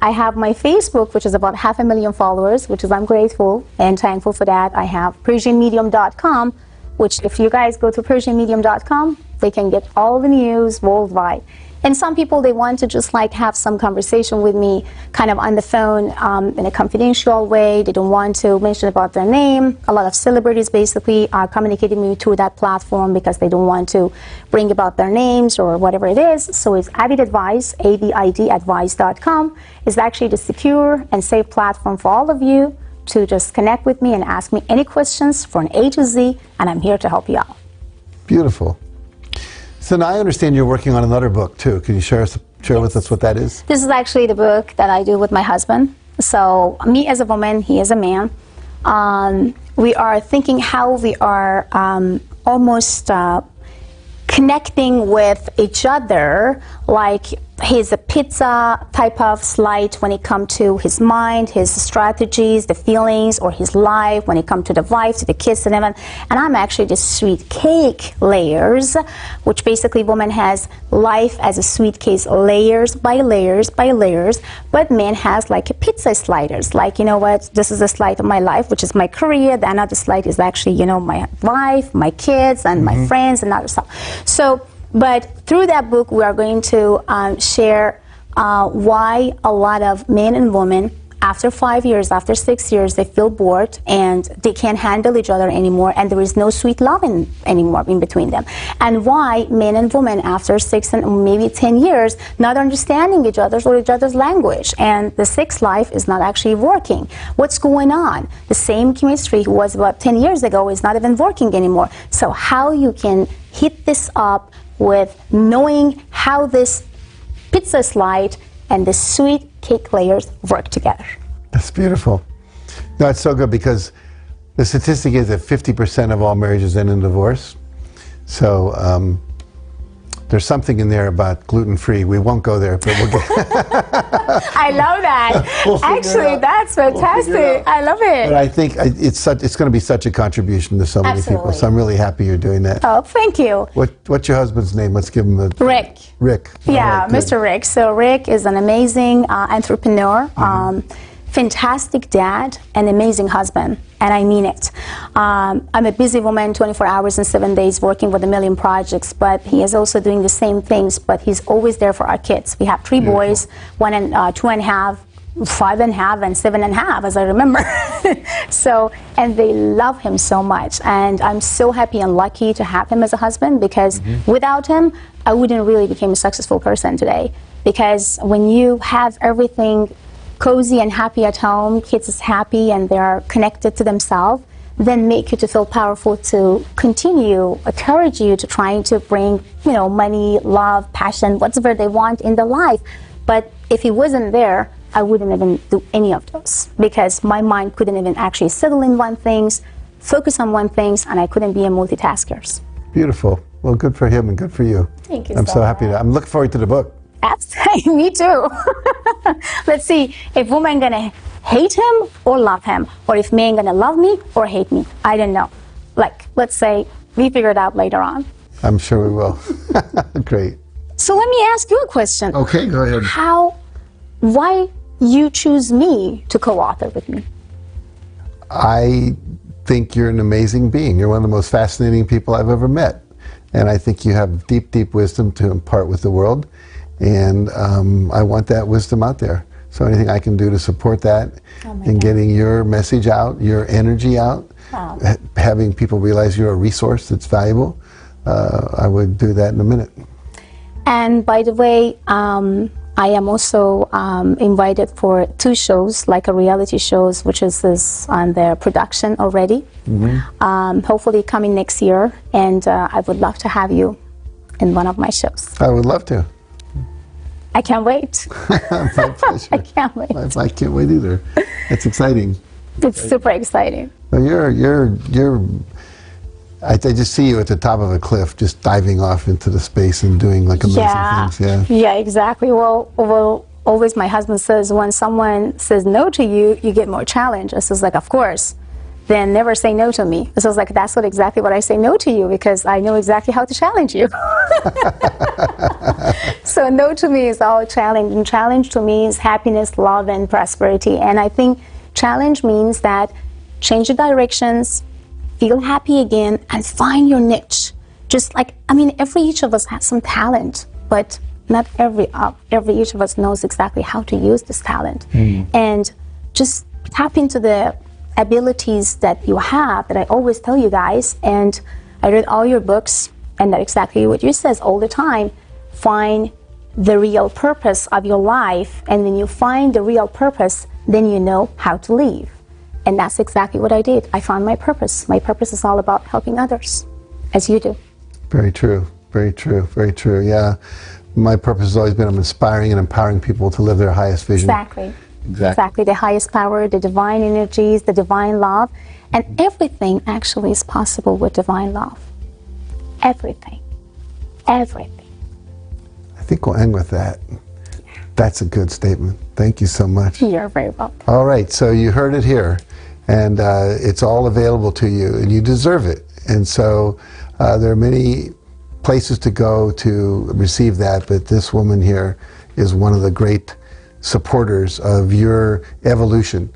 I have my Facebook, which is about 500,000 followers, which is I'm grateful and thankful for that. I have PersianMedium.com, which if you guys go to PersianMedium.com, they can get all the news worldwide. And some people, they want to just like have some conversation with me kind of on the phone in a confidential way. They don't want to mention about their name. A lot of celebrities basically are communicating with me through that platform because they don't want to bring about their names or whatever it is. So it's Avid Advice, AVIDadvice.com. It's actually the secure and safe platform for all of you to just connect with me and ask me any questions from A to Z, and I'm here to help you out. Beautiful. So now I understand you're working on another book too. Can you share with us what that is? This is actually the book that I do with my husband. So me as a woman, he is a man. We are thinking how we are almost connecting with each other, like he's a pizza type of slide when it comes to his mind, his strategies, the feelings, or his life when it comes to the wife, to the kids, and everything. And I'm actually the sweet cake layers, which basically woman has life as a sweet cake, layers by layers by layers, but man has like a pizza sliders, like, you know what, this is a slide of my life, which is my career, the another slide is actually, my wife, my kids, and my friends, and other stuff. So, but through that book, we are going to share why a lot of men and women, after 5 years, after 6 years, they feel bored and they can't handle each other anymore, and there is no sweet love anymore in between them. And why men and women, after 6 and maybe 10 years, not understanding each other's or each other's language, and the sex life is not actually working. What's going on? The same chemistry was about 10 years ago is not even working anymore. So how you can hit this up with knowing how this pizza slide and the sweet cake layers work together. That's beautiful. No, it's so good because the statistic is that 50% of all marriages end in divorce. So there's something in there about gluten-free. We won't go there, but we'll get. I love that. We'll figure it Actually, out. that's We'll figure it fantastic. out. I love it. But I think it's going to be such a contribution to so many people. Absolutely. So I'm really happy you're doing that. Oh, thank you. What's your husband's name? Let's give him a. Rick. Rick. All Yeah, right, good. Mr. Rick. So Rick is an amazing entrepreneur, fantastic dad, and amazing husband, and I mean it. I'm a busy woman, 24 hours and 7 days, working with a million projects, but he is also doing the same things, but he's always there for our kids. We have 3 boys, 1 and 2.5, 5.5, and 7.5, as I remember. So, and they love him so much, and I'm so happy and lucky to have him as a husband, because without him, I wouldn't really become a successful person today. Because when you have everything cozy and happy at home, kids is happy and they're connected to themselves, then make you to feel powerful to continue, encourage you to trying to bring, money, love, passion, whatever they want in their life. But if he wasn't there, I wouldn't even do any of those, because my mind couldn't even actually settle in one thing, focus on one thing, and I couldn't be a multitasker. Beautiful. Well, good for him and good for you. Thank you I'm so so happy. much. I'm looking forward to the book. Absolutely, me too. Let's see if women gonna hate him or love him, or if men gonna love me or hate me. I don't know. Let's say we figure it out later on. I'm sure we will. Great. So let me ask you a question. Okay, go ahead. Why you choose me to co-author with me? I think you're an amazing being. You're one of the most fascinating people I've ever met. And I think you have deep, deep wisdom to impart with the world. And I want that wisdom out there. So anything I can do to support that and getting your message out, your energy out, having people realize you're a resource that's valuable, I would do that in a minute. And by the way, I am also invited for 2 shows, like a reality shows, which is on their production already. Hopefully coming next year, and I would love to have you in one of my shows. I would love to. I can't wait. My pleasure. I can't wait. I can't wait either. It's exciting. It's super exciting. Well, I just see you at the top of a cliff, just diving off into the space and doing amazing things. Yeah, exactly. Well, always my husband says when someone says no to you, you get more challenge. I says of course. Then never say no to me. So that's exactly what I say no to you, because I know exactly how to challenge you. So no to me is all challenge, and challenge to me is happiness, love, and prosperity. And I think challenge means that change your directions, feel happy again, and find your niche. Just every each of us has some talent, but not every each of us knows exactly how to use this talent. And just tap into the abilities that you have, that I always tell you guys. And I read all your books, and that's exactly what you says all the time. Find the real purpose of your life, and when you find the real purpose, then you know how to live. And that's exactly what I did. I found my purpose. My purpose is all about helping others, as you do. Very true. Very true. Very true. Yeah. My purpose has always been inspiring and empowering people to live their highest vision. Exactly. The highest power, the divine energies, the divine love. And everything actually is possible with divine love. Everything. Everything. I think we'll end with that. That's a good statement. Thank you so much. You're very welcome. All right, so you heard it here, and it's all available to you, and you deserve it. And so there are many places to go to receive that, but this woman here is one of the great supporters of your evolution.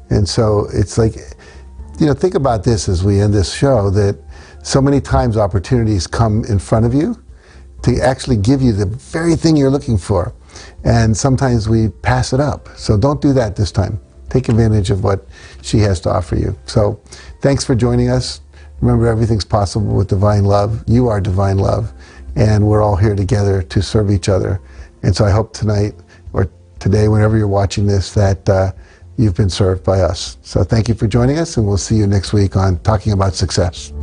And so it's think about this as we end this show, that so many times opportunities come in front of you to actually give you the very thing you're looking for. And sometimes we pass it up. So don't do that this time. Take advantage of what she has to offer you. So thanks for joining us. Remember, everything's possible with divine love. You are divine love. And we're all here together to serve each other. And so I hope tonight or today, whenever you're watching this, that you've been served by us. So thank you for joining us, and we'll see you next week on Talking About Success.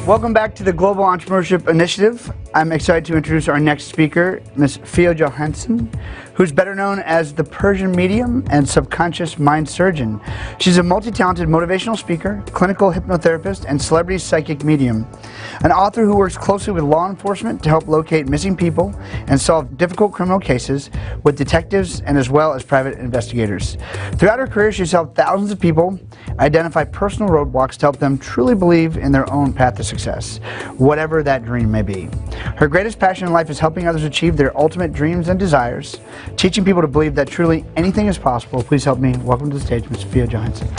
Welcome back to the Global Entrepreneurship Initiative. I'm excited to introduce our next speaker, Ms. Fia Johansson, who's better known as the Persian medium and subconscious mind surgeon. She's a multi-talented motivational speaker, clinical hypnotherapist, and celebrity psychic medium. An author who works closely with law enforcement to help locate missing people and solve difficult criminal cases with detectives and as well as private investigators. Throughout her career, she's helped thousands of people identify personal roadblocks to help them truly believe in their own path to success, whatever that dream may be. Her greatest passion in life is helping others achieve their ultimate dreams and desires, teaching people to believe that truly anything is possible. Please help me welcome to the stage Ms. Fia Johansson.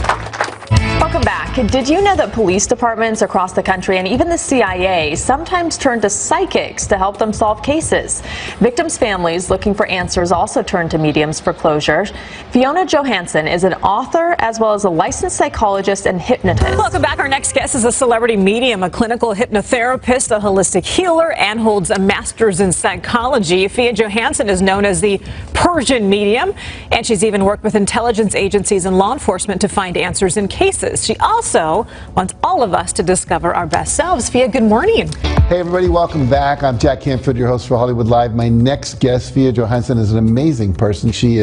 Welcome back. Did you know that police departments across the country and even the CIA sometimes turn to psychics to help them solve cases? Victims' families looking for answers also turn to mediums for closure. Fiona Johansson is an author as well as a licensed psychologist and hypnotist. Welcome back. Our next guest is a celebrity medium, a clinical hypnotherapist, a holistic healer, and holds a master's in psychology. Fia Johansson is known as the Persian medium, and she's even worked with intelligence agencies and law enforcement to find answers in cases. She also wants all of us to discover our best selves. Fia, good morning. Hey everybody, welcome back. I'm Jack Canfield, your host for Hollywood Live. My next guest, Fia Johansson, is an amazing person. She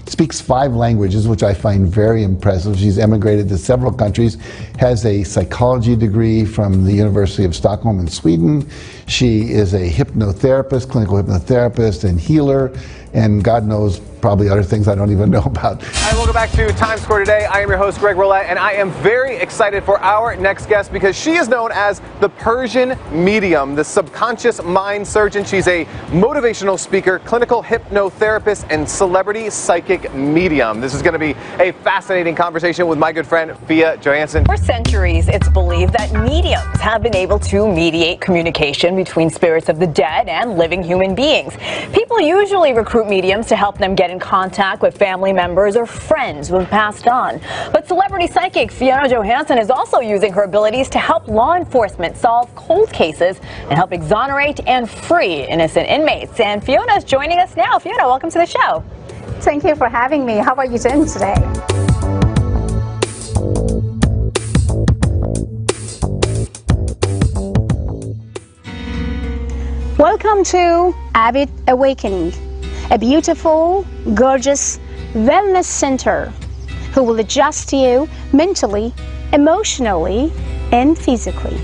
speaks 5 languages, which I find very impressive. She's emigrated to several countries, has a psychology degree from the University of Stockholm in Sweden. She is a hypnotherapist, clinical hypnotherapist and healer, and God knows probably other things I don't even know about. Hi, welcome back to Times Square today. I am your host, Greg Roulette, and I am very excited for our next guest because she is known as the Persian medium, the subconscious mind surgeon. She's a motivational speaker, clinical hypnotherapist, and celebrity psychic medium. This is going to be a fascinating conversation with my good friend, Fia Johansson. For centuries, it's believed that mediums have been able to mediate communication between spirits of the dead and living human beings. People usually recruit mediums to help them get in contact with family members or friends who have passed on. But celebrity psychic Fiona Johansson is also using her abilities to help law enforcement solve cold cases and help exonerate and free innocent inmates. And Fiona is joining us now. Fiona, welcome to the show. Thank you for having me. How are you doing today? Welcome to Avid Awakening, a beautiful, gorgeous wellness center who will adjust you mentally, emotionally, and physically.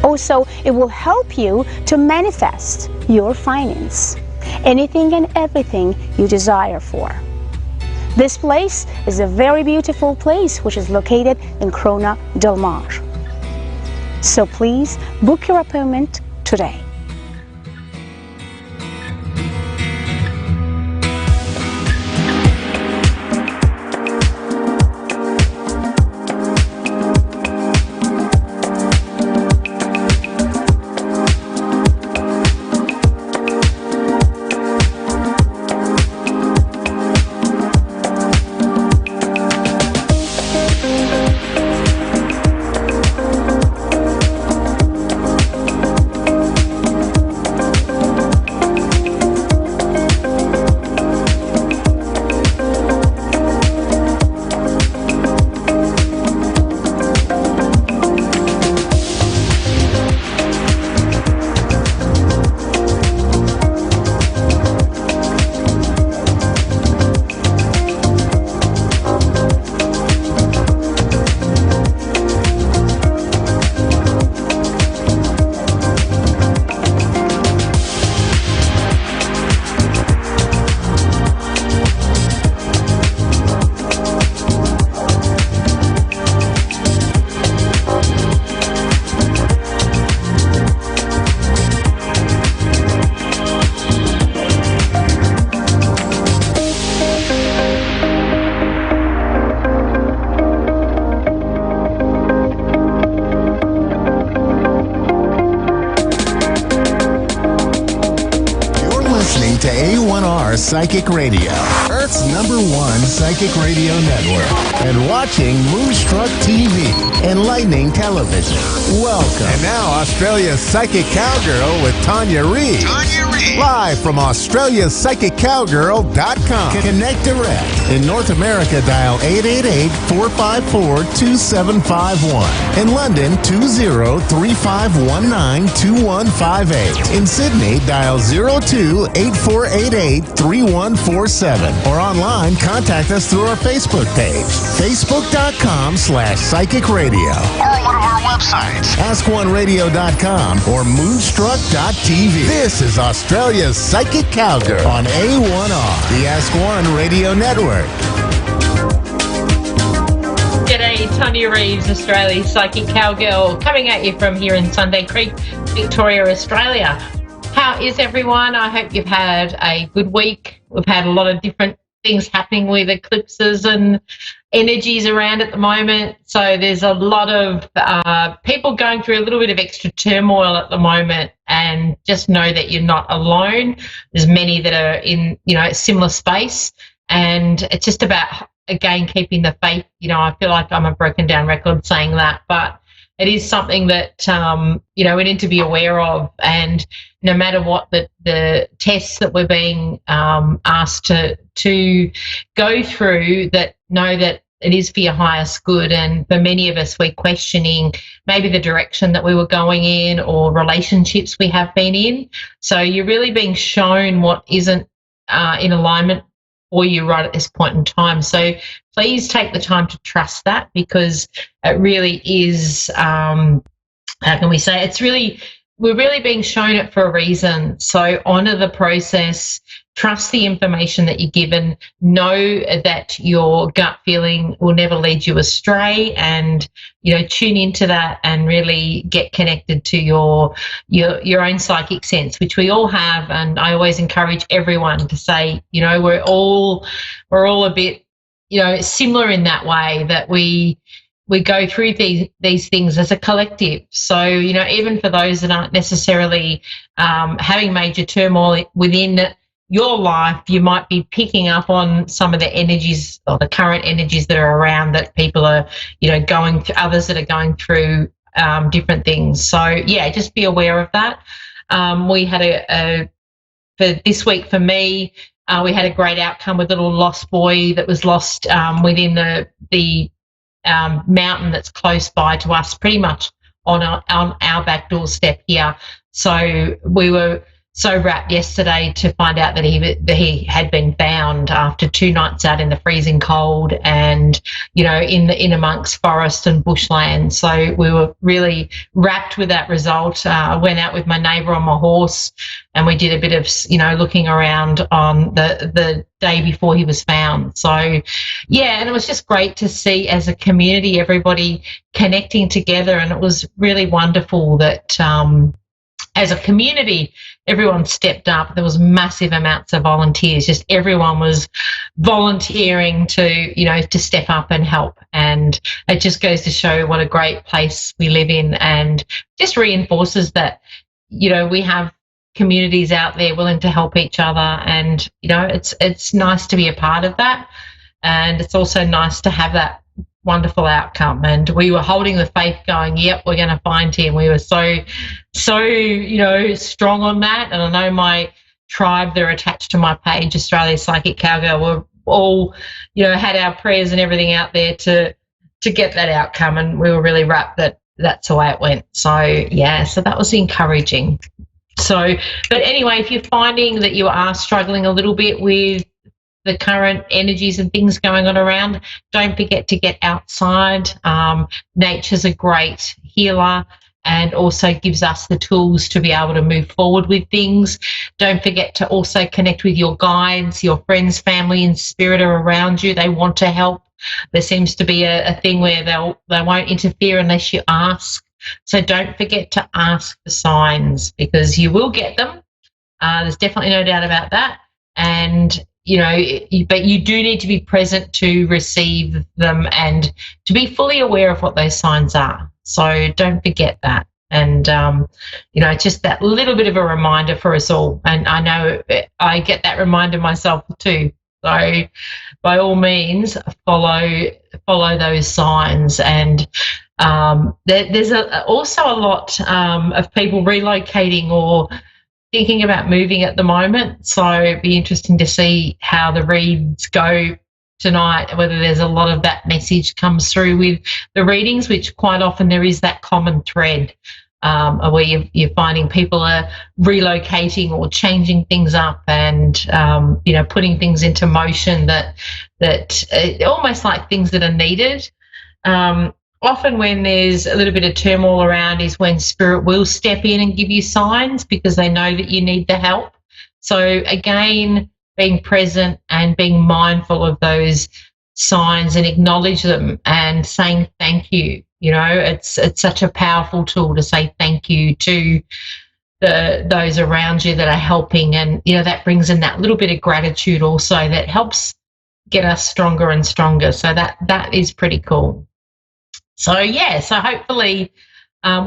Also, it will help you to manifest your finance, anything and everything you desire for. This place is a very beautiful place which is located in Crona Del Mar. So please book your appointment today. To A1R Psychic Radio, Earth's #1 psychic radio network, and watching Moonstruck TV Enlightening Television. Welcome. And now Australia's Psychic Cowgirl with Tanya Reid. Live from AustraliaPsychicCowgirl.com. Connect direct. In North America, dial 888-454-2751. In London, 20-3519-2158. In Sydney, dial 02-8488-3147. Or online, contact us through our Facebook page, facebook.com/Psychic Radio. Or one of our websites, askoneradio.com or moonstruck.tv. This is Australia's Psychic Cowgirl on A1R, the Ask One Radio Network. G'day, Tanya Reeves, Australia's Psychic Cowgirl, coming at you from here in Sunday Creek, Victoria, Australia. How is everyone? I hope you've had a good week. We've had a lot of different things happening with eclipses and energies around at the moment. So there's a lot of people going through a little bit of extra turmoil at the moment, and just know that you're not alone. There's many that are in, a similar space, and it's just about, again, keeping the faith. I feel like I'm a broken down record saying that, but it is something that, we need to be aware of. And no matter what the tests that we're being asked to go through, that know that it is for your highest good. And for many of us, we're questioning maybe the direction that we were going in or relationships we have been in. So you're really being shown what isn't in alignment for you right at this point in time. So please take the time to trust that, because it really is, how can we say, we're really being shown it for a reason. So honour the process, trust the information that you're given, know that your gut feeling will never lead you astray, and, tune into that and really get connected to your own psychic sense, which we all have. And I always encourage everyone to say, we're all a bit, similar in that way, that we go through these things as a collective. So, even for those that aren't necessarily having major turmoil within your life, you might be picking up on some of the energies or the current energies that are around, that people are, going through, others that are going through different things. So, yeah, just be aware of that. We had for this week for me, we had a great outcome with a little lost boy that was lost within the mountain that's close by to us, pretty much on our back doorstep here. So we were so rapt yesterday to find out that he had been found after 2 nights out in the freezing cold, and in amongst forest and bushland. So we were really rapt with that result. I went out with my neighbour on my horse, and we did a bit of looking around on the day before he was found. So yeah, and it was just great to see, as a community, everybody connecting together, and it was really wonderful that as a community, everyone stepped up. There was massive amounts of volunteers. Just everyone was volunteering to step up and help. And it just goes to show what a great place we live in, and just reinforces that, we have communities out there willing to help each other. And, it's nice to be a part of that. And it's also nice to have that wonderful outcome. And we were holding the faith, going, yep, we're going to find him. We were so strong on that. And I know my tribe that are attached to my page, Australia's Psychic Cowgirl, were all had our prayers and everything out there to get that outcome, and we were really rapt that that's the way it went. So yeah, so that was encouraging. So, but anyway, if you're finding that you are struggling a little bit with the current energies and things going on around, don't forget to get outside. Nature's a great healer, and also gives us the tools to be able to move forward with things. Don't forget to also connect with your guides, your friends, family and spirit are around you. They want to help. There seems to be a thing where they won't interfere unless you ask. So don't forget to ask for signs, because you will get them. There's definitely no doubt about that. And but you do need to be present to receive them, and to be fully aware of what those signs are. So don't forget that. And, just that little bit of a reminder for us all. And I know I get that reminder myself too. So, by all means follow those signs. And there's also a lot of people relocating or thinking about moving at the moment. So it'd be interesting to see how the reads go tonight, whether there's a lot of that message comes through with the readings, which quite often there is that common thread where you're finding people are relocating or changing things up and putting things into motion that almost like things that are needed. Often when there's a little bit of turmoil around is when spirit will step in and give you signs because they know that you need the help. So again, being present and being mindful of those signs and acknowledge them and saying thank you. It's such a powerful tool to say thank you to those around you that are helping, and that brings in that little bit of gratitude also that helps get us stronger and stronger. So that is pretty cool. So hopefully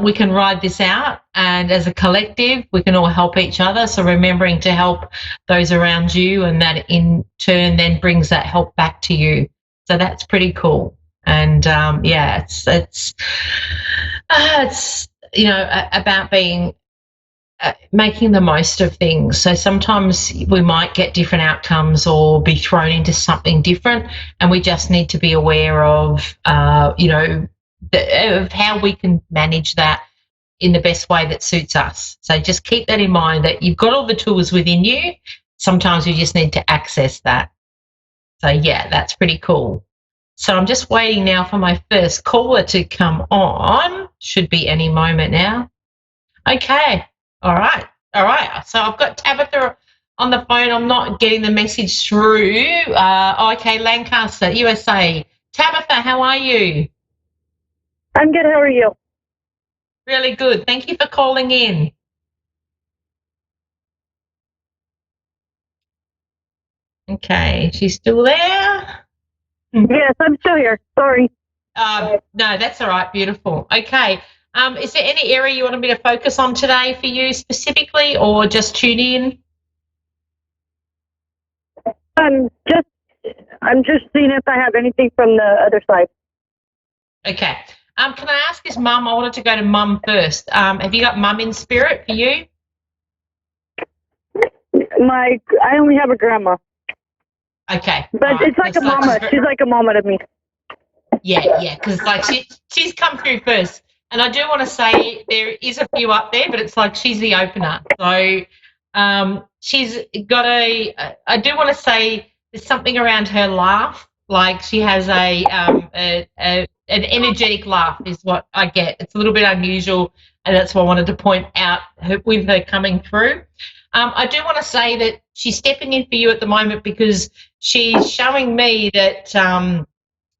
we can ride this out, and as a collective we can all help each other. So remembering to help those around you, and that in turn then brings that help back to you. So that's pretty cool. And it's about being making the most of things. So sometimes we might get different outcomes or be thrown into something different, and we just need to be aware of of how we can manage that in the best way that suits us. So just keep that in mind, that you've got all the tools within you. Sometimes you just need to access that. So that's pretty cool. So I'm just waiting now for my first caller to come on. Should be any moment now. Okay. All right. So I've got Tabitha on the phone. I'm not getting the message through. Okay, Lancaster, USA. Tabitha, how are you? I'm good. How are you? Really good. Thank you for calling in. Okay, she's still there? Yes, I'm still here. Sorry. No, that's all right. Beautiful. Okay. Is there any area you wanted me to focus on today for you specifically, or just tune in? I'm just seeing if I have anything from the other side. Okay. Can I ask, is Mum? I wanted to go to Mum first. Have you got Mum in spirit for you? I only have a grandma. Okay. But it's like a mama. She's like a mama to me. Yeah, because like she's come through first. And I do want to say there is a few up there, but it's like she's the opener. So she's got I do want to say there's something around her laugh. Like she has an energetic laugh is what I get. It's a little bit unusual, and that's what I wanted to point out with her coming through. I do want to say that she's stepping in for you at the moment because she's showing me that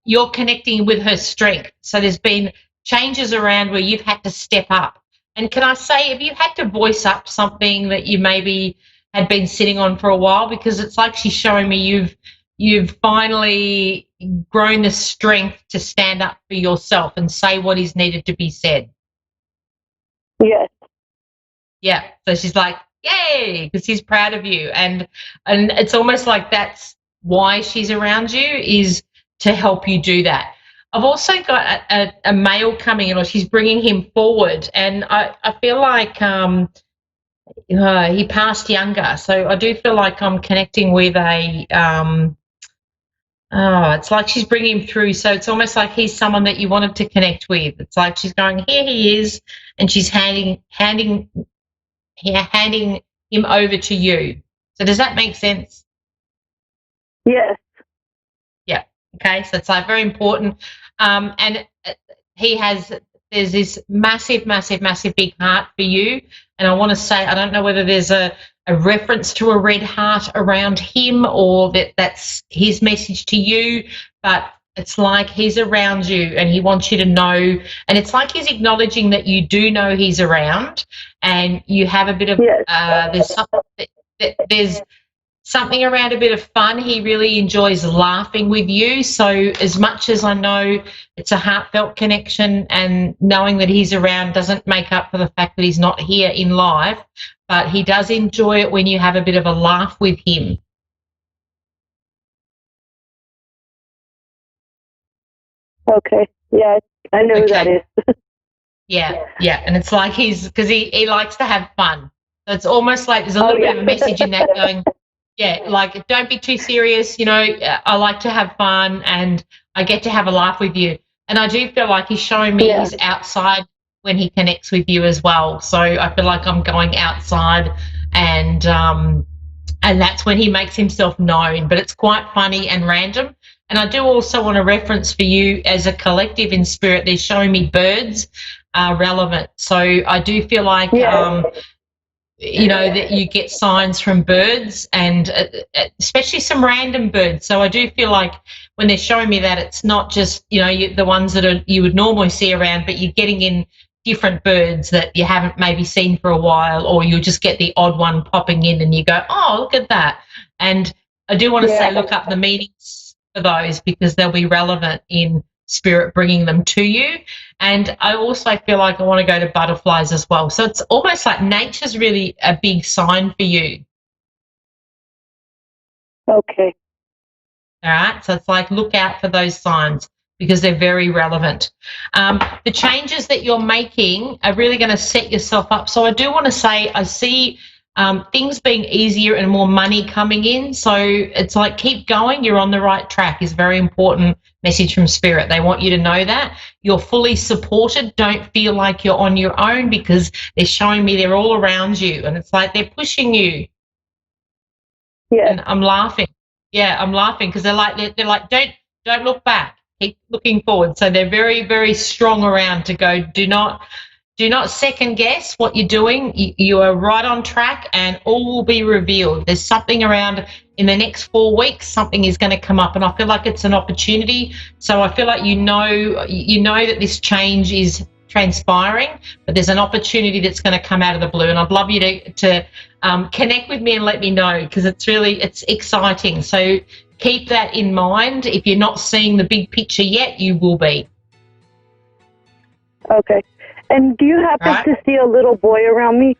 you're connecting with her strength. So there's been changes around where you've had to step up. And can I say, have you had to voice up something that you maybe had been sitting on for a while? Because it's like she's showing me you've finally grown the strength to stand up for yourself and say what is needed to be said. Yes. Yeah. So she's like, yay, because she's proud of you. And it's almost like that's why she's around you, is to help you do that. I've also got a male coming in, or she's bringing him forward, and I feel like he passed younger. So I do feel like I'm connecting with it's like she's bringing him through. So it's almost like he's someone that you wanted to connect with. It's like she's going, here he is, and she's handing him over to you. So does that make sense? Yes. Yeah. Okay. So it's like very important. And there's this massive big heart for you. And I want to say, I don't know whether there's a reference to a red heart around him, or that's his message to you, but it's like he's around you and he wants you to know, and it's like he's acknowledging that you do know he's around, and you have a bit of there's something around a bit of fun. He really enjoys laughing with you. So as much as I know it's a heartfelt connection, and knowing that he's around doesn't make up for the fact that he's not here in life, but he does enjoy it when you have a bit of a laugh with him. Okay. Yeah, I know who that is. Yeah, and it's like because he likes to have fun. So it's almost like there's a little bit of a message in that going, like don't be too serious. I like to have fun and I get to have a laugh with you. And I do feel like he's showing me he's outside when he connects with you as well. So I feel like I'm going outside and that's when he makes himself known. But it's quite funny and random. And I do also want to reference for you as a collective in spirit, they're showing me birds are relevant. So I do feel like, that you get signs from birds and especially some random birds. So I do feel like when they're showing me that it's not just, the ones that you would normally see around, but you're getting in different birds that you haven't maybe seen for a while, or you'll just get the odd one popping in and you go, oh, look at that. And I do want to say look up the meanings for those because they'll be relevant in spirit bringing them to you. And I also feel like I want to go to butterflies as well. So it's almost like nature's really a big sign for you. Okay. All right. So it's like look out for those signs because they're very relevant. The changes that you're making are really going to set yourself up. So I do want to say I see things being easier and more money coming in. So it's like keep going. You're on the right track is very important message from spirit. They want you to know that. You're fully supported. Don't feel like you're on your own because they're showing me they're all around you and it's like they're pushing you. Yeah. And I'm laughing. Yeah, I'm laughing because they're like don't look back. Keep looking forward. So they're very, very strong around to go, do not second guess what you're doing. You are right on track and all will be revealed. There's something around in the next 4 weeks, something is going to come up and I feel like it's an opportunity. So I feel like you know that this change is transpiring, but there's an opportunity that's going to come out of the blue. And I'd love you to connect with me and let me know because it's exciting. So keep that in mind. If you're not seeing the big picture yet, you will be. Okay. And do you happen to see a little boy around me?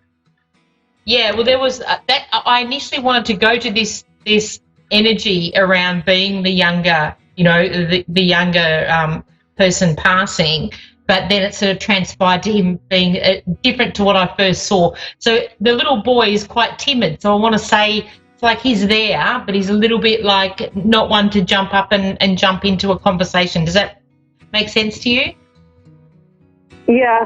Yeah, well, there was that. I initially wanted to go to this energy around being the younger, the younger person passing, but then it sort of transpired to him being different to what I first saw. So the little boy is quite timid. So I want to say it's like he's there, but he's a little bit like not one to jump up and jump into a conversation. Does that make sense to you? Yeah.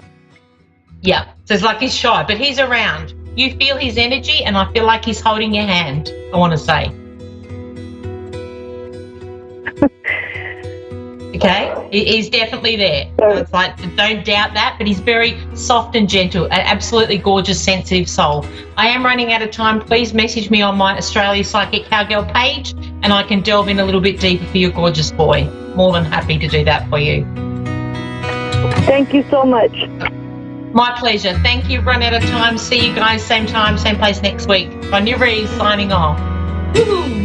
Yeah, so it's like he's shy, but he's around. You feel his energy, and I feel like he's holding your hand, I want to say. Okay? He's definitely there. So it's like, don't doubt that, but he's very soft and gentle, an absolutely gorgeous, sensitive soul. I am running out of time. Please message me on my Australia Psychic Cowgirl page, and I can delve in a little bit deeper for your gorgeous boy. More than happy to do that for you. Thank you so much. My pleasure. Thank you. Run out of time. See you guys same time, same place next week. Sonia Rees signing off. Woo-hoo.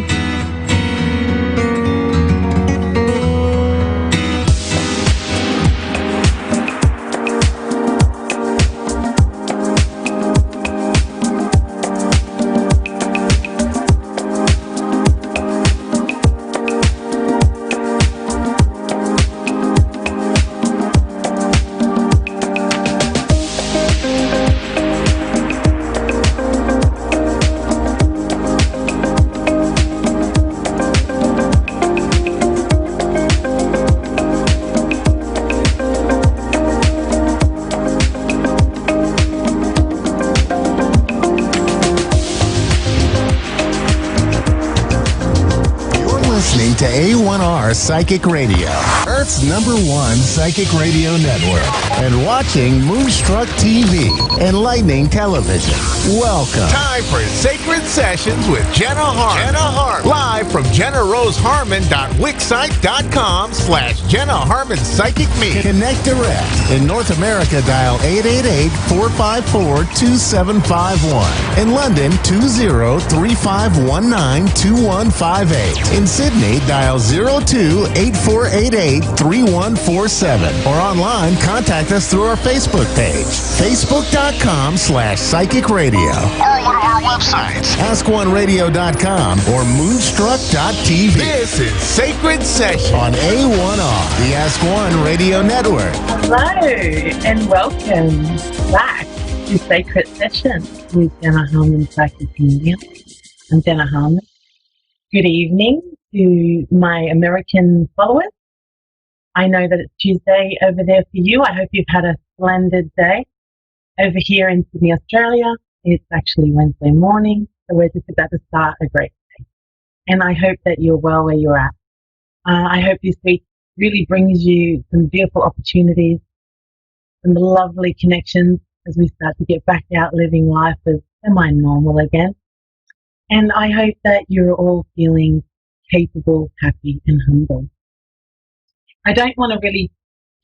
To A1R Psychic Radio, Earth's #1 psychic radio network, and watching Moonstruck TV, enlightening television. Welcome. Time for Sacred Sessions with Jenna Harmon. Live from JennaRoseHarmon.wixsite.com/Jenna Harmon Psychic Me. Connect direct. In North America, dial 888-454-2751. In London, 20-3519-2158. In Sydney, dial 02-8488-3147. Or online, contact us through our Facebook page, facebook.com/Psychic Radio. our websites, askoneradio.com or moonstruck.tv. This is Sacred Session on A1R, the Ask One Radio Network. Hello and welcome back to Sacred Session with Dana Harmon, Psychic Medium. I'm Dana Harmon. Good evening to my American followers. I know that it's Tuesday over there for you. I hope you've had a splendid day. Over here in Sydney, Australia, it's actually Wednesday morning, so we're just about to start a great day. And I hope that you're well where you're at. I hope this week really brings you some beautiful opportunities, some lovely connections as we start to get back out living life as semi-normal again. And I hope that you're all feeling capable, happy, and humble. I don't want to really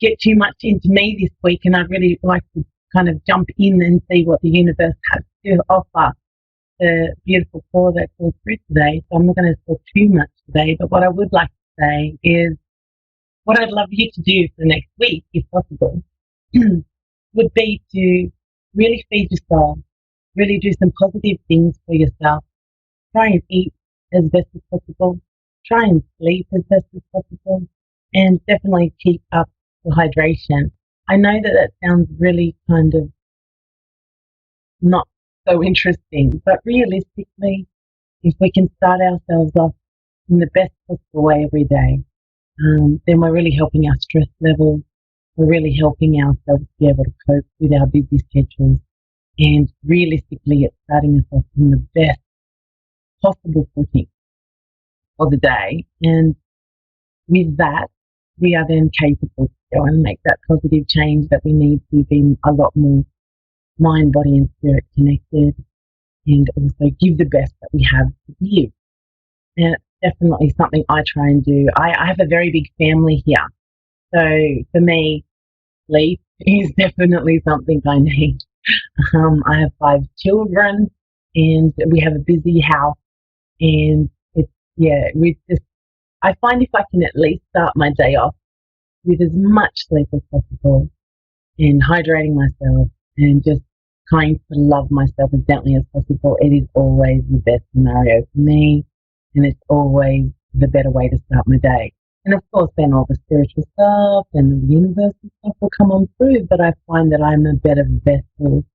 get too much into me this week, and I'd really like to kind of jump in and see what the universe has to offer the beautiful call that called through today. So I'm not going to talk too much today, but what I would like to say is what I'd love you to do for the next week, if possible, would be to really feed your soul, really do some positive things for yourself. Try and eat as best as possible. Try and sleep as best as possible. And definitely keep up the hydration. I know that that sounds really kind of not so interesting, but realistically, if we can start ourselves off in the best possible way every day, then we're really helping our stress levels. We're really helping ourselves be able to cope with our busy schedules. And realistically, it's starting us off in the best possible footing of the day. And with that, we are then capable to go and make that positive change that we need to be a lot more mind, body, and spirit connected, and also give the best that we have to give. And it's definitely something I try and do. I have a very big family here. So for me, sleep is definitely something I need. I have 5 children, and we have a busy house, and I find if I can at least start my day off with as much sleep as possible and hydrating myself and just trying to love myself as gently as possible, it is always the best scenario for me, and it's always the better way to start my day. And of course, then all the spiritual stuff and the universal stuff will come on through, but I find that I'm a better vessel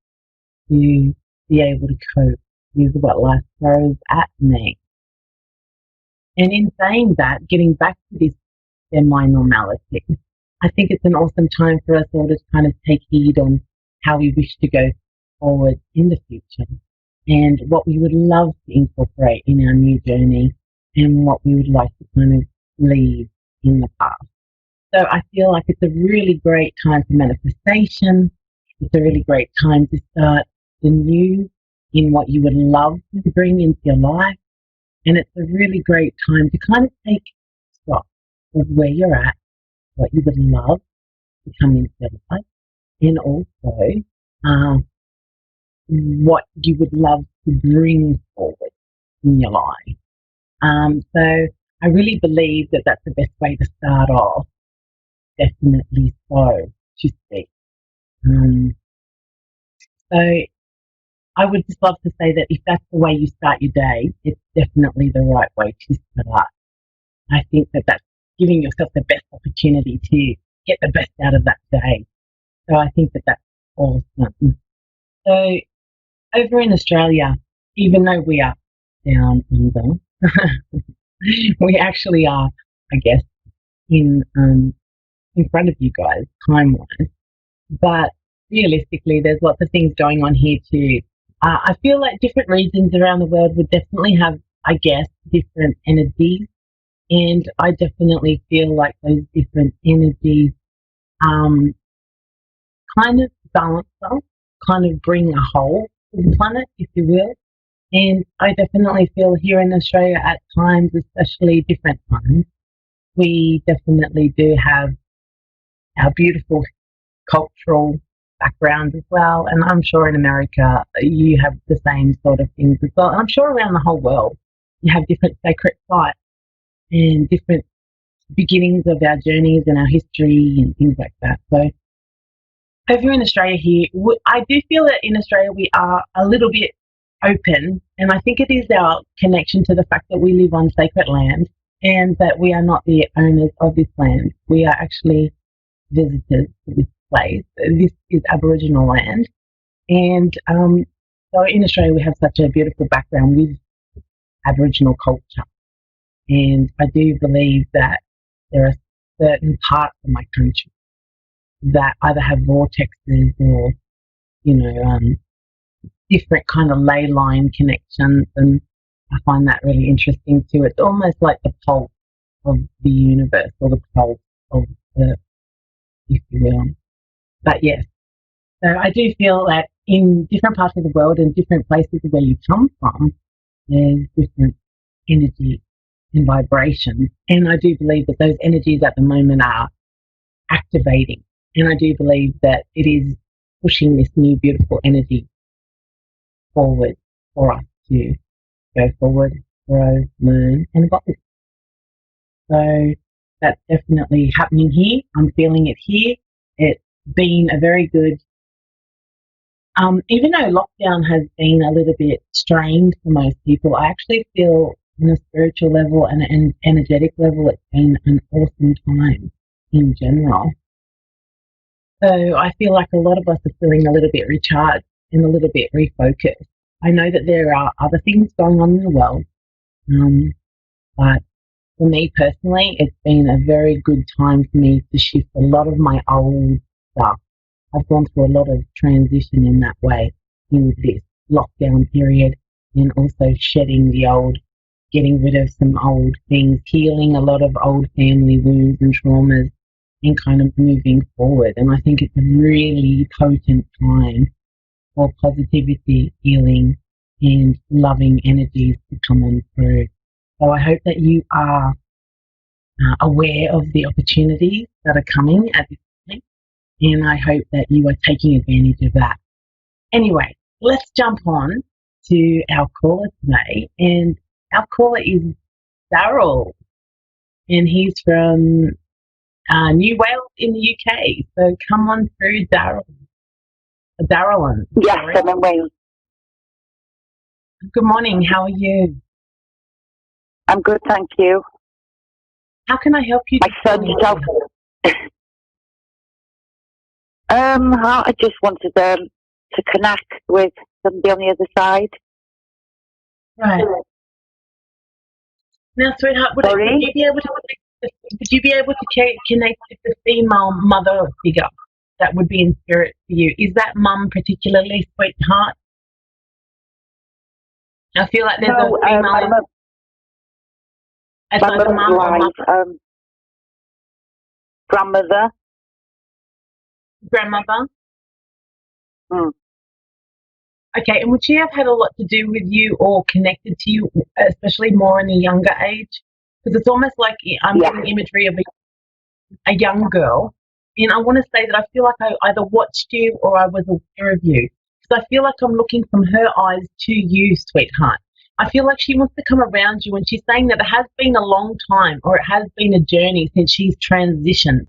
to be able to cope with what life throws at me. And in saying that, getting back to this semi-normality, I think it's an awesome time for us all to kind of take heed on how we wish to go forward in the future and what we would love to incorporate in our new journey and what we would like to kind of leave in the past. So I feel like it's a really great time for manifestation. It's a really great time to start the new in what you would love to bring into your life. And it's a really great time to kind of take stock of where you're at, what you would love to come into your life, and also what you would love to bring forward in your life. So I really believe that that's the best way to start off. Definitely so, to speak. So I would just love to say that if that's the way you start your day, it's definitely the right way to start. I think that that's giving yourself the best opportunity to get the best out of that day. So I think that that's awesome. So over in Australia, even though we are down under, we actually are, I guess, in front of you guys time-wise. But realistically, there's lots of things going on here too. I feel like different regions around the world would definitely have, I guess, different energies. And I definitely feel like those different energies kind of balance us, kind of bring a whole to the planet, if you will. And I definitely feel here in Australia at times, especially different times, we definitely do have our beautiful cultural background as well, and I'm sure in America you have the same sort of things as well, and I'm sure around the whole world you have different sacred sites and different beginnings of our journeys and our history and things like that. So over in Australia here, I do feel that in Australia we are a little bit open, and I think it is our connection to the fact that we live on sacred land and that we are not the owners of this land. We are actually visitors to this place. This is Aboriginal land, and so in Australia we have such a beautiful background with Aboriginal culture, and I do believe that there are certain parts of my country that either have vortexes or, different kind of ley line connections, and I find that really interesting too. It's almost like the pulse of the universe, or the pulse of the, if you will. But yes, so I do feel that in different parts of the world and different places where you come from, there's different energy and vibration. And I do believe that those energies at the moment are activating. And I do believe that it is pushing this new beautiful energy forward for us to go forward, grow, learn, and evolve. So that's definitely happening here. I'm feeling it here. It's been a very good, even though lockdown has been a little bit strained for most people, I actually feel on a spiritual level and an energetic level, it's been an awesome time in general. So I feel like a lot of us are feeling a little bit recharged and a little bit refocused. I know that there are other things going on in the world, but for me personally, it's been a very good time for me to shift a lot of my old stuff. I've gone through a lot of transition in that way in this lockdown period, and also shedding the old, getting rid of some old things, healing a lot of old family wounds and traumas, and kind of moving forward. And I think it's a really potent time for positivity, healing, and loving energies to come on through. So I hope that you are aware of the opportunities that are coming at this point, and I hope that you are taking advantage of that. Anyway, let's jump on to our caller today, and our caller is Daryl, and he's from New Wales in the UK. So come on through, Daryl. Darylyn. Yes, I'm in Wales. Good morning. How are you? I'm good, thank you. How can I help you? My son's self. I just wanted to connect with somebody on the other side. Right. Now, sweetheart, would you be able to connect with the female mother figure that would be in spirit for you? Is that mum particularly, sweetheart? I feel like there's a female. Grandmother. Grandmother? Okay, and would she have had a lot to do with you or connected to you, especially more in a younger age? Because it's almost like I'm getting imagery of a young girl, and I want to say that I feel like I either watched you or I was aware of you. Because I feel like I'm looking from her eyes to you, sweetheart. I feel like she wants to come around you, and she's saying that it has been a long time, or it has been a journey since she's transitioned.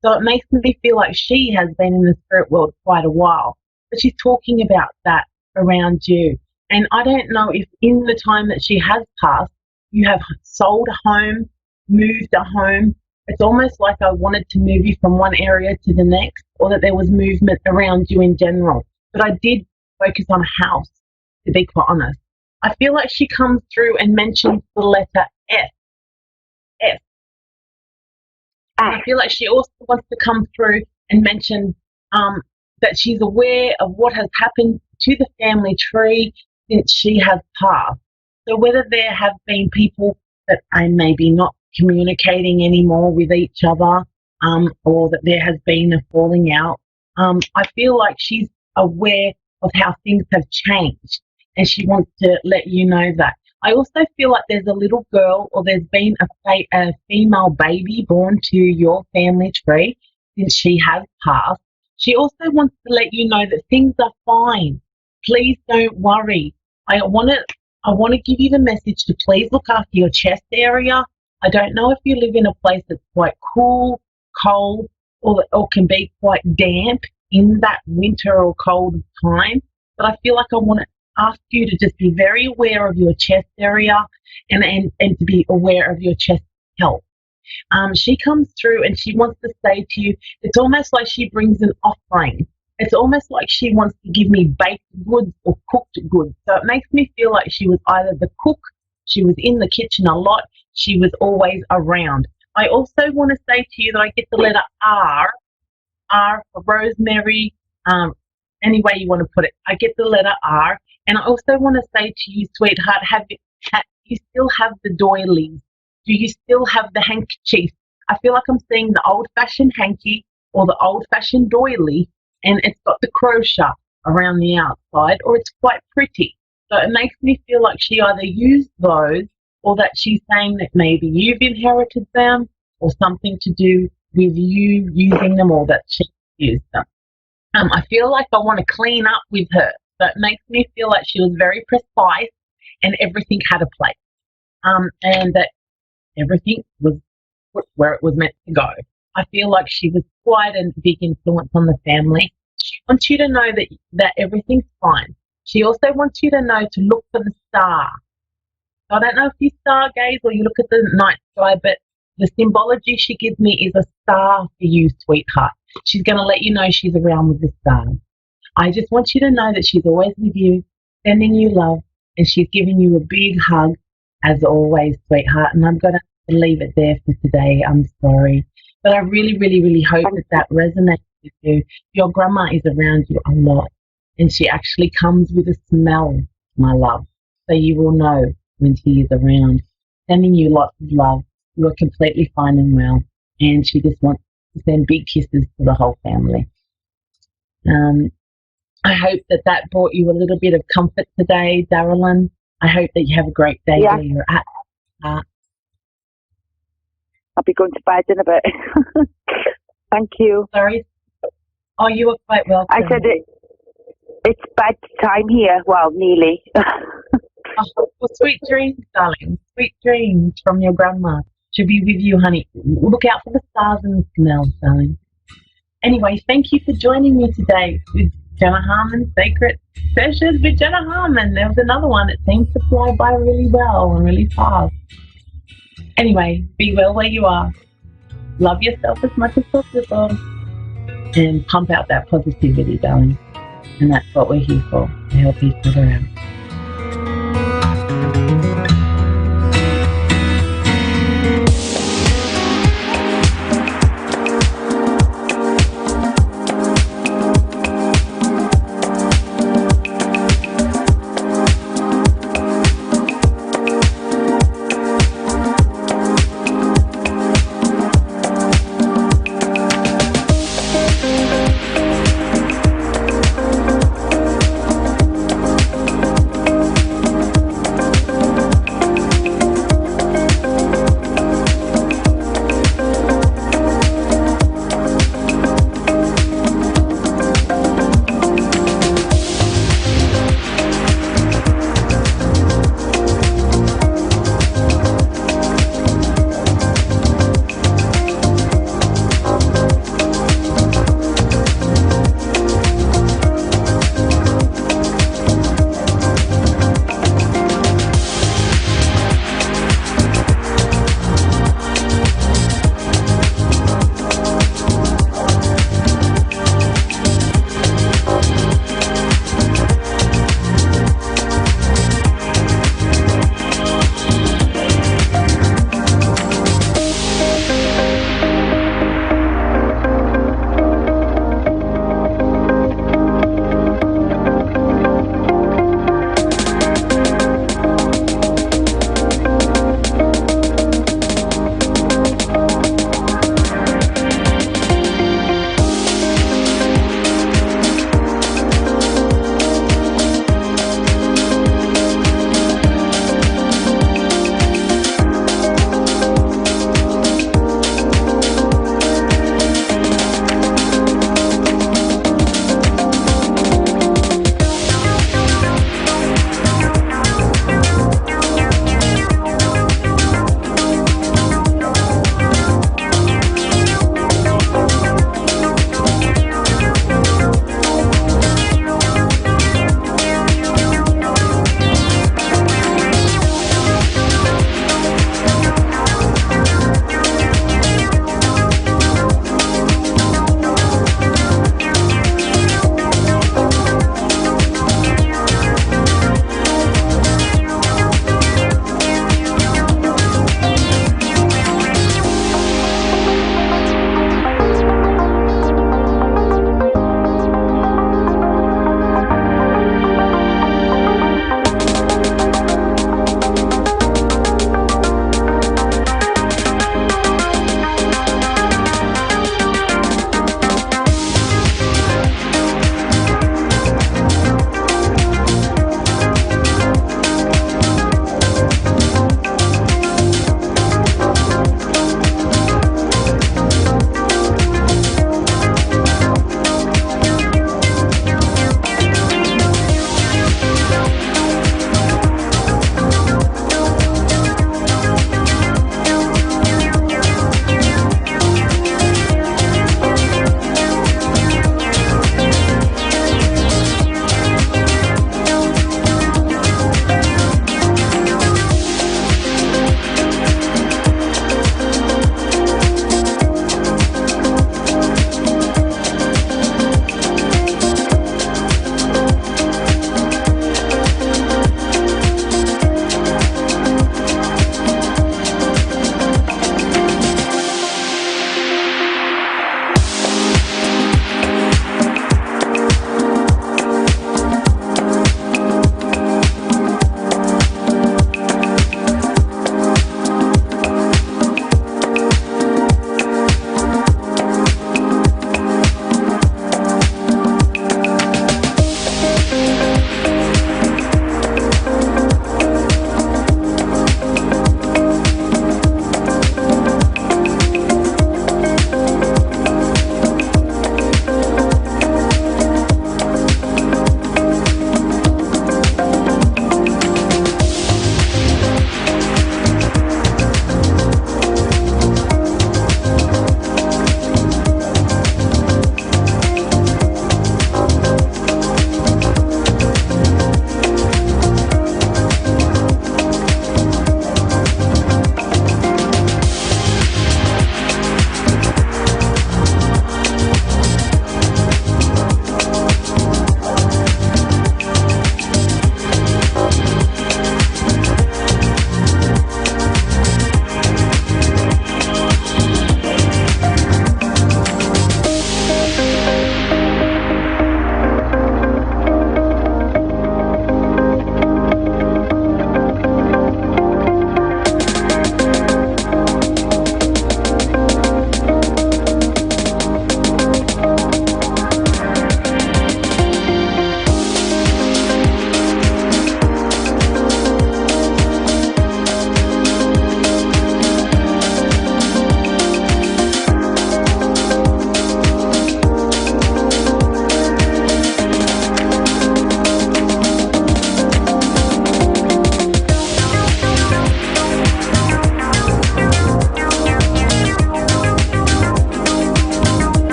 So it makes me feel like she has been in the spirit world quite a while. But she's talking about that around you. And I don't know if in the time that she has passed, you have sold a home, moved a home. It's almost like I wanted to move you from one area to the next, or that there was movement around you in general. But I did focus on a house, to be quite honest. I feel like she comes through and mentions the letter F. F. And I feel like she also wants to come through and mention that she's aware of what has happened to the family tree since she has passed. So whether there have been people that are maybe not communicating anymore with each other, or that there has been a falling out, I feel like she's aware of how things have changed, and she wants to let you know that. I also feel like there's a little girl, or there's been a female baby born to your family tree since she has passed. She also wants to let you know that things are fine. Please don't worry. I want to give you the message to please look after your chest area. I don't know if you live in a place that's quite cool, cold, or can be quite damp in that winter or cold time, but I feel like I want ask you to just be very aware of your chest area and to be aware of your chest health. She comes through and she wants to say to you, it's almost like she brings an offering. It's almost like she wants to give me baked goods or cooked goods. So it makes me feel like she was either the cook, she was in the kitchen a lot, she was always around. I also want to say to you that I get the letter R for rosemary, any way you want to put it. I get the letter R. And I also want to say to you, sweetheart, do you still have the doilies? Do you still have the handkerchief? I feel like I'm seeing the old-fashioned hanky or the old-fashioned doily, and it's got the crochet around the outside, or it's quite pretty. So it makes me feel like she either used those, or that she's saying that maybe you've inherited them, or something to do with you using them, or that she used them. I feel like I want to clean up with her. So it makes me feel like she was very precise and everything had a place. And that everything was where it was meant to go. I feel like she was quite a big influence on the family. She wants you to know that everything's fine. She also wants you to know to look for the star. I don't know if you stargaze or you look at the night sky, but the symbology she gives me is a star for you, sweetheart. She's going to let you know she's around with the stars. I just want you to know that she's always with you, sending you love, and she's giving you a big hug, as always, sweetheart. And I'm going to leave it there for today. I'm sorry. But I really, really, really hope that resonates with you. Your grandma is around you a lot, and she actually comes with a smell, my love. So you will know when she is around. Sending you lots of love. You are completely fine and well. And she just wants to send big kisses to the whole family. I hope that brought you a little bit of comfort today, Darylyn. I hope that you have a great day where you're at. I'll be going to bed in a bit. Thank you. Sorry. Oh, you are quite welcome. I said it's bedtime here. Well, nearly. Well, sweet dreams, darling. Sweet dreams from your grandma. She'll be with you, honey. Look out for the stars and the smells, darling. Anyway, thank you for joining me today with Jenna Harmon Sacred Sessions with Jenna Harmon. There was another one that seems to fly by really well and really fast. Anyway, be well where you are. Love yourself as much as possible. And pump out that positivity, darling. And that's what we're here for, to help each other out.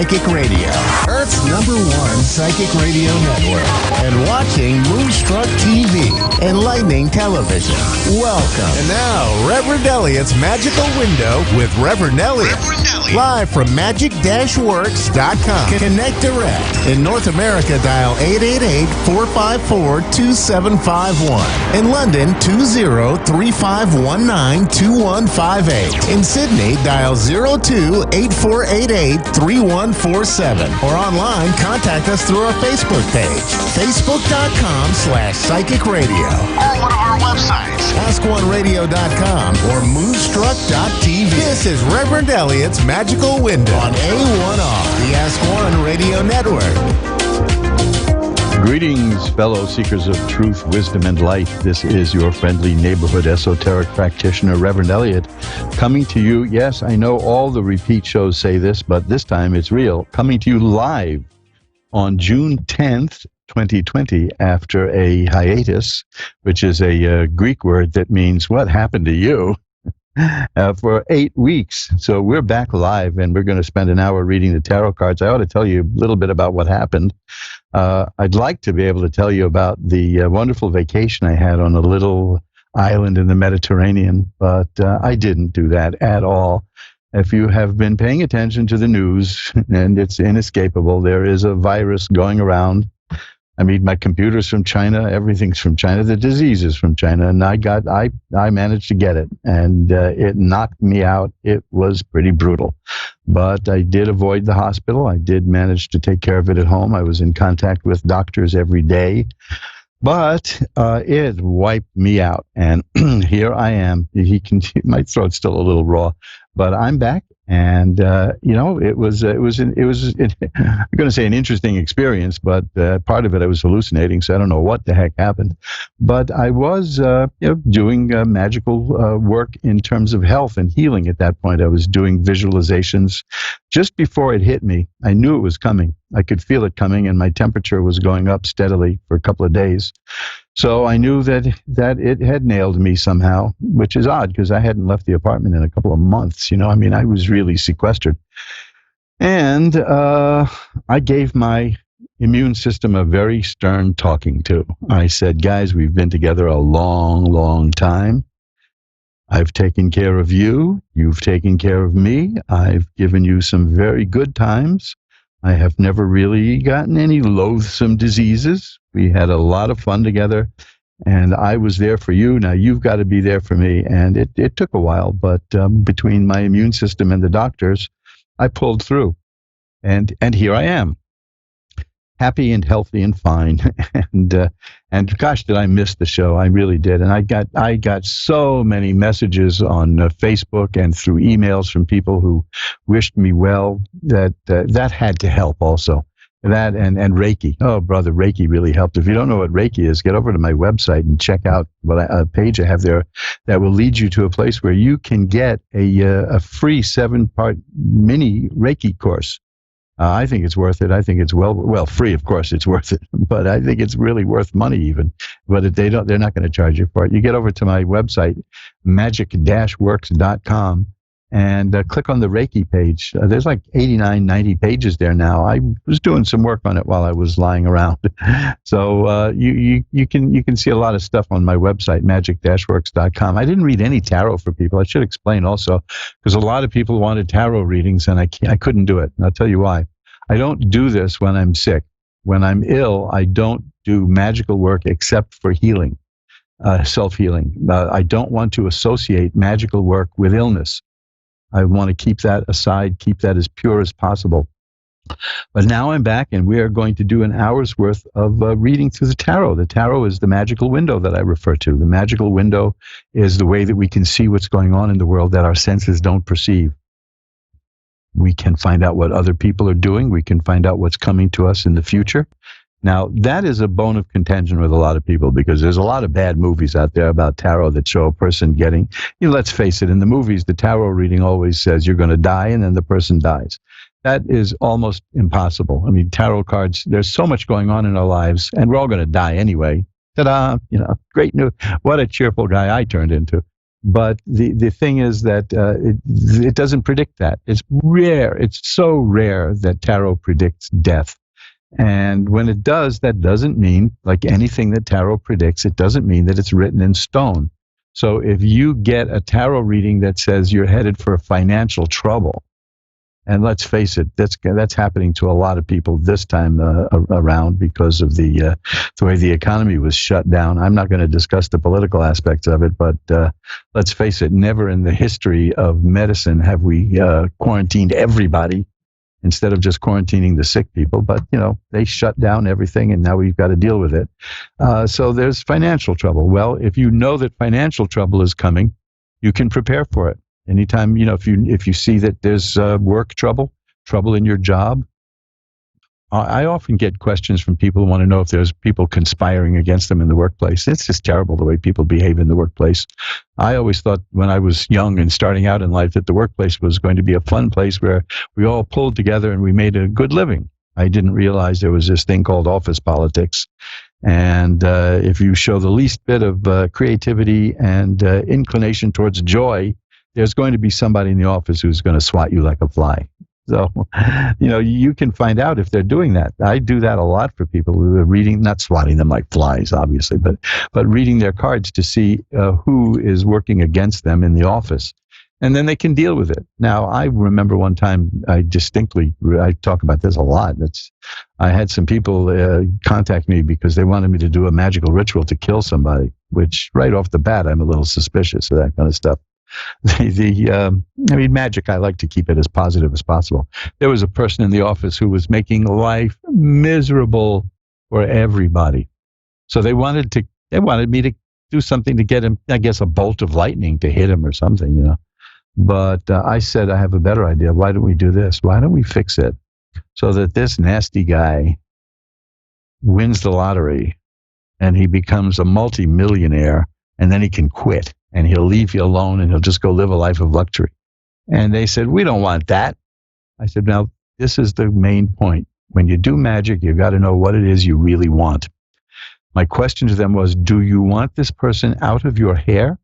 Psychic Radio, Earth's #1 psychic radio network, and watching Moonstruck TV, enlightening television. Welcome. And now, Reverend Elliot's Magical Window with Reverend Elliot. Live from magic-works.com. Connect direct. In North America, dial 888-454-2751. In London, 20-3519-2158. In Sydney, dial 02-8488-3147. Or online, contact us through our Facebook page, facebook.com/psychic radio. Or one of our websites, askoneradio.com or moonstruck.tv. This is Reverend Elliot's Magical Window on A1R, the Ask One Radio Network. Greetings, fellow seekers of truth, wisdom, and light. This is your friendly neighborhood esoteric practitioner, Reverend Elliot, coming to you. Yes, I know all the repeat shows say this, but this time it's real. Coming to you live on June 10th, 2020, after a hiatus, which is a Greek word that means what happened to you, for 8 weeks. So we're back live, and we're going to spend an hour reading the tarot cards. I ought to tell you a little bit about what happened. I'd like to be able to tell you about the wonderful vacation I had on a little island in the Mediterranean, but I didn't do that at all. If you have been paying attention to the news, and it's inescapable, there is a virus going around. I mean, my computer's from China, everything's from China, the disease is from China, and I managed to get it, and it knocked me out. It was pretty brutal. But I did avoid the hospital. I did manage to take care of it at home. I was in contact with doctors every day. But it wiped me out, and here I am. My throat's still a little raw, but I'm back. And it was I'm going to say an interesting experience, but part of it I was hallucinating, so I don't know what the heck happened. But I was doing magical work in terms of health and healing at that point. I was doing visualizations. Just before it hit me, I knew it was coming. I could feel it coming, and my temperature was going up steadily for a couple of days. So I knew that it had nailed me somehow, which is odd because I hadn't left the apartment in a couple of months. I was really sequestered. And I gave my immune system a very stern talking to. I said, guys, we've been together a long, long time. I've taken care of you. You've taken care of me. I've given you some very good times. I have never really gotten any loathsome diseases. We had a lot of fun together, and I was there for you. Now you've got to be there for me. And it took a while, but between my immune system and the doctors, I pulled through. And here I am, happy and healthy and fine. And gosh, did I miss the show? I really did. And I got so many messages on Facebook and through emails from people who wished me well. That had to help also. That and Reiki. Oh, brother, Reiki really helped. If you don't know what Reiki is, get over to my website and check out a page I have there that will lead you to a place where you can get a free 7-part mini Reiki course. I think it's worth it. I think it's well free, of course, it's worth it, but I think it's really worth money even. But they're not going to charge you for it. You get over to my website, magic-works.com, and click on the Reiki page. There's like 89, 90 pages there now. I was doing some work on it while I was lying around. So you can see a lot of stuff on my website, magic-works.com. I didn't read any tarot for people. I should explain also, because a lot of people wanted tarot readings, and I couldn't do it. And I'll tell you why. I don't do this when I'm sick. When I'm ill, I don't do magical work except for healing, self-healing. I don't want to associate magical work with illness. I want to keep that aside, keep that as pure as possible. But now I'm back, and we are going to do an hour's worth of reading through the tarot. The tarot is the magical window that I refer to. The magical window is the way that we can see what's going on in the world that our senses don't perceive. We can find out what other people are doing. We can find out what's coming to us in the future. Now, that is a bone of contention with a lot of people, because there's a lot of bad movies out there about tarot that show a person getting, let's face it, in the movies, the tarot reading always says you're going to die, and then the person dies. That is almost impossible. I mean, tarot cards, there's so much going on in our lives, and we're all going to die anyway. Ta-da! Great news. What a cheerful guy I turned into. But the thing is that it doesn't predict that. It's rare. It's so rare that tarot predicts death. And when it does, that doesn't mean, like anything that tarot predicts, it doesn't mean that it's written in stone. So if you get a tarot reading that says you're headed for financial trouble, and let's face it, that's happening to a lot of people this time around because of the way the economy was shut down. I'm not going to discuss the political aspects of it, but let's face it, never in the history of medicine have we quarantined everybody instead of just quarantining the sick people. But, they shut down everything, and now we've got to deal with it. So there's financial trouble. Well, if you know that financial trouble is coming, you can prepare for it. Anytime, if you see that there's work trouble in your job, I often get questions from people who want to know if there's people conspiring against them in the workplace. It's just terrible the way people behave in the workplace. I always thought when I was young and starting out in life that the workplace was going to be a fun place where we all pulled together and we made a good living. I didn't realize there was this thing called office politics. And if you show the least bit of creativity and inclination towards joy, there's going to be somebody in the office who's going to swat you like a fly. So, you can find out if they're doing that. I do that a lot for people who are reading, not swatting them like flies, obviously, but reading their cards to see who is working against them in the office. And then they can deal with it. Now, I remember one time I talk about this a lot. I had some people contact me because they wanted me to do a magical ritual to kill somebody, which right off the bat, I'm a little suspicious of that kind of stuff. Magic, I like to keep it as positive as possible. There was a person in the office who was making life miserable for everybody. So they wanted me to do something to get him, I guess, a bolt of lightning to hit him or something, But I said, I have a better idea. Why don't we do this? Why don't we fix it so that this nasty guy wins the lottery and he becomes a multimillionaire, and then he can quit. And he'll leave you alone, and he'll just go live a life of luxury. And they said, we don't want that. I said, now, this is the main point. When you do magic, you've got to know what it is you really want. My question to them was, do you want this person out of your hair?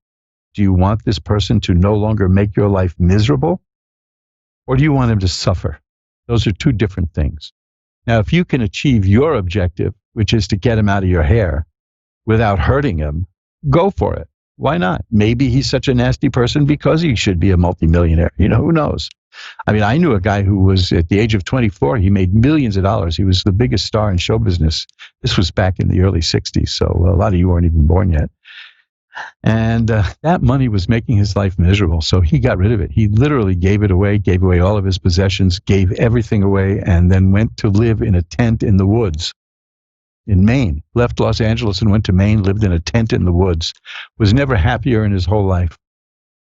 Do you want this person to no longer make your life miserable? Or do you want him to suffer? Those are two different things. Now, if you can achieve your objective, which is to get him out of your hair without hurting him, go for it. Why not? Maybe he's such a nasty person because he should be a multimillionaire. Who knows? I knew a guy who was, at the age of 24, he made millions of dollars. He was the biggest star in show business. This was back in the early 60s, so a lot of you weren't even born yet. And that money was making his life miserable, so he got rid of it. He literally gave away all of his possessions, gave everything away, and then went to live in a tent in the woods. In Maine, left Los Angeles and went to Maine, lived in a tent in the woods, was never happier in his whole life.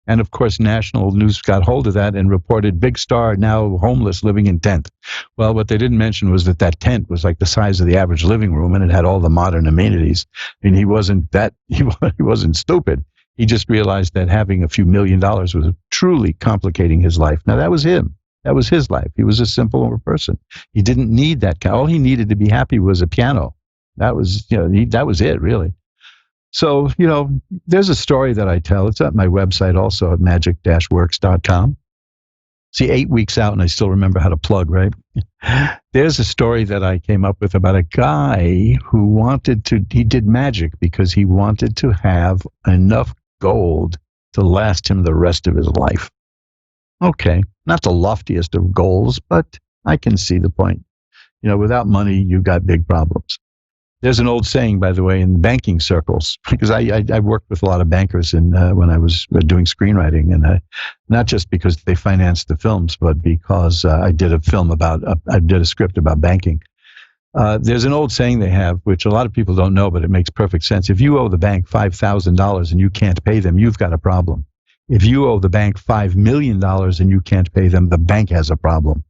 And of course, national news got hold of that and reported big star, now homeless, living in tent. Well, what they didn't mention was that tent was like the size of the average living room, and it had all the modern amenities. And he wasn't stupid. He just realized that having a few $1 million was truly complicating his life. Now, that was him. That was his life. He was a simple person. He didn't need that. All he needed to be happy was a piano. That was, that was it, really. So, there's a story that I tell. It's at my website also at magic-works.com. See, 8 weeks out and I still remember how to plug, right? There's a story that I came up with about a guy who he did magic because he wanted to have enough gold to last him the rest of his life. Okay, not the loftiest of goals, but I can see the point. Without money, you've got big problems. There's an old saying, by the way, in banking circles, because I worked with a lot of bankers when I was doing screenwriting, and not just because they financed the films, but because I did a script about banking. There's an old saying they have, which a lot of people don't know, but it makes perfect sense. If you owe the bank $5,000 and you can't pay them, you've got a problem. If you owe the bank $5 million and you can't pay them, the bank has a problem.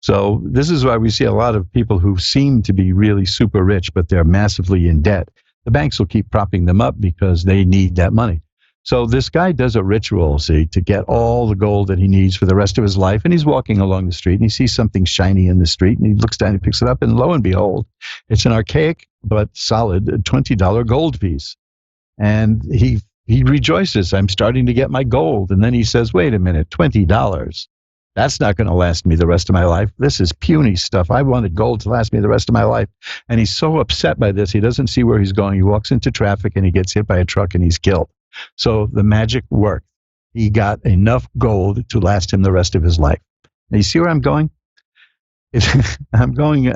So this is why we see a lot of people who seem to be really super rich, but they're massively in debt. The banks will keep propping them up because they need that money. So this guy does a ritual, to get all the gold that he needs for the rest of his life. And he's walking along the street and he sees something shiny in the street and he looks down and picks it up, and lo and behold, it's an archaic but solid $20 gold piece. And he he rejoices. I'm starting to get my gold. And then he says, wait a minute, $20. That's not going to last me the rest of my life. This is puny stuff. I wanted gold to last me the rest of my life. And he's so upset by this. He doesn't see where he's going. He walks into traffic and he gets hit by a truck and he's killed. So the magic worked. He got enough gold to last him the rest of his life. Now, you see where I'm going? I'm going,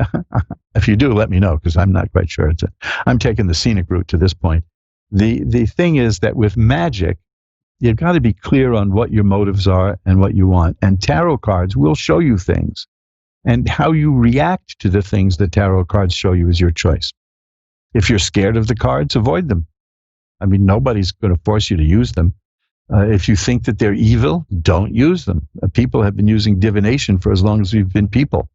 if you do, let me know, because I'm not quite sure. I'm taking the scenic route to this point. The thing is that with magic, you've got to be clear on what your motives are and what you want. And tarot cards will show you things. And how you react to the things that tarot cards show you is your choice. If you're scared of the cards, avoid them. I mean, nobody's going to force you to use them. If you think that they're evil, don't use them. People have been using divination for as long as we've been people.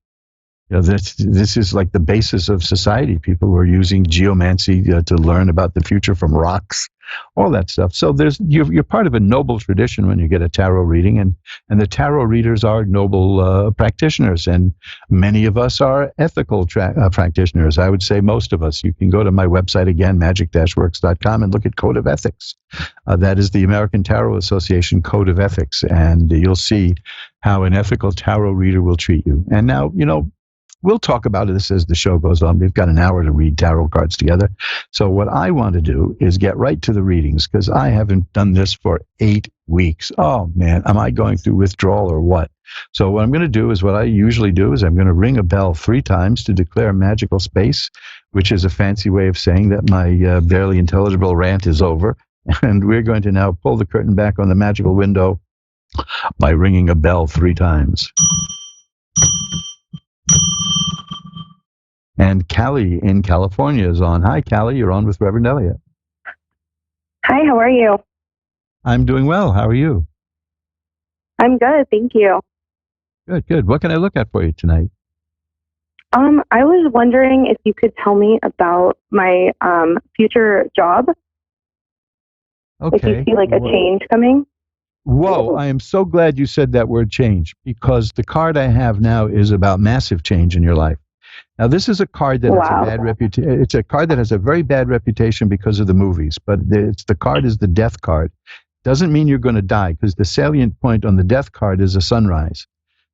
You know, this is like the basis of society. People were using geomancy to learn about the future from rocks, all that stuff. So you're part of a noble tradition when you get a tarot reading, and the tarot readers are noble practitioners, and many of us are ethical practitioners. I would say most of us. You can go to my website again, magic-works.com, and look at Code of Ethics. That is the American Tarot Association Code of Ethics, and you'll see how an ethical tarot reader will treat you. And now, we'll talk about this as the show goes on. We've got an hour to read tarot cards together. So what I want to do is get right to the readings, because I haven't done this for 8 weeks. Oh, man, am I going through withdrawal or what? So what I'm going to do is what I usually do is I'm going to ring a bell 3 times to declare magical space, which is a fancy way of saying that my barely intelligible rant is over. And we're going to now pull the curtain back on the magical window by ringing a bell 3 times. And Callie in California is on. Hi, Callie. You're on with Reverend Elliot. Hi, how are you? I'm doing well. How are you? I'm good, thank you. Good, good. What can I look at for you tonight? I was wondering if you could tell me about my future job. Okay. If you see like a change coming. Whoa, I am so glad you said that word change, because the card I have now is about massive change in your life. Now, this is a card that has a bad reputation. It's a card that has a very bad reputation because of the movies, but the card is the death card. Doesn't mean you're going to die, because the salient point on the death card is a sunrise.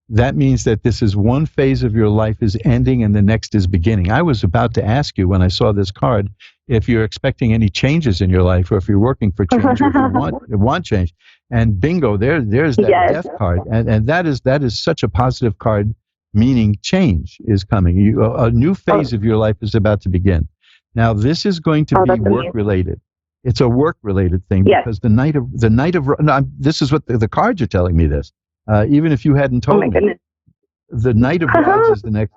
That means that this is one phase of your life is ending and the next is beginning. I was about to ask you when I saw this card if you're expecting any changes in your life, or if you're working for change, or if you want change. And bingo, there's that death card. And that is such a positive card, meaning change is coming. A new phase of your life is about to begin. Now, this is going to be work-related. It's a work-related thing, because the night of this is what the cards are telling me this. Even if you hadn't told me, the Knight of Rods is the next.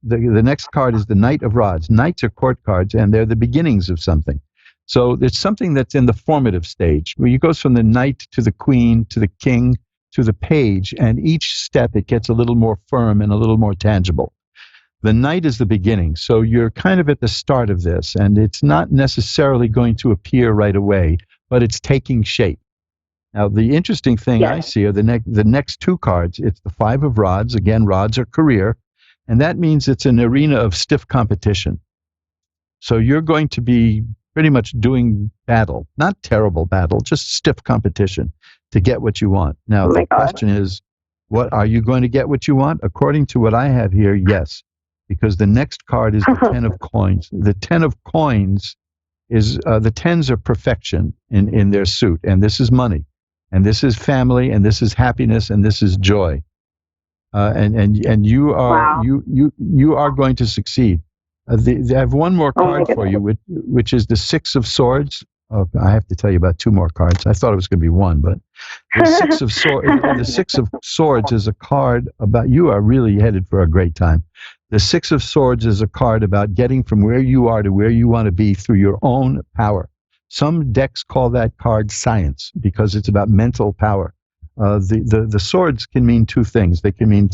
The next card is the Knight of Rods. Knights are court cards, and they're the beginnings of something. So it's something that's in the formative stage, where you goes from the knight to the queen to the king to the page, and each step it gets a little more firm and a little more tangible. The knight is the beginning, so you're kind of at the start of this, and it's not necessarily going to appear right away, but it's taking shape. Now, the interesting thing I see are the next 2 cards. It's the 5 of Rods. Again, rods are career, and that means it's an arena of stiff competition. So you're going to be pretty much doing battle, not terrible battle, just stiff competition to get what you want. Now, the question is, what are you going to get what you want? According to what I have here, yes, because the next card is the 10 of coins. The 10 of coins is, the 10s are perfection in their suit, and this is money, and this is family, and this is happiness, and this is joy. And you are you are going to succeed. I have one more card for you, which is the 6 of Swords. Oh, I have to tell you about 2 more cards. I thought it was going to be 1, but the 6 of Swords. The 6 of Swords is a card about you are really headed for a great time. The 6 of Swords is a card about getting from where you are to where you want to be through your own power. Some decks call that card science because it's about mental power. The swords can mean 2 things. They can mean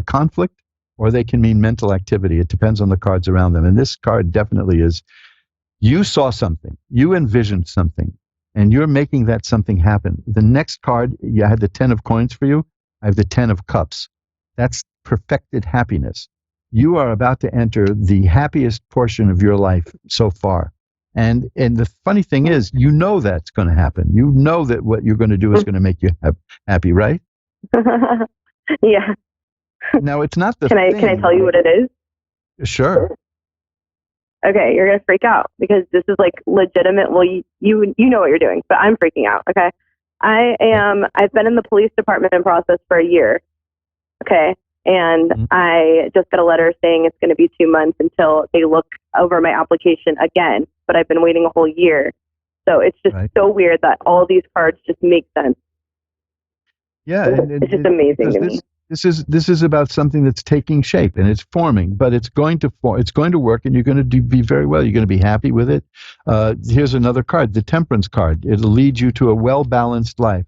conflict, or they can mean mental activity. It depends on the cards around them. And this card definitely is, you saw something, you envisioned something, and you're making that something happen. The next card, I had the 10 of coins for you. I have the 10 of cups. That's perfected happiness. You are about to enter the happiest portion of your life so far. And the funny thing is, you know that's going to happen. You know that what you're going to do is going to make you happy, right? Yeah. Now, it's not the Can I tell you what it is? Sure. Okay, you're gonna freak out because this is like legitimate. Well, you know what you're doing, but I'm freaking out. Okay, I've been in the police department process for a year. Okay, and I just got a letter saying it's going to be 2 months until they look over my application again. But I've been waiting a whole year, so it's just so weird that all these cards just make sense. Yeah, it's just amazing to me. This is about something that's taking shape and it's forming, but it's going to work, and you're going to be very well. You're going to be happy with it. Here's another card, the Temperance card. It'll lead you to a well-balanced life.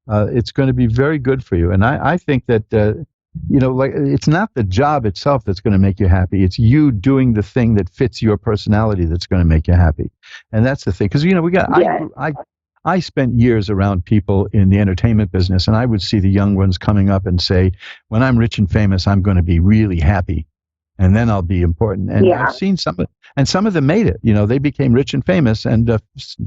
It's going to be very good for you, and I think that like it's not the job itself that's going to make you happy. It's you doing the thing that fits your personality that's going to make you happy, and that's the thing. Because I spent years around people in the entertainment business, and I would see the young ones coming up and say, when I'm rich and famous, I'm going to be really happy, and then I'll be important. And I've seen some of them made it. They became rich and famous, and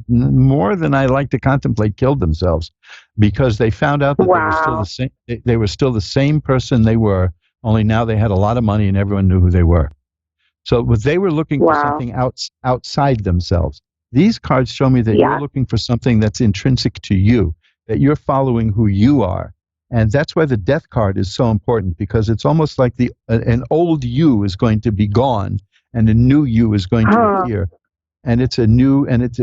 more than I like to contemplate, killed themselves because they found out that they were still the same. They were still the same person they were, only now they had a lot of money and everyone knew who they were. So they were looking for something outside themselves. These cards show me that you're looking for something that's intrinsic to you, that you're following who you are. And that's why the Death card is so important, because it's almost like an old you is going to be gone and a new you is going to appear. And it's a new, and it's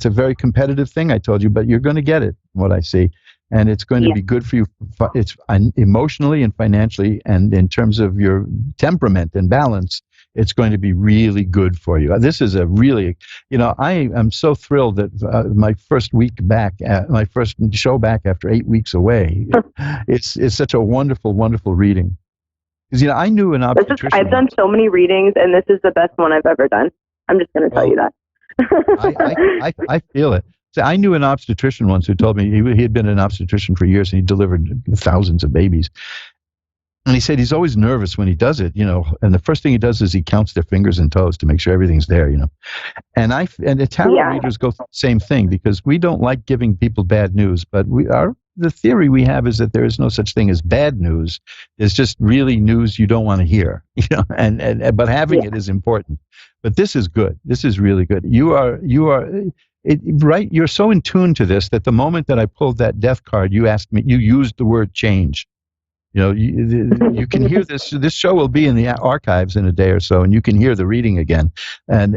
a very competitive thing, I told you, but you're going to get it, what I see. And it's going to be good for you. It's emotionally and financially, and in terms of your temperament and balance, it's going to be really good for you. This is a really, I am so thrilled that my first week back, my first show back after 8 weeks away, it's such a wonderful, wonderful reading. Because I knew an obstetrician. I've done so many readings, and this is the best one I've ever done. I'm just going to tell you that. I feel it. So I knew an obstetrician once who told me he had been an obstetrician for years, and he delivered thousands of babies. And he said he's always nervous when he does it, and the first thing he does is he counts their fingers and toes to make sure everything's there, And the tarot readers go through the same thing, because we don't like giving people bad news, but the theory we have is that there is no such thing as bad news. It's just really news you don't want to hear, but having it is important. But this is good. This is really good. You're so in tune to this that the moment that I pulled that Death card, you used the word change. You can hear this. This show will be in the archives in a day or so, and you can hear the reading again. And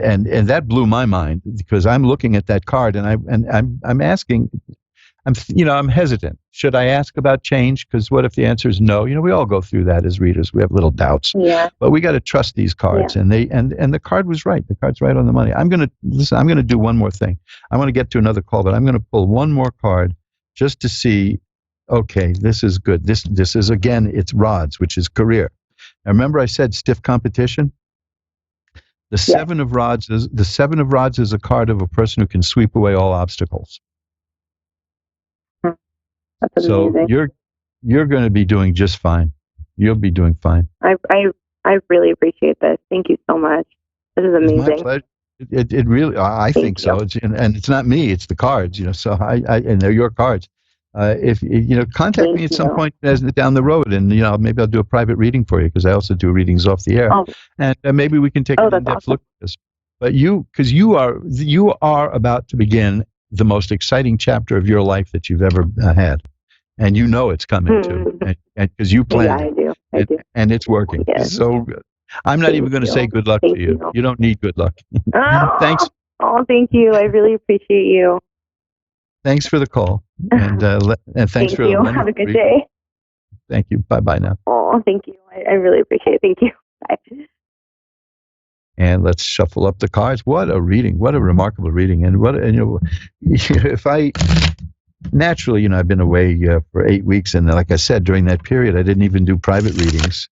that blew my mind, because I'm looking at that card and I'm asking, I'm hesitant. Should I ask about change? Because what if the answer is no? We all go through that as readers. We have little doubts. Yeah. But we got to trust these cards, and the card was right. The card's right on the money. I'm going to do one more thing. I want to get to another call, but I'm going to pull one more card just to see. Okay, this is good. This is, again, it's rods, which is career. Now, remember I said stiff competition? The Seven of Rods is a card of a person who can sweep away all obstacles. That's amazing. So you're going to be doing just fine. You'll be doing fine. I really appreciate this. Thank you so much. This is amazing. It's my pleasure. It really, I think so. And it's not me, it's the cards, so and they're your cards. If contact me at some point down the road, and maybe I'll do a private reading for you, because I also do readings off the air, and maybe we can take an in-depth look at this. But because you are about to begin the most exciting chapter of your life that you've ever had, and it's coming too, and because you planned it. I do. And it's working. Yes. So good. I'm not even going to say good luck to you. You don't need good luck. Thanks. Oh, thank you. I really appreciate you. Thanks for the call, and thanks thank for you. Have a good day. Thank you. Bye now. Oh, thank you. I really appreciate it. Thank you. Bye. And let's shuffle up the cards. What a reading! What a remarkable reading! And if I naturally, I've been away for 8 weeks, and like I said, during that period, I didn't even do private readings.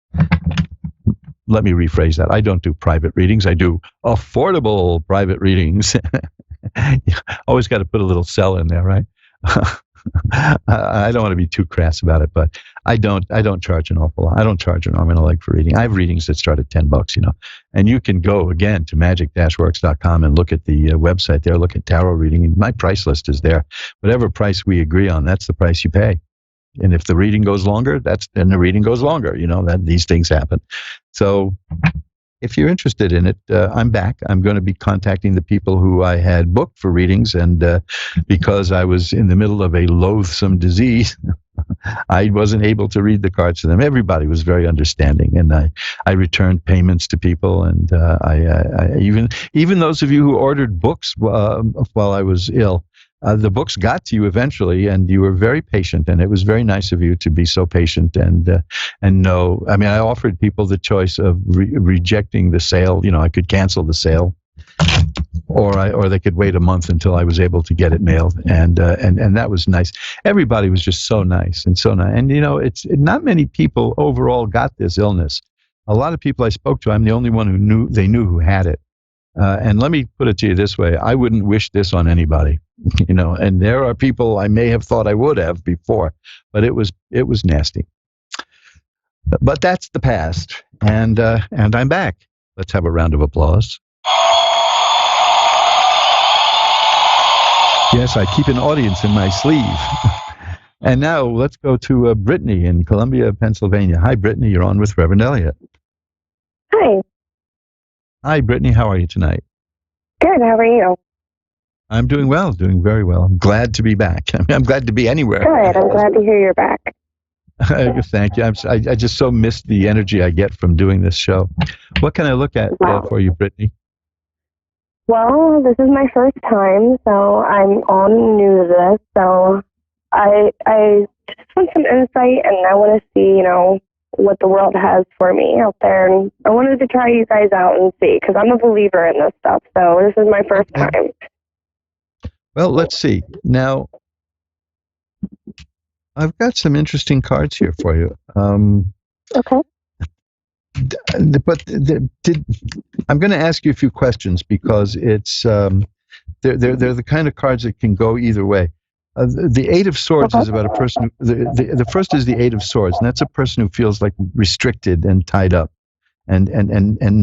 Let me rephrase that. I don't do private readings. I do affordable private readings. Always got to put a little sell in there, right? I don't want to be too crass about it, but I don't charge an awful lot. I don't charge an arm and a leg for reading. I have readings that start at $10, and you can go again to magic-works.com and look at the website there, look at tarot reading, and my price list is there. Whatever price we agree on, that's the price you pay. And if the reading goes longer, then the reading goes longer. That these things happen. So if you're interested in it, I'm back. I'm going to be contacting the people who I had booked for readings, and because I was in the middle of a loathsome disease, I wasn't able to read the cards to them. Everybody was very understanding, and I returned payments to people, and I even those of you who ordered books while I was ill. The books got to you eventually, and you were very patient, and it was very nice of you to be so patient and know. I mean, I offered people the choice of rejecting the sale. I could cancel the sale, or they could wait a month until I was able to get it mailed, and that was nice. Everybody was just so nice and so nice, and it's not many people overall got this illness. A lot of people I spoke to, I'm the only one who knew who had it. And let me put it to you this way: I wouldn't wish this on anybody, And there are people I may have thought I would have before, but it was nasty. But that's the past, and I'm back. Let's have a round of applause. Yes, I keep an audience in my sleeve. And now let's go to Brittany in Columbia, Pennsylvania. Hi, Brittany. You're on with Reverend Elliot. Hi. Hi, Brittany. How are you tonight? Good. How are you? I'm doing well, doing very well. I'm glad to be back. I'm glad to be anywhere. Good. I'm glad to hear you're back. Thank you. I just so miss the energy I get from doing this show. What can I look at for you, Brittany? Well, this is my first time, so I'm all new to this. So I just want some insight, and I want to see, what the world has for me out there. And I wanted to try you guys out and see, because I'm a believer in this stuff. So this is my first time. Well, let's see. Now, I've got some interesting cards here for you. Okay. But I'm going to ask you a few questions because it's they're the kind of cards that can go either way. The Eight of Swords is about a person. The first is the Eight of Swords, and that's a person who feels like restricted and tied up, and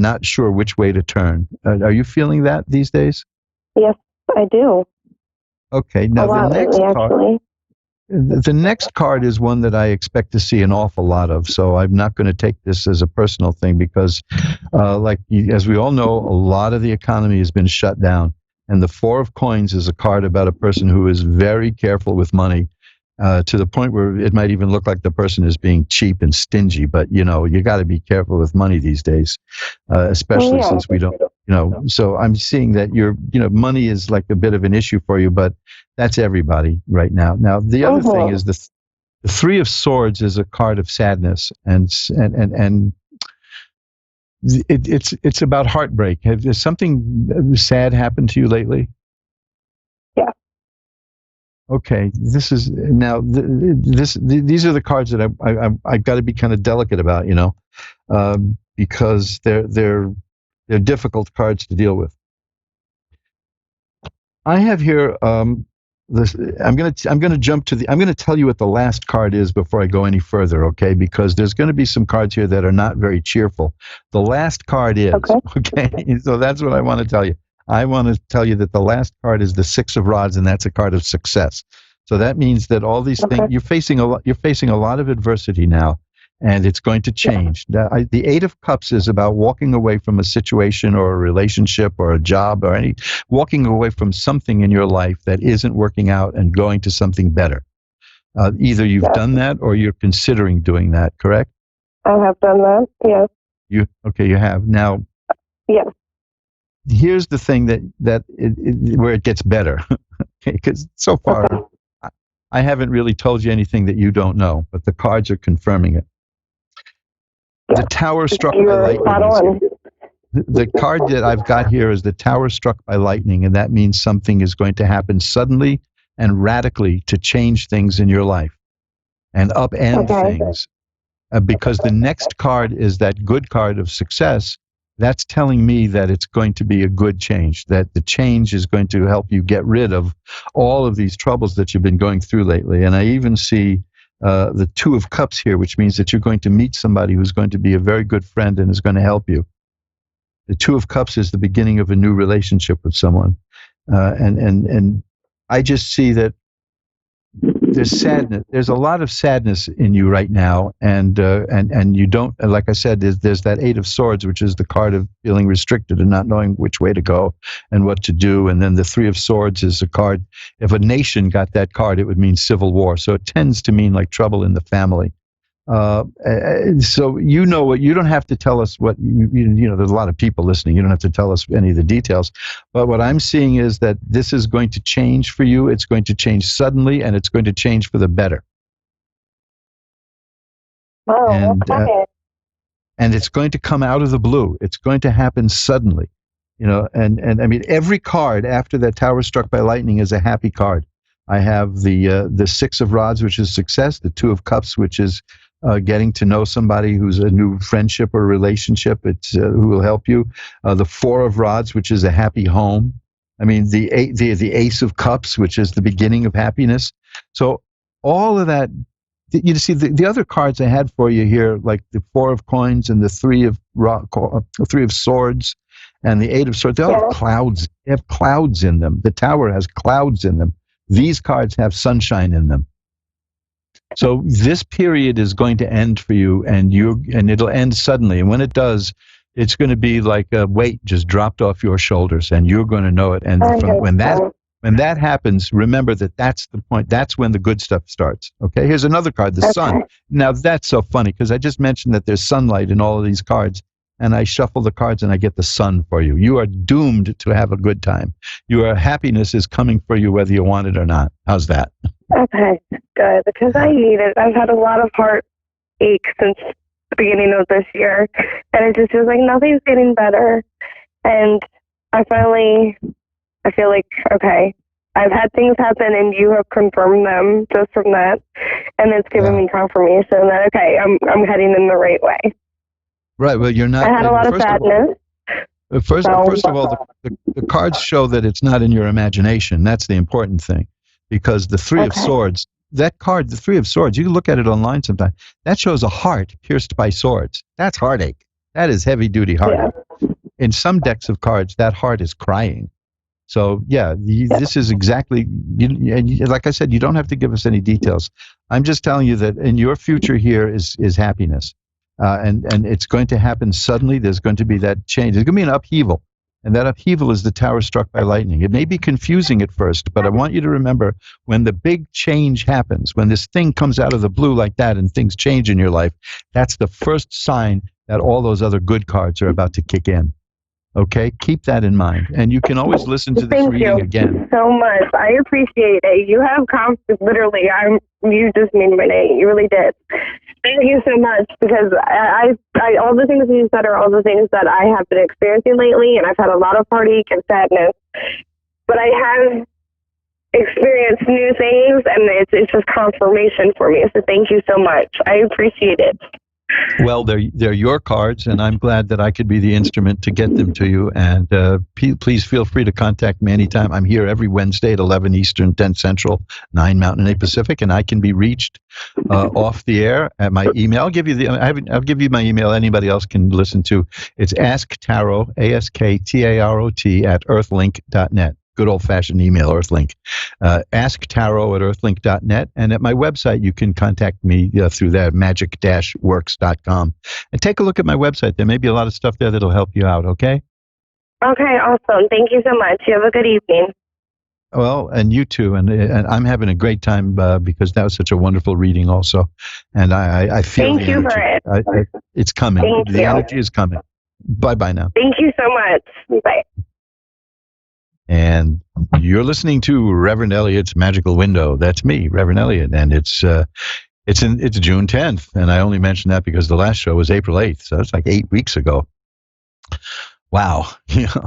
not sure which way to turn. Are you feeling that these days? Yes, I do. Okay. Now the next card is one that I expect to see an awful lot of. So I'm not going to take this as a personal thing because, as we all know, a lot of the economy has been shut down. And the Four of Coins is a card about a person who is very careful with money, to the point where it might even look like the person is being cheap and stingy. But, you got to be careful with money these days, especially since we don't, so I'm seeing that money is like a bit of an issue for you, but that's everybody right now. Now, the other thing is the Three of Swords is a card of sadness, and it's about heartbreak. Has something sad happened to you lately? Yeah. Okay. These are the cards that I've got to be kind of delicate about, because they're difficult cards to deal with. I have here I'm going to jump to I'm going to tell you what the last card is before I go any further, okay? Because there's going to be some cards here that are not very cheerful. The last card is, okay? So that's what I want to tell you. I want to tell you that the last card is the Six of Rods, and that's a card of success. So that means that all these things you're facing a lot of adversity now, and it's going to change. The Eight of Cups is about walking away from a situation or a relationship or a job or walking away from something in your life that isn't working out and going to something better. Either you've done that or you're considering doing that, correct? I have done that, yes. You have. Now, yes. Here's the thing where it gets better, because so far I haven't really told you anything that you don't know, but the cards are confirming it. The Tower struck by lightning. The card that I've got here is the Tower struck by lightning, and that means something is going to happen suddenly and radically to change things in your life and upend things. Because the next card is that good card of success, that's telling me that it's going to be a good change, that the change is going to help you get rid of all of these troubles that you've been going through lately. And I even see the Two of Cups here, which means that you're going to meet somebody who's going to be a very good friend and is going to help you. The Two of Cups is the beginning of a new relationship with someone. And I just see that there's sadness. There's a lot of sadness in you right now, and you don't, like I said, there's that Eight of Swords, which is the card of feeling restricted and not knowing which way to go and what to do. And then the Three of Swords is a card. If a nation got that card, it would mean civil war. So it tends to mean like trouble in the family. So you know what, you don't have to tell us what, you know, there's a lot of people listening. You don't have to tell us any of the details. But what I'm seeing is that this is going to change for you. It's going to change suddenly, and it's going to change for the better. Oh, And it's going to come out of the blue. It's going to happen suddenly. You know, and I mean, every card after that Tower struck by lightning is a happy card. I have the Six of Rods, which is success, the Two of Cups, which is getting to know somebody who's a new friendship or relationship, it's who will help you. The Four of Rods, which is a happy home. I mean, the Ace of Cups, which is the beginning of happiness. So all of that, you see, the other cards I had for you here, like the Four of Coins and the Three of Swords and the Eight of Swords, they all have clouds. They have clouds in them. The Tower has clouds in them. These cards have sunshine in them. So this period is going to end for you, and it'll end suddenly. And when it does, it's going to be like a weight just dropped off your shoulders, and you're going to know it. And when that happens, remember that that's the point. That's when the good stuff starts. Okay. Here's another card, the Sun. Now that's so funny because I just mentioned that there's sunlight in all of these cards. And I shuffle the cards and I get the Sun for you. You are doomed to have a good time. Your happiness is coming for you whether you want it or not. How's that? Okay, good, because I need it. I've had a lot of heartache since the beginning of this year, and it just feels like nothing's getting better. And I feel like, okay, I've had things happen and you have confirmed them just from that, and it's given me confirmation that, okay, I'm heading in the right way. Right. Well, you're not. I had a lot of sadness. First of all, the cards show that it's not in your imagination. That's the important thing, because the Three of Swords, that card, the Three of Swords, you can look at it online sometime. That shows a heart pierced by swords. That's heartache. That is heavy-duty heartache. Yeah. In some decks of cards, that heart is crying. So, this is exactly, like I said, you don't have to give us any details. I'm just telling you that in your future here is happiness. And it's going to happen suddenly. There's going to be that change. There's going to be an upheaval. And that upheaval is the Tower struck by lightning. It may be confusing at first, but I want you to remember when the big change happens, when this thing comes out of the blue like that and things change in your life, that's the first sign that all those other good cards are about to kick in. Okay? Keep that in mind. And you can always listen to this reading again. Thank you so much. I appreciate it. You have confidence. Literally, you just made my day. You really did. Thank you so much, because I all the things you said are all the things that I have been experiencing lately, and I've had a lot of heartache and sadness. But I have experienced new things, and it's just confirmation for me. So thank you so much. I appreciate it. Well, they're your cards, and I'm glad that I could be the instrument to get them to you. And please feel free to contact me anytime. I'm here every Wednesday at 11 Eastern, 10 Central, 9 Mountain, 8 Pacific, and I can be reached off the air at my email. I'll give you my email. Anybody else can listen to. It's asktarot, ASKTAROT at earthlink.net. Good old-fashioned email, Earthlink. asktarot@earthlink.net. And at my website, you can contact me through that, magic-works.com. And take a look at my website. There may be a lot of stuff there that'll help you out, okay? Okay, awesome. Thank you so much. You have a good evening. Well, and you too. And I'm having a great time because that was such a wonderful reading also. And I feel Thank you for it. It's coming. Thank the you. energy is coming. Bye-bye now. Thank you so much. Bye. And you're listening to Reverend Elliot's Magical Window. That's me, Reverend Elliot, and it's June 10th, and I only mentioned that because the last show was April 8th, so it's like 8 weeks ago. Wow,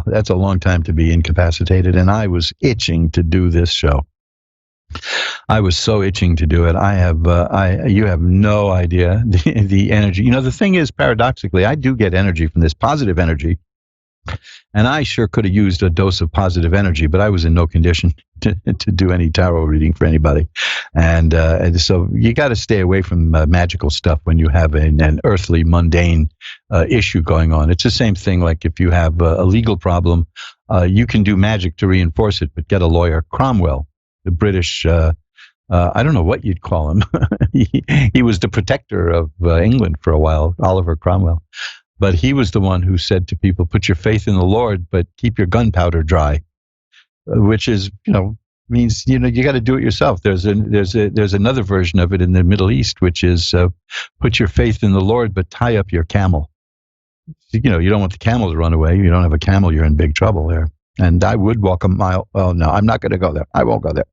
that's a long time to be incapacitated, and I was itching to do this show. I was so itching to do it. You have no idea the energy. You know, the thing is, paradoxically, I do get energy from this, positive energy. And I sure could have used a dose of positive energy, but I was in no condition to do any tarot reading for anybody. And so you got to stay away from magical stuff when you have an earthly, mundane issue going on. It's the same thing like if you have a legal problem, you can do magic to reinforce it, but get a lawyer. Cromwell, the British, I don't know what you'd call him. He was the protector of England for a while, Oliver Cromwell. But he was the one who said to people, put your faith in the Lord, but keep your gunpowder dry, which is, means, you got to do it yourself. There's another version of it in the Middle East, which is put your faith in the Lord, but tie up your camel. You don't want the camel to run away. You don't have a camel, you're in big trouble there. And I would walk a mile. Oh, no, I'm not going to go there. I won't go there.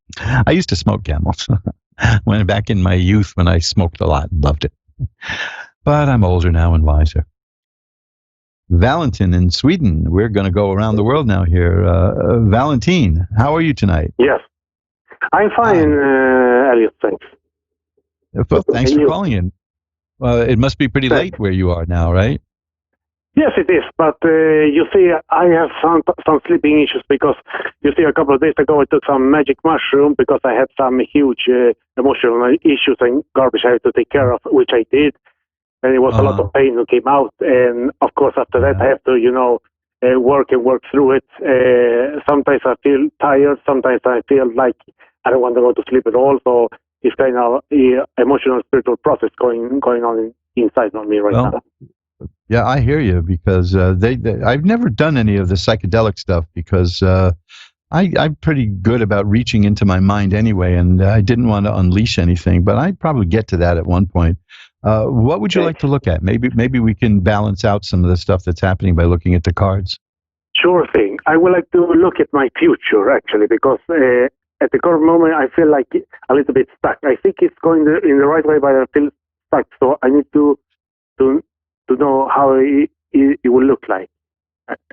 I used to smoke camels when back in my youth when I smoked a lot and loved it. But I'm older now and wiser. Valentin in Sweden. We're going to go around the world now here. Valentin, how are you tonight? Yes. I'm fine, Elliot, thanks. Well, thanks for calling in. It must be pretty late where you are now, right? Yes, it is. But you see, I have some sleeping issues because, you see, a couple of days ago I took some magic mushroom because I had some huge emotional issues and garbage I had to take care of, which I did. And it was a lot of pain that came out. And, of course, after that, I have to, work through it. Sometimes I feel tired. Sometimes I feel like I don't want to go to sleep at all. So it's kind of emotional, spiritual process going on inside of me right now. Yeah, I hear you because I've never done any of the psychedelic stuff because I'm pretty good about reaching into my mind anyway, and I didn't want to unleash anything, but I'd probably get to that at one point. What would you like to look at? Maybe we can balance out some of the stuff that's happening by looking at the cards. Sure thing. I would like to look at my future, actually, because at the current moment, I feel like a little bit stuck. I think it's going in the right way, but I feel stuck. So I need to know how it will look like.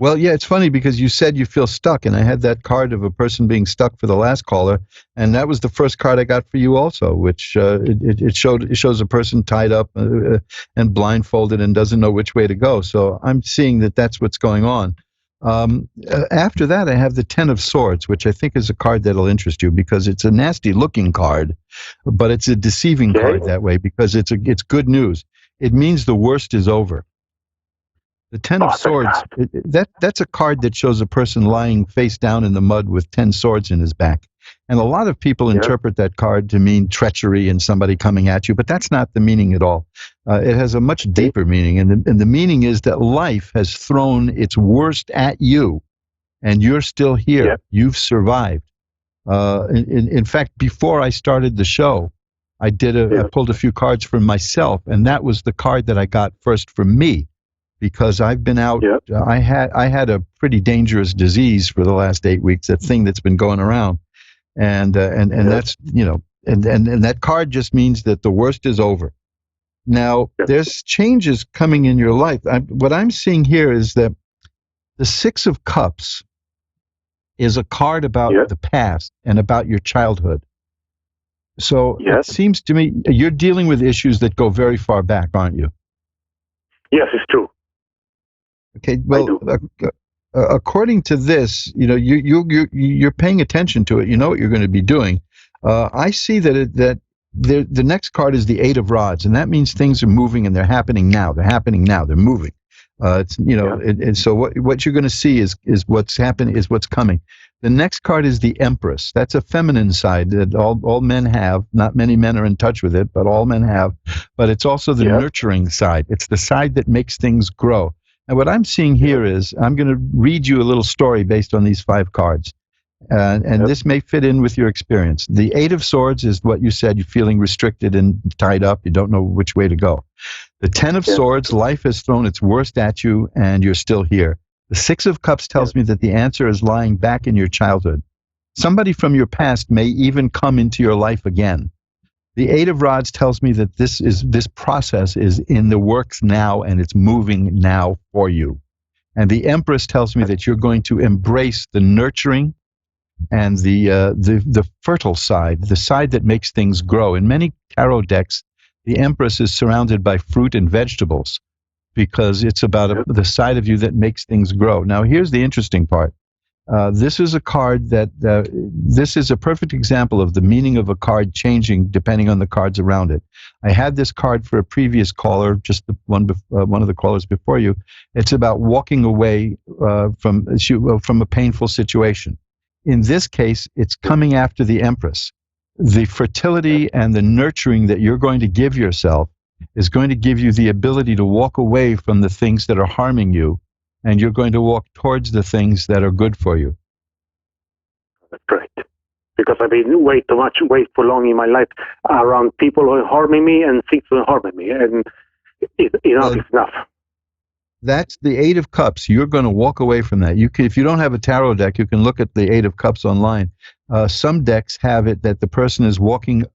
Well, yeah, it's funny because you said you feel stuck, and I had that card of a person being stuck for the last caller, and that was the first card I got for you also, which it shows a person tied up and blindfolded and doesn't know which way to go. So I'm seeing that that's what's going on. After that, I have the 10 of Swords, which I think is a card that'll interest you because it's a nasty-looking card, but it's a deceiving card that way because it's good news. It means the worst is over. The 10 of Swords, that's a card that shows a person lying face down in the mud with 10 swords in his back. And a lot of people interpret that card to mean treachery and somebody coming at you, but that's not the meaning at all. It has a much deeper meaning, and the meaning is that life has thrown its worst at you, and you're still here. Yep. You've survived. In fact, before I started the show, I pulled a few cards for myself, and that was the card that I got first for me. Because I've been out, I had a pretty dangerous disease for the last 8 weeks. That thing that's been going around, and that's and that card just means that the worst is over. Now there's changes coming in your life. What I'm seeing here is that the 6 of Cups is a card about the past and about your childhood. So it seems to me you're dealing with issues that go very far back, aren't you? Yes, it's true. Okay, well, according to this, you're paying attention to it. You know what you're going to be doing. I see that the next card is the 8 of Rods, and that means things are moving and they're happening now. They're happening now. They're moving. And so what you're going to see is what's happening, is what's coming. The next card is the Empress. That's a feminine side that all men have. Not many men are in touch with it, but all men have. But it's also the nurturing side. It's the side that makes things grow. And what I'm seeing here is, I'm going to read you a little story based on these 5 cards. And this may fit in with your experience. The 8 of Swords is what you said, you're feeling restricted and tied up. You don't know which way to go. The 10 of Swords, life has thrown its worst at you, and you're still here. The 6 of Cups tells me that the answer is lying back in your childhood. Somebody from your past may even come into your life again. The 8 of Rods tells me that this process is in the works now, and it's moving now for you. And the Empress tells me that you're going to embrace the nurturing, and the fertile side, the side that makes things grow. In many tarot decks, the Empress is surrounded by fruit and vegetables because it's about the side of you that makes things grow. Now, here's the interesting part. This is a card that, this is a perfect example of the meaning of a card changing depending on the cards around it. I had this card for a previous caller, just one of the callers before you. It's about walking away from a painful situation. In this case, it's coming after the Empress. The fertility and the nurturing that you're going to give yourself is going to give you the ability to walk away from the things that are harming you, and you're going to walk towards the things that are good for you. That's great. Because I've been way for long in my life around people who are harming me and things who are harming me, and it's enough. That's the Eight of Cups. You're going to walk away from that. If you don't have a tarot deck, you can look at the Eight of Cups online. Some decks have it that the person is walking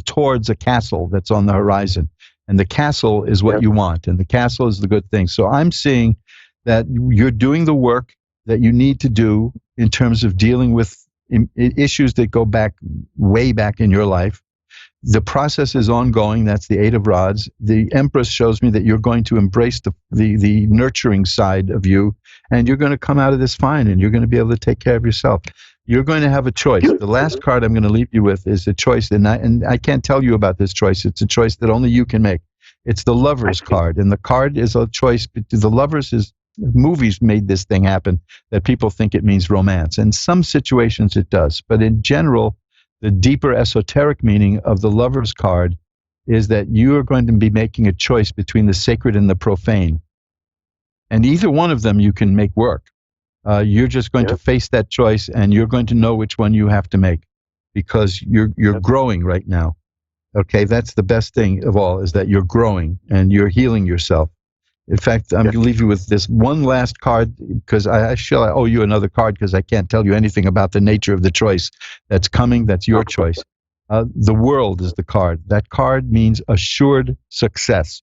towards a castle that's on the horizon, and the castle is what you want, and the castle is the good thing. So I'm seeing that you're doing the work that you need to do in terms of dealing with issues that go way back in your life. The process is ongoing. That's the Eight of Rods. The Empress shows me that you're going to embrace the nurturing side of you, and you're going to come out of this fine, and you're going to be able to take care of yourself. You're going to have a choice. The last card I'm going to leave you with is a choice, and I can't tell you about this choice. It's a choice that only you can make. It's the Lovers card, and the card is a choice. The Lovers is movies made this thing happen that people think it means romance. In some situations it does, but in general, the deeper esoteric meaning of the Lover's card is that you are going to be making a choice between the sacred and the profane. And either one of them you can make work. You're just going to face that choice, and you're going to know which one you have to make, because you're growing right now. Okay, that's the best thing of all, is that you're growing and you're healing yourself. In fact, I'm going to leave you with this one last card, because I owe you another card, because I can't tell you anything about the nature of the choice that's coming. That's your choice. The World is the card. That card means assured success.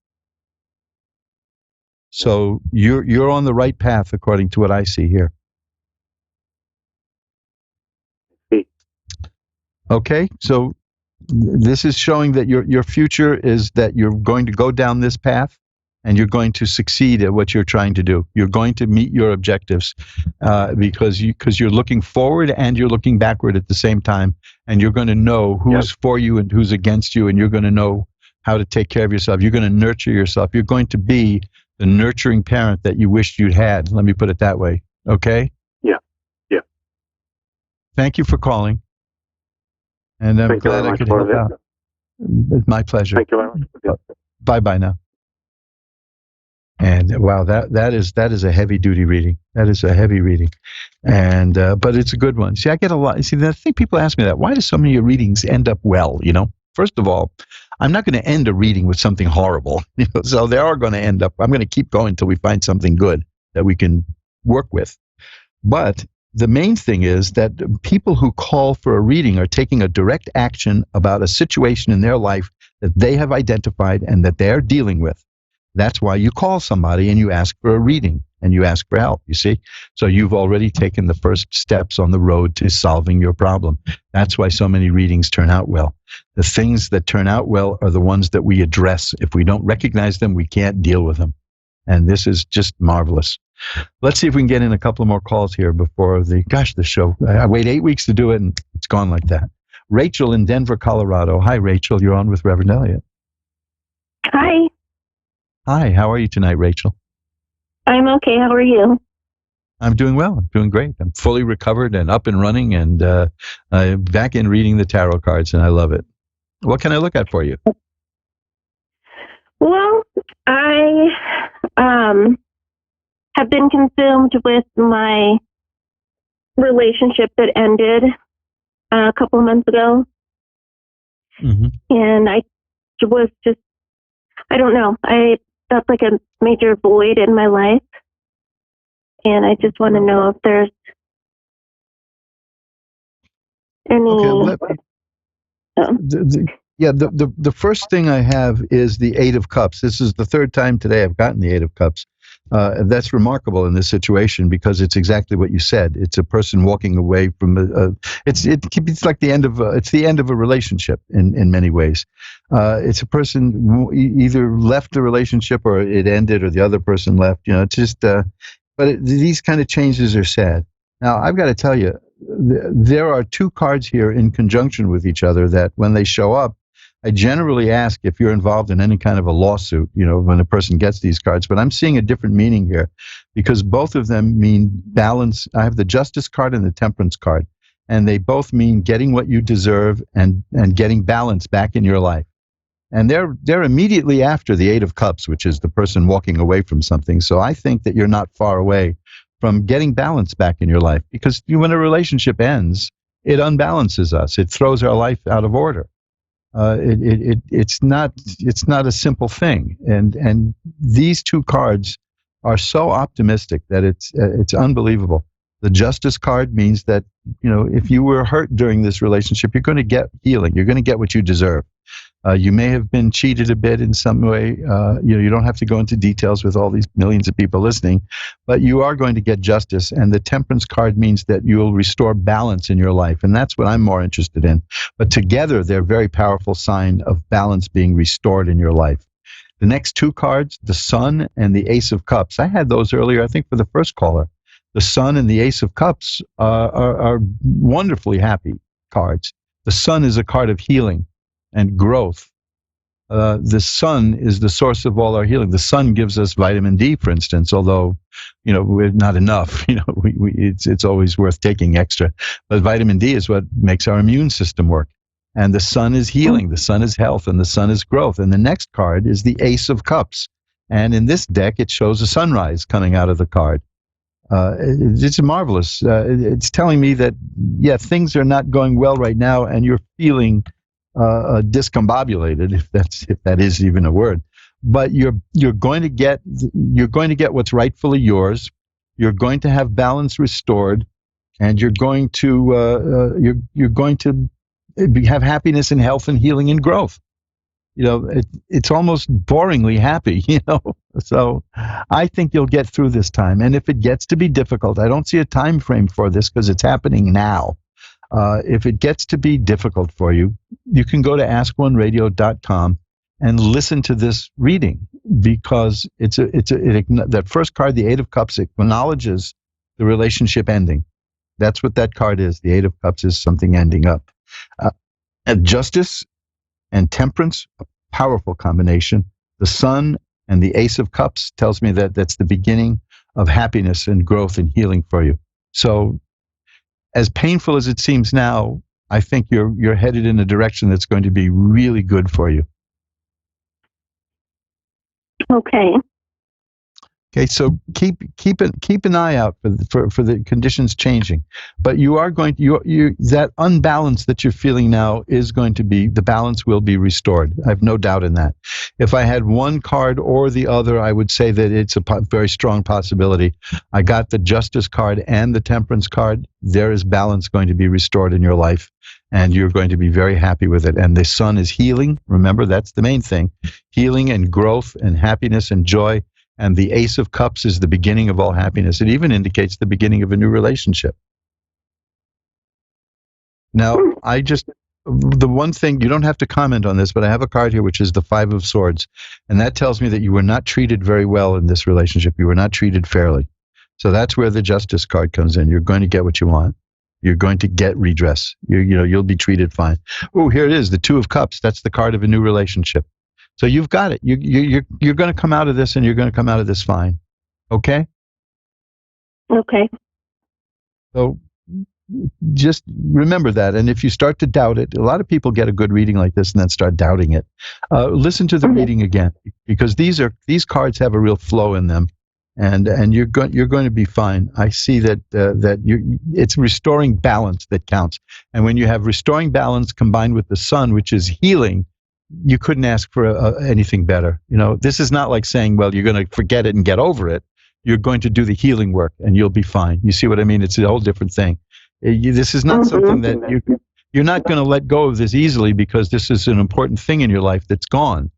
So you're on the right path according to what I see here. Okay, so this is showing that your future is that you're going to go down this path, and you're going to succeed at what you're trying to do. You're going to meet your objectives because you're looking forward and you're looking backward at the same time, and you're going to know who's for you and who's against you, and you're going to know how to take care of yourself. You're going to nurture yourself. You're going to be the nurturing parent that you wished you'd had. Let me put it that way. Okay? Yeah. Thank you for calling. And I'm glad I could help out. It's my pleasure. Thank you very much. Bye-bye now. And wow, that is a heavy duty reading. That is a heavy reading, and but it's a good one. See, I get a lot. See, I think people ask me that. Why do so many of your readings end up well? First of all, I'm not going to end a reading with something horrible. So they are going to end up. I'm going to keep going until we find something good that we can work with. But the main thing is that people who call for a reading are taking a direct action about a situation in their life that they have identified and that they're dealing with. That's why you call somebody and you ask for a reading and you ask for help, you see? So you've already taken the first steps on the road to solving your problem. That's why so many readings turn out well. The things that turn out well are the ones that we address. If we don't recognize them, we can't deal with them. And this is just marvelous. Let's see if we can get in a couple more calls here before the show. I wait 8 weeks to do it, and it's gone like that. Rachel in Denver, Colorado. Hi, Rachel. You're on with Reverend Elliot. Hi. Hi, how are you tonight, Rachel? I'm okay. How are you? I'm doing well. I'm doing great. I'm fully recovered and up and running, and I'm back in reading the tarot cards, and I love it. What can I look at for you? Well, I have been consumed with my relationship that ended a couple months ago. Mm-hmm. And I was just, I don't know, I felt like a major void in my life. And I just want to know if there's any... The first thing I have is the Eight of Cups. This is the third time today I've gotten the Eight of Cups. That's remarkable in this situation because it's exactly what you said. It's a person walking away from it's like the end of it's the end of a relationship in many ways. It's a person who either left the relationship or it ended or the other person left. It's just these kind of changes are sad. Now I've got to tell you, there are two cards here in conjunction with each other that when they show up, I generally ask if you're involved in any kind of a lawsuit, when a person gets these cards, but I'm seeing a different meaning here because both of them mean balance. I have the Justice card and the Temperance card, and they both mean getting what you deserve and getting balance back in your life. And they're immediately after the Eight of Cups, which is the person walking away from something. So I think that you're not far away from getting balance back in your life because when a relationship ends, it unbalances us. It throws our life out of order. It's not a simple thing, and these two cards are so optimistic that it's unbelievable. The Justice card means that if you were hurt during this relationship, you're going to get healing. You're going to get what you deserve. You may have been cheated a bit in some way. You don't have to go into details with all these millions of people listening, but you are going to get justice. And the Temperance card means that you will restore balance in your life. And that's what I'm more interested in. But together, they're a very powerful sign of balance being restored in your life. The next two cards, the Sun and the Ace of Cups. I had those earlier, I think, for the first caller. The Sun and the Ace of Cups are wonderfully happy cards. The Sun is a card of healing and growth. The sun is the source of all our healing. The sun gives us vitamin D, for instance, although, we're not enough. It's always worth taking extra. But vitamin D is what makes our immune system work. And the sun is healing, the sun is health, and the sun is growth. And the next card is the Ace of Cups. And in this deck, it shows a sunrise coming out of the card. It's marvelous. It's telling me that, things are not going well right now, and you're feeling discombobulated, if that is even a word, but you're going to get what's rightfully yours. You're going to have balance restored, and you're going to have happiness and health and healing and growth. It's almost boringly happy, So I think you'll get through this time. And if it gets to be difficult, I don't see a time frame for this because it's happening now. If it gets to be difficult for you, you can go to askoneradio.com and listen to this reading because that first card, the Eight of Cups, acknowledges the relationship ending. That's what that card is. The Eight of Cups is something ending up. Justice and Temperance, a powerful combination. The Sun and the Ace of Cups tells me that that's the beginning of happiness and growth and healing for you. So as painful as it seems now, I think you're headed in a direction that's going to be really good for you. Okay. Okay, so keep an eye out for the conditions changing, but you are going to that unbalance that you're feeling now is going to be, the balance will be restored. I have no doubt in that. If I had one card or the other, I would say that it's a very strong possibility. I got the Justice card and the Temperance card. There is balance going to be restored in your life, and you're going to be very happy with it. And the Sun is healing. Remember, that's the main thing: healing and growth and happiness and joy. And the Ace of Cups is the beginning of all happiness. It even indicates the beginning of a new relationship. Now, the one thing, you don't have to comment on this, but I have a card here which is the Five of Swords. And that tells me that you were not treated very well in this relationship. You were not treated fairly. So that's where the Justice card comes in. You're going to get what you want. You're going to get redress. You'll be treated fine. Oh, here it is, the Two of Cups. That's the card of a new relationship. So you've got it. You're going to come out of this, and you're going to come out of this fine. Okay? Okay. So just remember that. And if you start to doubt it, a lot of people get a good reading like this and then start doubting it. Listen to the reading again, because these cards have a real flow in them, and you're going to be fine. I see that it's restoring balance that counts. And when you have restoring balance combined with the Sun, which is healing, you couldn't ask for anything better. This is not like saying, well, you're going to forget it and get over it. You're going to do the healing work and you'll be fine. You see what I mean? It's a whole different thing. This is not something that you're not going to let go of this easily, because this is an important thing in your life that's gone.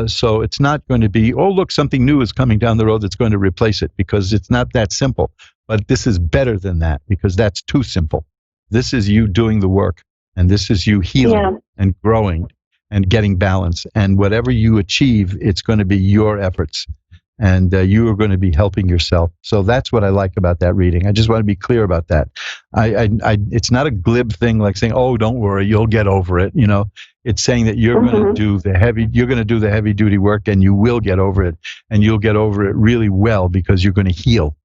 So it's not going to be, oh, look, something new is coming down the road that's going to replace it, because it's not that simple. But this is better than that, because that's too simple. This is you doing the work, and this is you healing and growing and getting balance. And whatever you achieve, it's going to be your efforts, and you are going to be helping yourself. So that's what I like about that reading. I just want to be clear about that. It's not a glib thing like saying, oh, don't worry, you'll get over it. You know, it's saying that you're going to do the heavy duty work, and you will get over it, and you'll get over it really well, because you're going to heal.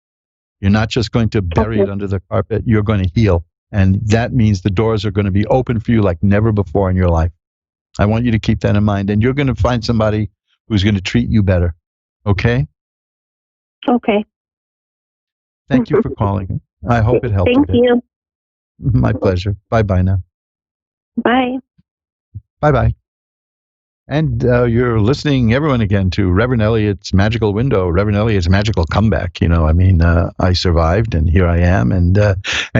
You're not just going to bury it under the carpet. You're going to heal. And that means the doors are going to be open for you like never before in your life. I want you to keep that in mind. And you're going to find somebody who's going to treat you better. Okay? Okay. Thank you for calling. I hope it helped. Thank you. My pleasure. Bye-bye now. Bye. Bye-bye. And you're listening, everyone, again, to Reverend Elliott's Magical Window, Reverend Elliott's Magical Comeback. You know, I mean, I survived, and here I am, and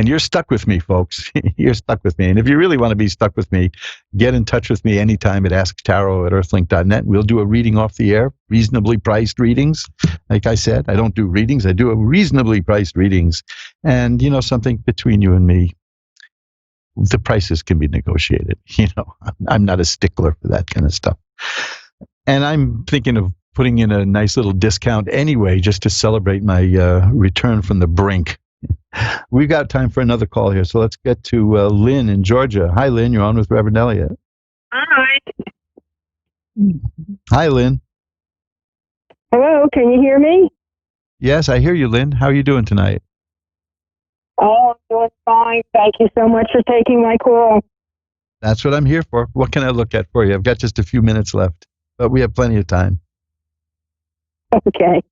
you're stuck with me, folks. You're stuck with me. And if you really want to be stuck with me, get in touch with me anytime at asktarot@earthlink.net. We'll do a reading off the air, reasonably priced readings. Like I said, I don't do readings. I do a reasonably priced readings. And, you know, something between you and me, the prices can be negotiated. You know, I'm not a stickler for that kind of stuff. And I'm thinking of putting in a nice little discount anyway, just to celebrate my return from the brink. We've got time for another call here, so let's get to Lynn in Georgia. Hi, Lynn. You're on with Reverend Elliott. Hi. Hi, Lynn. Hello, can you hear me? Yes, I hear you, Lynn. How are you doing tonight? Oh, I'm doing fine. Thank you so much for taking my call. That's what I'm here for. What can I look at for you? I've got just a few minutes left, but we have plenty of time. Okay.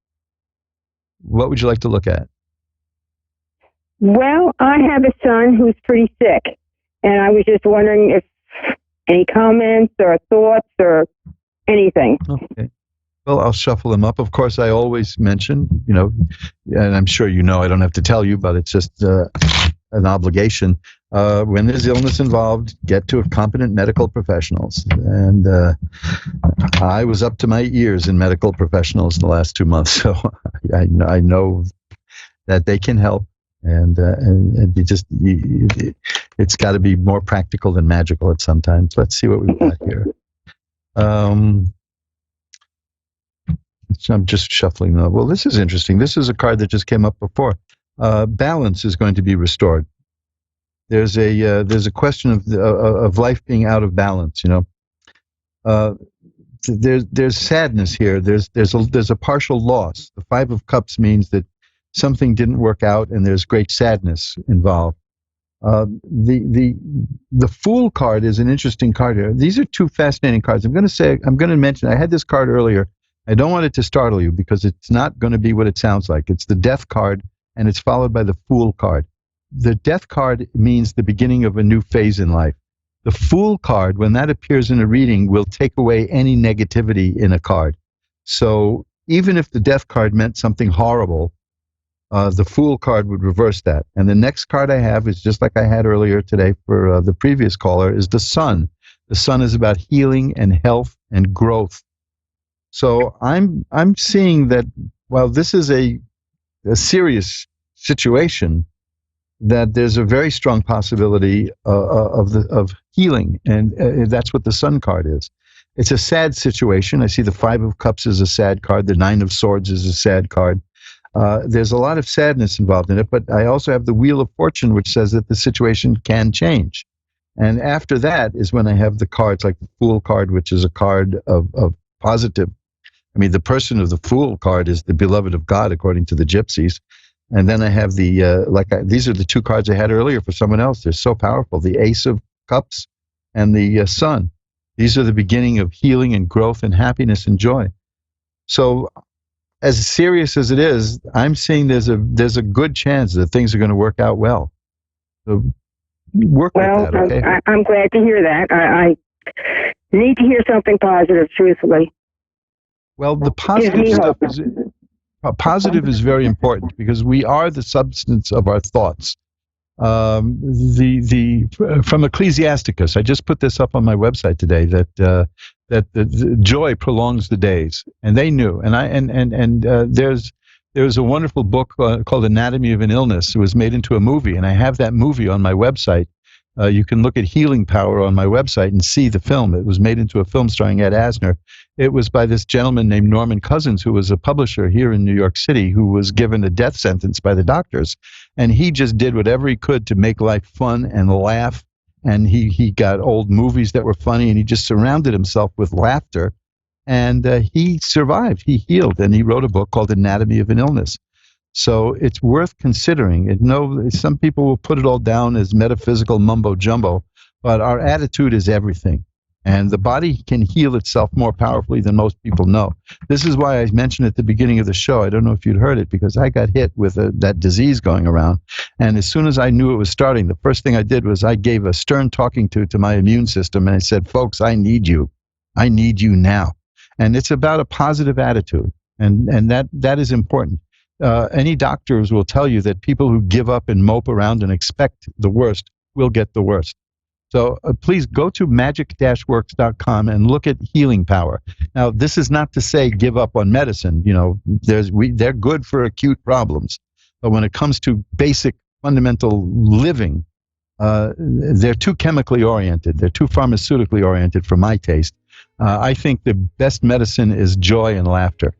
What would you like to look at? Well, I have a son who's pretty sick, and I was just wondering if any comments or thoughts or anything. Okay. Well, I'll shuffle them up. Of course, I always mention, you know, and I'm sure you know, I don't have to tell you, but it's just an obligation. When there's illness involved, get to competent medical professionals. And I was up to my ears in medical professionals in the last 2 months, so I know that they can help. And it's got to be more practical than magical at some times. Let's see what we've got here. So I'm just shuffling. Well, this is interesting. This is a card that just came up before. Balance is going to be restored. There's a question of life being out of balance. You know, there's sadness here. There's a partial loss. The Five of Cups means that something didn't work out, and there's great sadness involved. The Fool card is an interesting card here. These are two fascinating cards. I'm going to mention. I had this card earlier. I don't want it to startle you, because it's not going to be what it sounds like. It's the Death card, and it's followed by the Fool card. The Death card means the beginning of a new phase in life. The Fool card, when that appears in a reading, will take away any negativity in a card. So even if the Death card meant something horrible, the Fool card would reverse that. And the next card I have is just like I had earlier today for the previous caller, is the Sun. The Sun is about healing and health and growth. So I'm seeing that while this is a serious situation, that there's a very strong possibility of healing, and that's what the Sun card is. It's a sad situation. I see the Five of Cups is a sad card. The Nine of Swords is a sad card. There's a lot of sadness involved in it, but I also have the Wheel of Fortune, which says that the situation can change. And after that is when I have the cards like the Fool card, which is a card of positive. I mean, the person of the Fool card is the beloved of God, according to the Gypsies. And then I have these are the two cards I had earlier for someone else. They're so powerful. The Ace of Cups and the Sun. These are the beginning of healing and growth and happiness and joy. So as serious as it is, I'm seeing there's a good chance that things are going to work out well. So work with that, okay? I'm glad to hear that. I need to hear something positive, truthfully. Well, the positive stuff positive is very important, because we are the substance of our thoughts. from Ecclesiasticus. I just put this up on my website today that the joy prolongs the days, and they knew. And there's a wonderful book called Anatomy of an Illness. It was made into a movie, and I have that movie on my website. You can look at Healing Power on my website and see the film. It was made into a film starring Ed Asner. It was by this gentleman named Norman Cousins, who was a publisher here in New York City, who was given a death sentence by the doctors. And he just did whatever he could to make life fun and laugh. And he got old movies that were funny, and he just surrounded himself with laughter. And he survived. He healed. And he wrote a book called Anatomy of an Illness. So it's worth considering. Some people will put it all down as metaphysical mumbo jumbo, but our attitude is everything. And the body can heal itself more powerfully than most people know. This is why I mentioned at the beginning of the show, I don't know if you'd heard it, because I got hit with that disease going around. And as soon as I knew it was starting, the first thing I did was I gave a stern talking to my immune system, and I said, folks, I need you. I need you now. And it's about a positive attitude, and that is important. Any doctors will tell you that people who give up and mope around and expect the worst will get the worst. So please go to magic-works.com and look at Healing Power. Now, this is not to say give up on medicine. You know, they're good for acute problems. But when it comes to basic fundamental living, they're too chemically oriented. They're too pharmaceutically oriented for my taste. I think the best medicine is joy and laughter.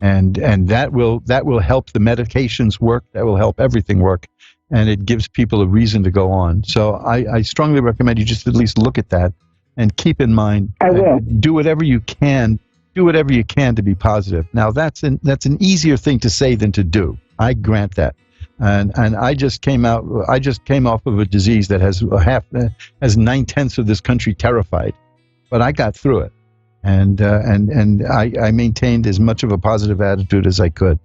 And that will help the medications work. That will help everything work, and it gives people a reason to go on. So I strongly recommend you just at least look at that and keep in mind. I will do whatever you can. Do whatever you can to be positive. Now that's an easier thing to say than to do. I grant that. And I just came off of a disease that has 9/10 of this country terrified, but I got through it. And I maintained as much of a positive attitude as I could,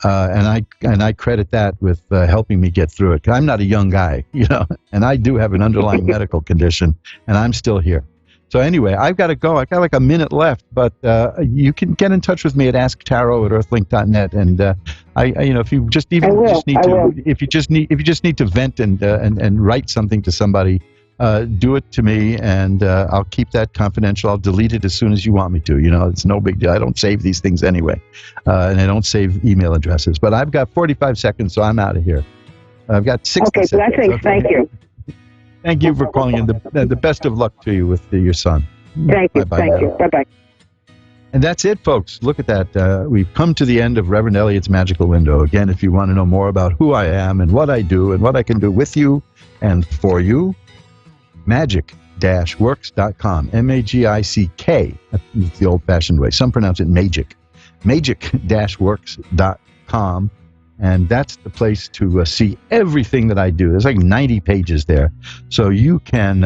and I credit that with helping me get through it. I'm not a young guy, you know, and I do have an underlying medical condition, and I'm still here. So anyway, I've got to go. I got like a minute left, but you can get in touch with me at asktaro@earthlink.net, and if you just need to vent and write something to somebody. Do it to me, and I'll keep that confidential. I'll delete it as soon as you want me to. You know, it's no big deal. I don't save these things anyway, and I don't save email addresses. But I've got 45 seconds, so I'm out of here. I've got 60 seconds. Okay, blessings. Thank you. Thank you for calling in. The best of luck to you with your son. Thank you. Thank you. Bye-bye. And that's it, folks. Look at that. We've come to the end of Reverend Elliot's Magical Window. Again, if you want to know more about who I am and what I do and what I can do with you and for you, magic-works.com, M-A-G-I-C-K. That's the old-fashioned way. Some pronounce it magic. Magic-works.com, and that's the place to see everything that I do. There's like 90 pages there, so you can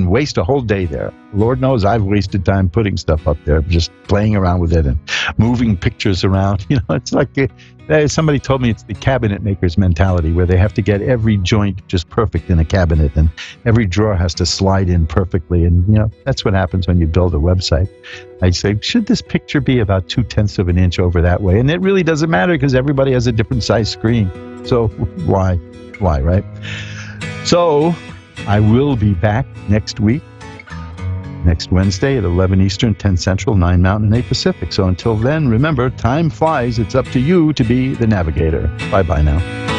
waste a whole day there. Lord knows I've wasted time putting stuff up there, just playing around with it and moving pictures around. You know, it's like somebody told me it's the cabinet maker's mentality, where they have to get every joint just perfect in a cabinet, and every drawer has to slide in perfectly. And, you know, that's what happens when you build a website. I'd say, should this picture be about 0.2 of an inch over that way? And it really doesn't matter, because everybody has a different size screen. So why, right? So I will be back next week. Next Wednesday at 11 Eastern, 10 Central, 9 Mountain, and 8 Pacific. So until then, remember, time flies. It's up to you to be the navigator. Bye-bye now.